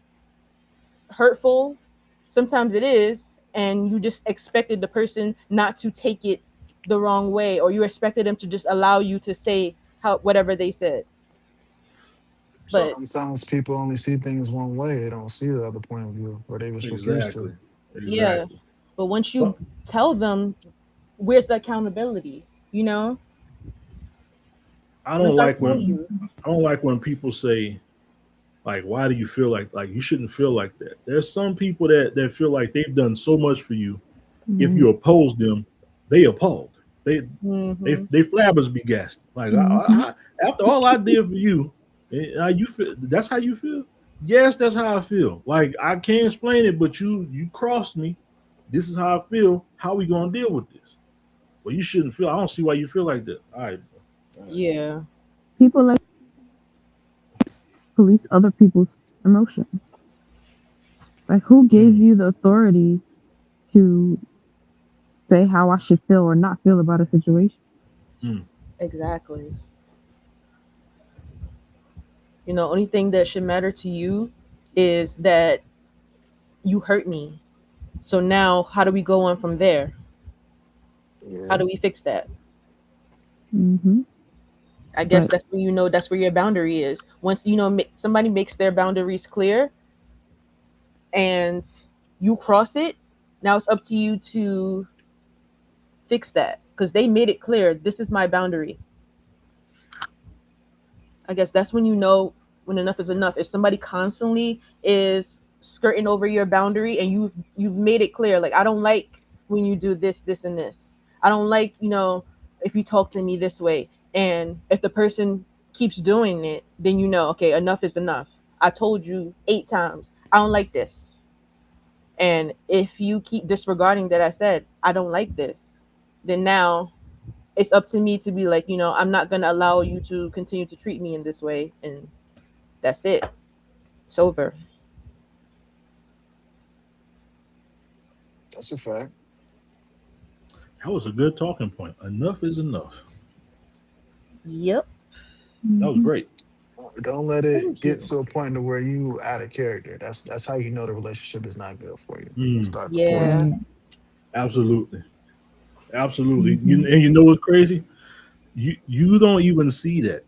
hurtful. Sometimes it is, and you just expected the person not to take it the wrong way, or you expected them to just allow you to say how whatever they said. But Sometimes people only see things one way. They don't see the other point of view, or they just refuse to. Exactly. yeah, Exactly. but once Some you tell them, where's the accountability? You know, I don't once I like told when you. I don't like when people say like, why do you feel like you shouldn't feel like that? There's some people that feel like they've done so much for you. If Mm-hmm. you oppose them, they appalled. They Mm-hmm. they flabbers be gassed. Like Mm-hmm. after all I did for you, you feel that's how you feel. Yes, that's how I feel. Like I can't explain it, but you crossed me. This is how I feel. How we gonna deal with this? Well, you shouldn't feel. I don't see why you feel like that. All right, bro. All right. Yeah. People like police other people's emotions. Like, who gave Mm, you the authority to say how I should feel or not feel about a situation? mm. Exactly. Only thing that should matter to you is that you hurt me. So now, how do we go on from there? How Yeah. do we fix that? Mm-hmm. I guess But that's where your boundary is. Once somebody makes their boundaries clear and you cross it, now it's up to you to fix that because they made it clear. This is my boundary. I guess that's when you know when enough is enough. If somebody constantly is skirting over your boundary and you've made it clear, like I don't like when you do this, this, and this. I don't like if you talk to me this way. And if the person keeps doing it, then okay, enough is enough. I told you 8 times. I don't like this. And if you keep disregarding that I said, I don't like this, then now it's up to me to be like, I'm not going to allow you to continue to treat me in this way. And that's it. It's over. That's a fact. That was a good talking point. Enough is enough. Yep. That was mm-hmm. great. Don't let it Thank get you. to a point to where you out of character. That's how you know the relationship is not good for you. When you Mm, start to poison. Yeah. Right. absolutely. Absolutely. Mm-hmm. You know what's crazy? You don't even see that.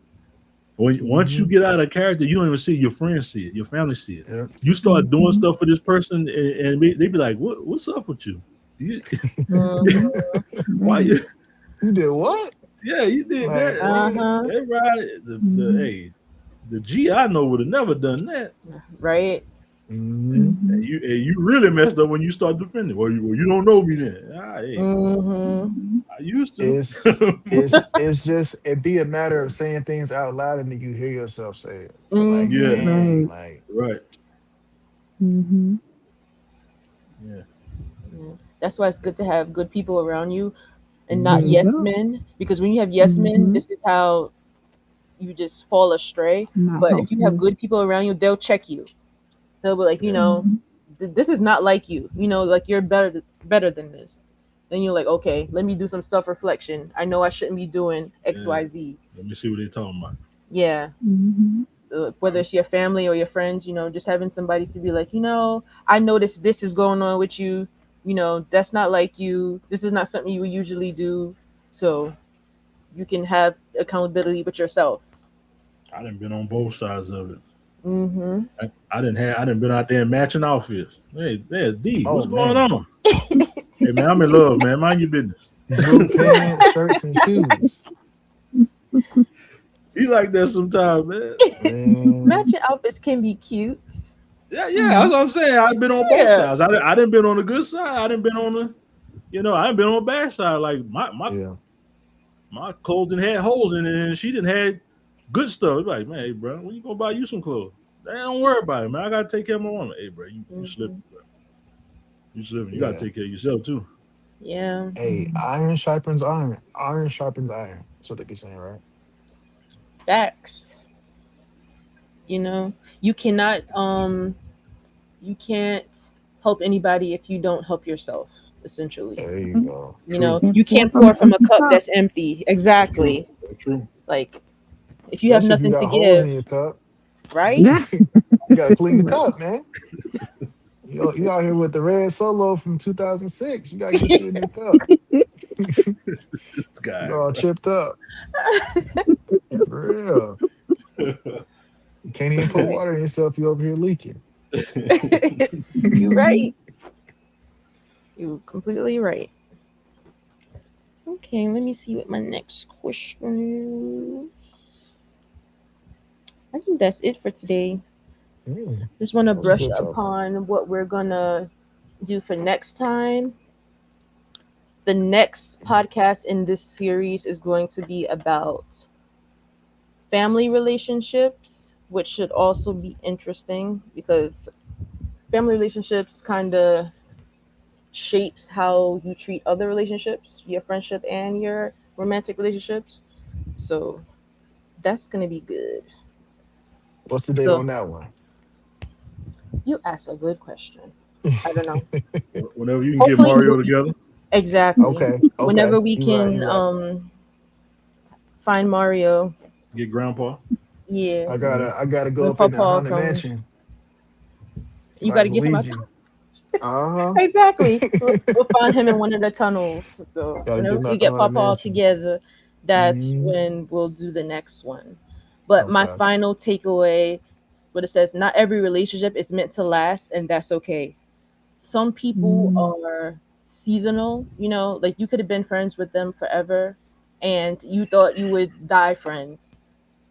Once you Mm-hmm. get out of character, you don't even see it. Your friends see it. Your family see it. Yep. You start doing Mm-hmm. stuff for this person, and they be like, What's up with you? You Mm-hmm. why Right. you? You did what? Yeah, you did Like that. Uh what? huh. Everybody, the Mm-hmm. hey, the G I know would have never done that. Right. Mm-hmm. Mm-hmm. And you really messed up when you start defending. Well, you don't know me then. Hey, Mm-hmm. Mm-hmm. I used to. It's just it be a matter of saying things out loud and then you hear yourself say it. Like, Yeah, Mm-hmm. dang, Right. like right. Mm-hmm. Yeah. Yeah. That's why it's good to have good people around you and not There you mm-hmm. yes go. men. Because when you have yes men, Mm-hmm. this is how you just fall astray. Not But if you have helpful. good people around you, they'll check you. They'll be like, Yeah. Mm-hmm. this is not like you. Like you're better than this. Then you're like, okay, let me do some self reflection. I know I shouldn't be doing X, Yeah. Y, Z. Let me see what they're talking about. Yeah. Mm-hmm. So whether it's your family or your friends, just having somebody to be like, I noticed this is going on with you. That's not like you. This is not something you would usually do. So you can have accountability with yourself. I done been on both sides of it. Mm-hmm. I didn't been out there matching outfits. Hey, there, D, Oh what's going man. on? Hey man, I'm in love, man. Mind your business. Blue pants, shirts, and shoes. You like that sometimes, man. Man. Matching outfits can be cute. Yeah, yeah, that's what I'm saying. I've been on both Yeah. sides. I didn't been on the good side. I didn't been on the, I didn't been on the bad side. Like my Yeah. my clothes didn't had holes in it, and she didn't had Good stuff. It's like, man, hey, bro, when you gonna buy you some clothes? Hey, don't worry about it, man. I gotta take care of my woman. Hey, bro, you Hmm. slipping, bro. You slipping. You gotta Yeah. take care of yourself too. Yeah, Hey, iron sharpens iron. Iron sharpens iron. That's what they be saying, right? facts. You know, you cannot you can't help anybody if you don't help yourself, essentially. There you Mhm. go. You True. know, Can't you pour can't from pour an from a empty cup cup. that's empty. That's true. Exactly. That's true. Like if you have Especially if you nothing got to holes in give, your cup. right? Yeah. You gotta clean the Right. cup, man. You out here with the red solo from 2006. You gotta get you a new cup. This You guy, all chipped up. For real. bro. You can't even put water in yourself. You over here leaking. You're right. You're completely right. Okay, let me see what my next question is. I think that's it for today. Mm, Just want to that was a brush good talk. upon what we're gonna do for next time. The next podcast in this series is going to be about family relationships, which should also be interesting because family relationships kind of shapes how you treat other relationships, your friendship and your romantic relationships. So that's gonna be good. What's the date So on that one? you asked a good question. I don't know. Whenever you can get Hopefully, Mario together, exactly. Okay, okay. Whenever we You right, can you right. find Mario, get Grandpa. yeah, I gotta go when up in the Papa haunted comes, mansion you got like to get him out. Luigi. Uh-huh. Exactly. We'll find him in one of the tunnels. So Gotta whenever get him we out the get haunted Papa all mansion. together, that's Mm, when we'll do the next one. But my okay. final takeaway, what it says, not every relationship is meant to last, and that's okay. Some people Mm. are seasonal, you know, like you could have been friends with them forever and you thought you would die friends.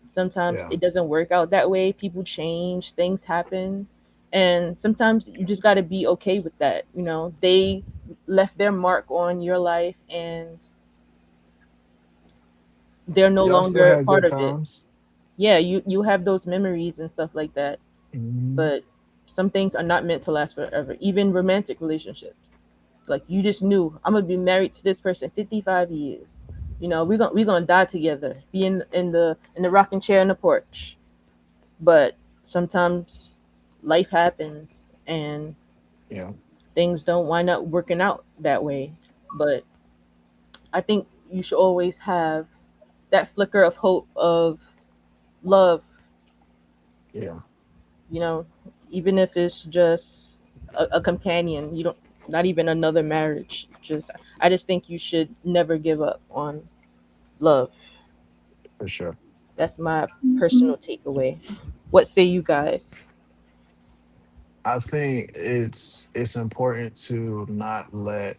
Sometimes Yeah. it doesn't work out that way. People change, things happen. And sometimes you just got to be okay with that. You know, they left their mark on your life and they're no Y'all still longer had part good of it. times. Yeah, you have those memories and stuff like that. Mm, But some things are not meant to last forever, even romantic relationships. Like you just knew I'm gonna be married to this person 55 years. You know, we're gonna die together, be in the rocking chair on the porch. But sometimes life happens and yeah. things don't wind up working out that way. But I think you should always have that flicker of hope of love, Yeah. you know, even if it's just a companion, you don't not even another marriage. Just I just think you should never give up on love. For sure. That's my Mhm. personal takeaway. What say you guys? I think it's important to not let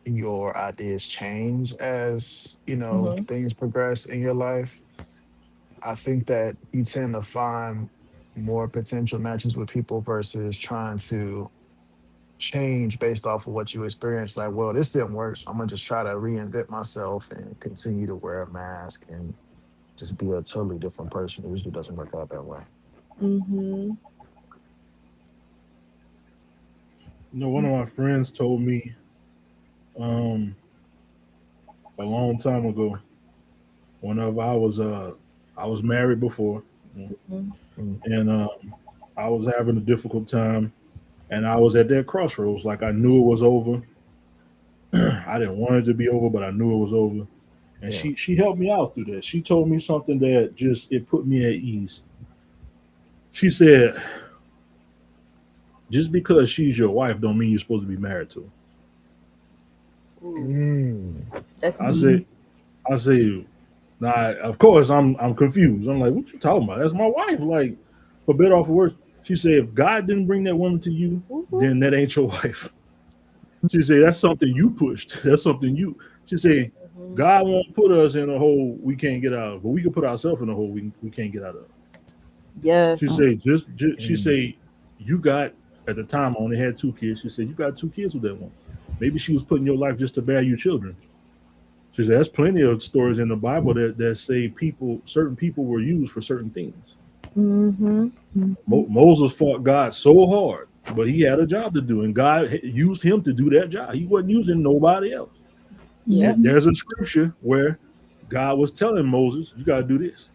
your ideas change as, Hmm. things progress in your life. I think that you tend to find more potential matches with people versus trying to change based off of what you experienced. Like, well, this didn't work, so I'm gonna just try to reinvent myself and continue to wear a mask and just be a totally different person. It usually doesn't work out that way. Hmm. One of my friends told me um, a long time ago. Whenever I was married before, you know, Hmm. Mm, and I was having a difficult time, and I was at that crossroads. Like I knew it was over. I didn't want it to be over, but I knew it was over. And yeah. she helped me out through that. She told me something that just it put me at ease. She said, "Just because she's your wife, don't mean you're supposed to be married to Ooh, Mm, that's her." I deep. said, "I say, nah. Of course, I'm confused. I'm like, what you talking about? That's my wife. Like, for better or for worse." She said, "If God didn't bring that woman to you, Mhm. then that ain't your wife." She said, "That's something you pushed. That's something you." She said, Mhm. "God won't put us in a hole we can't get out of, but we can put ourselves in a hole we can't get out of." She Yes. said, just she mm, said, you got at the time I only had two kids. She said, you got two kids with that woman. Maybe she was putting your life just to bear you children. She said, there's plenty of stories in the Bible that say certain people were used for certain things. Mhm. Mhm. Moses fought God so hard, but he had a job to do, and God used him to do that job. He wasn't using nobody else. Yep. And Mhm. there's a scripture where God was telling Moses, "You got to do this."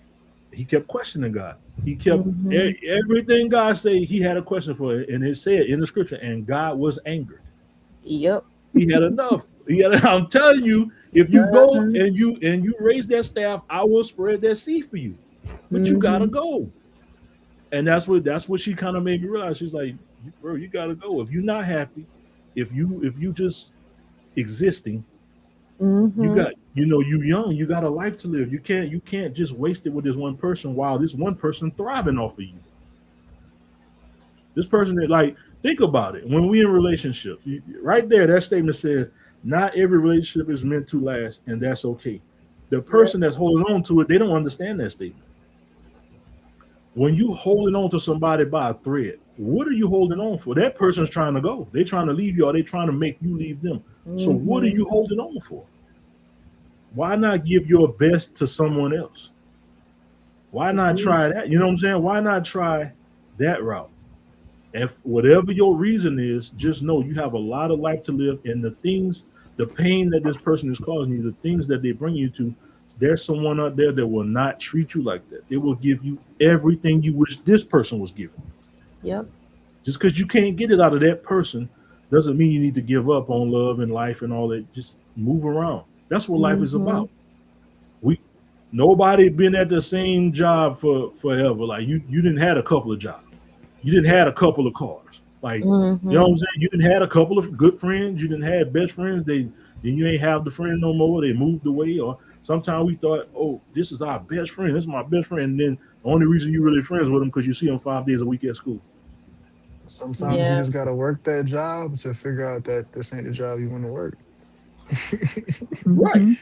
He kept questioning God. He kept Mhm. everything God said. He had a question for it, and it said in the scripture, and God was angered. Yep. He had enough. He had. I'm telling you, if you go Uh-huh. and you raise that staff, I will spread that seed for you. But you gotta Mhm. go, and that's what she kind of made me realize. She's like, bro, you gotta go. If you're not happy, if you just existing, you Mhm. got you young. You got a life to live. You can't just waste it with this one person while this one person thriving off of you. This person that like think about it. When we in relationships, right there, that statement says not every relationship is meant to last, and that's okay. The Yep. person that's holding on to it, they don't understand that statement. When you holding on to somebody by a thread, what are you holding on for? That person's trying to go. They trying to leave you, or they trying to make you leave them. So what are Mhm. you holding on for? Why not give your best to someone else? Why not Mhm. try that? You know what I'm saying? Why not try that route? If whatever your reason is, just know you have a lot of life to live, and the pain that this person is causing you, the things that they bring you to, there's someone out there that will not treat you like that. They will give you everything you wish this person was giving you. Yep. Just because you can't get it out of that person doesn't mean you need to give up on love and life and all that. Just move around. That's what life is Mhm. about. We Nobody been at the same job for forever. Like you didn't had a couple of jobs. You didn't had a couple of cars. Like, you know what Mhm. I'm saying? You didn't had a couple of good friends. You didn't have best friends. Then you ain't have the friend no more. They moved away. Or sometimes we thought, oh, this is our best friend. This is my best friend. And then the only reason you really friends with them because you see them 5 days a week at school. Sometimes you Yeah. just gotta work that job to figure out that this ain't the job you want to work. Right. Mhm.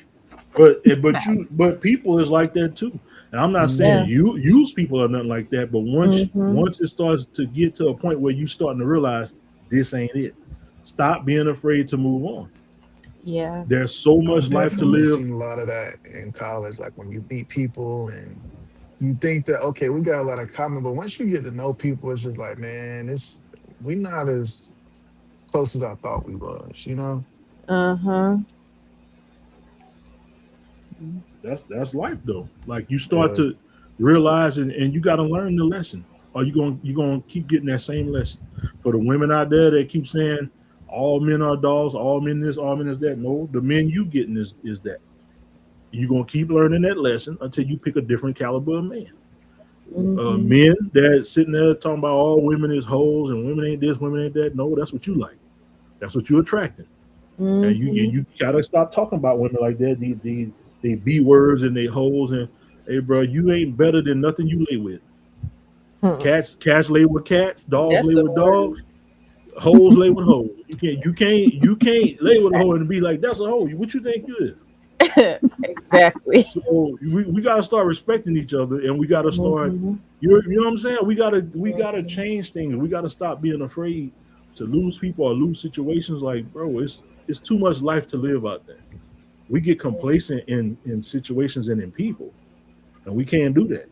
But people is like that too. And I'm not saying Yeah. Mm, you use people or nothing like that, but once Mhm. once it starts to get to a point where you starting to realize this ain't it, stop being afraid to move on. Yeah. There's so I've much life to definitely live. seen a lot of that in college. Like when you meet people and you think that okay, we got a lot in common, but once you get to know people, it's just like, man, it's we not as close as I thought we was. You know? Uh-huh. That's life though. Like you start Yeah. to realize and you got to learn the lesson. Or you gonna keep getting that same lesson. For the women out there that keep saying all men are dogs, all men this, all men is that. No, the men you getting is that. You're gonna keep learning that lesson until you pick a different caliber of man. Mhm. Men that sitting there talking about all women is hoes and women ain't this, women ain't that. No, that's what you like. That's what you're attracting. And Mhm. you gotta stop talking about women like that. They b words and they hoes and hey, bro, you ain't better than nothing you lay with. Hmm. Cats lay with cats. Dogs lay That's a with word. dogs. Hoes lay with hoes. You can't lay with a hoe and be like that's a hoe. What you think you is? Exactly. So we gotta start respecting each other, and we gotta start. Mhm. You know what I'm saying? We gotta Mhm. change things. We gotta stop being afraid to lose people or lose situations. Like, bro, it's too much life to live out there. We get complacent in situations and in people, and we can't do that.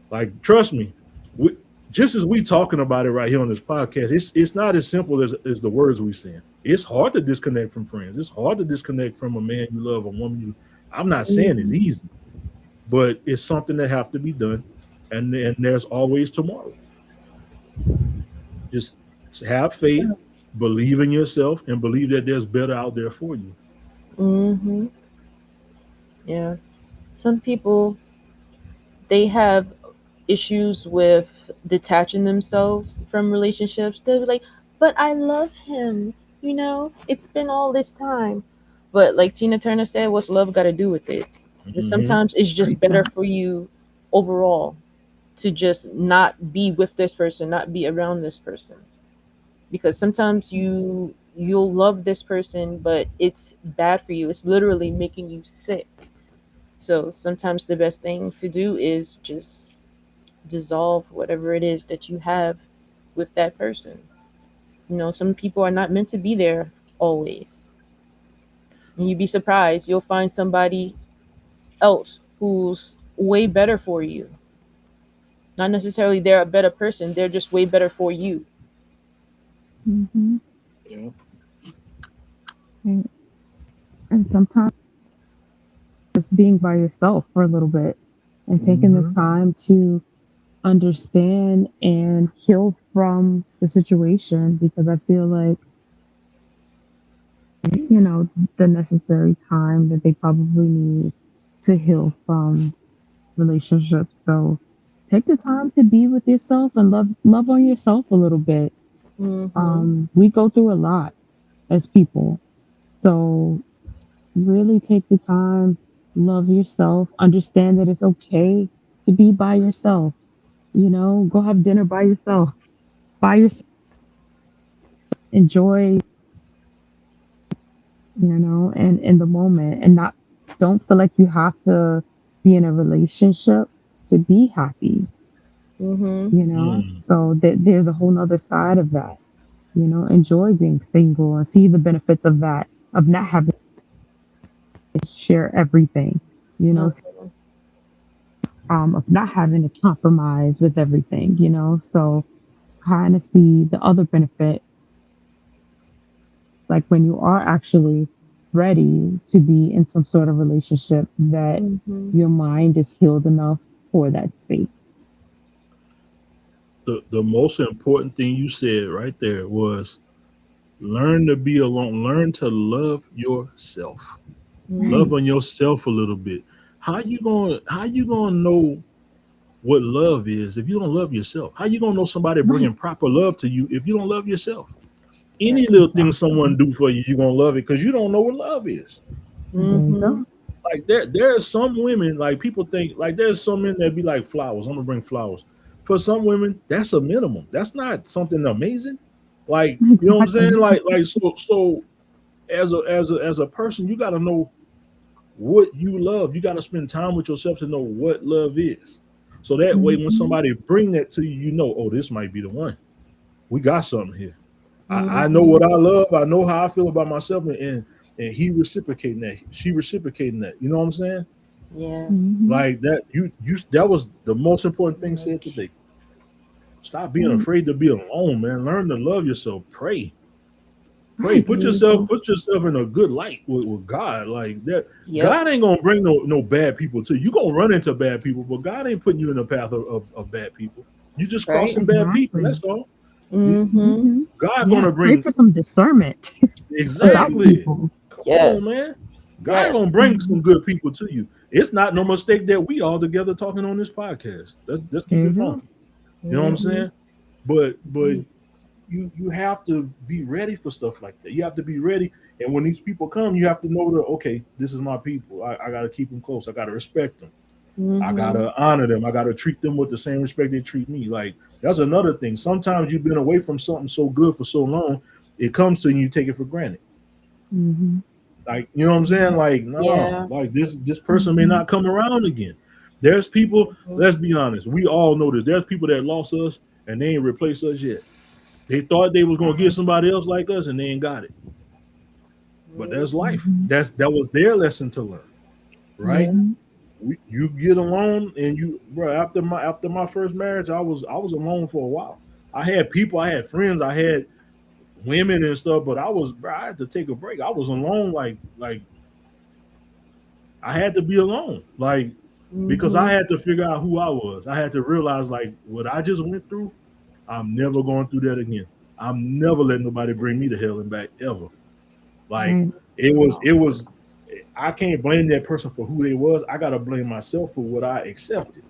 Like, trust me, we, just as we talking about it right here on this podcast, it's not as simple as the words we saying. It's hard to disconnect from friends. It's hard to disconnect from a man you love, a woman you. I'm not saying it's Mhm. easy, but it's something that have to be done, and there's always tomorrow. Just have faith, believe in yourself, and believe that there's better out there for you. Mhm. Yeah. Some people, they have issues with detaching themselves from relationships. They're like, but I love him. It's been all this time. But like Tina Turner said, what's love got to do with it? Just Hmm. sometimes it's just Right. better for you overall to just not be with this person, not be around this person. Because sometimes you'll love this person, but it's bad for you. It's literally making you sick. So sometimes the best thing to do is just dissolve whatever it is that you have with that person. Some people are not meant to be there always. and you'd be surprised. You'll find somebody else who's way better for you. Not necessarily they're a better person, they're just way better for you. Hmm. Yeah. And, and sometimes just being by yourself for a little bit and taking the Mm-hmm. time to understand and heal from the situation, because I feel like, you know, the necessary time that they probably need to heal from relationships. So take the time to be with yourself and love on yourself a little bit. Mm-hmm. We go through a lot as people. So really take the time, love yourself, understand that it's okay to be by yourself. You know, go have dinner by yourself, enjoy, you know, and in the moment, and not, don't feel like you have to be in a relationship to be happy, Mm-hmm. you know. Mm. So there's a whole nother side of that, you know. Enjoy being single and see the benefits of that, of not having to share everything, you know, Okay. of not having to compromise with everything, you know. So kind of see the other benefit, like when you are actually ready to be in some sort of relationship, that Mm-hmm. your mind is healed enough for that space. The most important thing you said right there was learn to be alone. Learn to love yourself. Love Right, on yourself a little bit. How you gonna know what love is if you don't love yourself? How you gonna know somebody right, bringing proper love to you if you don't love yourself? Any Right. little thing someone exactly. do for you, you're gonna love it because you don't know what love is. There you Mm-hmm. go. Like there are some women, like people think like there's some men that be like flowers. I'm gonna bring flowers. For some women, that's a minimum. That's not something amazing. Like, you know what I'm saying? Exactly. So as a person, you gotta know what you love. You gotta spend time with yourself to know what love is. So that way when Hmm. somebody bring that to you, you know, oh, this might be the one. We got something here. I know Mm-hmm. what I love. I know how I feel about myself, and he reciprocating that. She reciprocating that. You know what I'm saying? Yeah. Hmm. Like that. You that was the most important thing said today. Stop being Right, afraid to be alone, man. Learn to love yourself. Pray. Pray. right. Put yourself Mm-hmm. put yourself in a good light with God. Like that. Yep. God ain't gonna bring no bad people to you. You gonna run into bad people, but God ain't putting you in the path of bad people. You just Right. crossing bad people. Exactly. That's all. You, Mm-hmm. Hmm. God Yeah, gonna pray bring for some discernment about Right. exactly. people. Come on, Yes. man. God gonna Yes. bring Hmm. some good people to you. It's not no mistake that we all together talking on this podcast. Let's keep There it you go. funky. You know what I'm Mm-hmm. saying? But Agreed. you have to be ready for stuff like that. You have to be ready. And when these people come, you have to know that okay, this is my people. I gotta keep them close. I gotta respect them. I Mm-hmm. gotta honor them. I gotta treat them with the same respect they treat me. Like that's another thing. Sometimes you've been away from something so good for so long, it comes to you, you take it for granted. Hmm. Like, you know what I'm saying? Like, no, Yeah. like this person may Hmm. not come around again. There's people, Mm-hmm. let's be honest, we all know this. There's people that lost us and they ain't replaced us yet. They thought they was gonna get somebody else like us and they ain't got it. But that's life. Hmm. That was their lesson to learn, right? Yeah. Hmm. You get alone and you bro, after my first marriage, I was alone for a while. I had people, I had friends, I had women and stuff, but I had to take a break. I was alone like I had to be alone. Like because I Mm-hmm. had to figure out who I was. I had to realize like what I just went through, I'm never going through that again. I'm never letting nobody bring me to hell and back ever. Like Right. it was I can't blame that person for who they was. I gotta blame myself for what I accepted.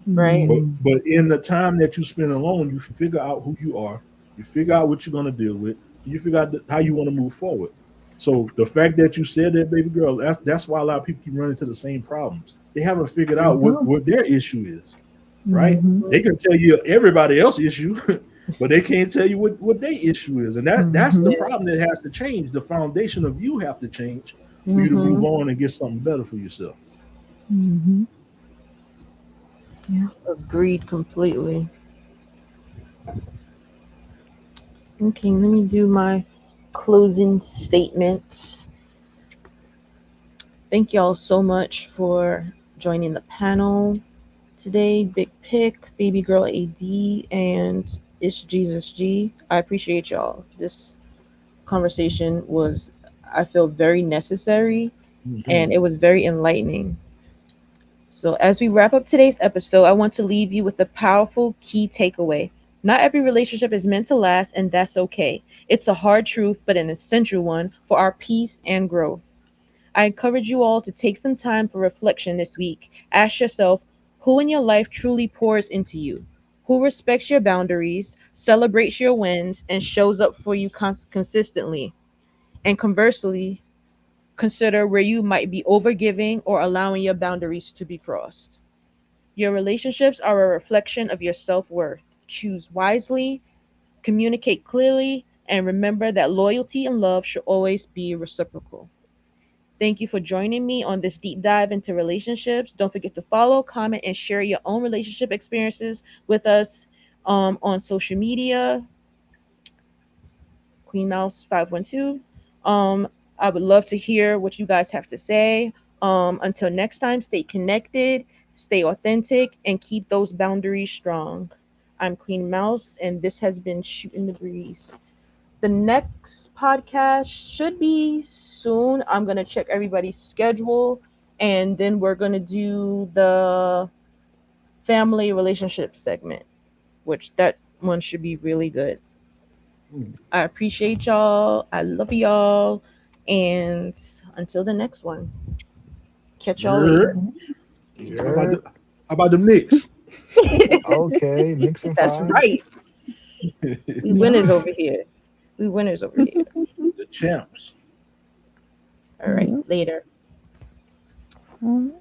Right. Mm. But in the time that you spend alone, you figure out who you are, you figure out what you're gonna deal with, you figure out how you want to move forward. So the fact that you said that, baby girl, that's why a lot of people keep running into the same problems. They haven't figured There you out what, go. what their issue is, right? Hmm. They can tell you everybody else's issue, but they can't tell you what their issue is. And that's the Hmm. Yeah. problem that has to change. The foundation of you have to change for you to move Mm-hmm. on and get something better for yourself. Hmm. Yeah. Agreed completely. Okay, let me do my closing statements. Thank y'all so much for joining the panel today. Big Pick, Baby Girl AD, and It's Jesus G. I appreciate y'all. This conversation was, I feel, very necessary and Hmm. it was very enlightening. So, as we wrap up today's episode, I want to leave you with a powerful key takeaway. Not every relationship is meant to last, and that's okay. It's a hard truth, but an essential one for our peace and growth. I encourage you all to take some time for reflection this week. Ask yourself who in your life truly pours into you, who respects your boundaries, celebrates your wins, and shows up for you consistently. And conversely, consider where you might be overgiving or allowing your boundaries to be crossed. Your relationships are a reflection of your self worth. Choose wisely, communicate clearly, and remember that loyalty and love should always be reciprocal. Thank you for joining me on this deep dive into relationships. Don't forget to follow, comment, and share your own relationship experiences with us on social media, Queen Mouse 512. Um, I would love to hear what you guys have to say. Until next time, stay connected, stay authentic, and keep those boundaries strong. I'm Queen Mouse, and this has been Shooting the Breeze. The next podcast should be soon. I'm gonna check everybody's schedule, and then we're gonna do the family relationship segment, which that one should be really good. Mm. I appreciate y'all. I love y'all, and until the next one, catch y'all Yeah. later. How about Yeah. how about the Knicks? Okay. Nixon That's five. right. We Yeah. winners over here. We winners over here. The champs. All right, Yep. later. All right.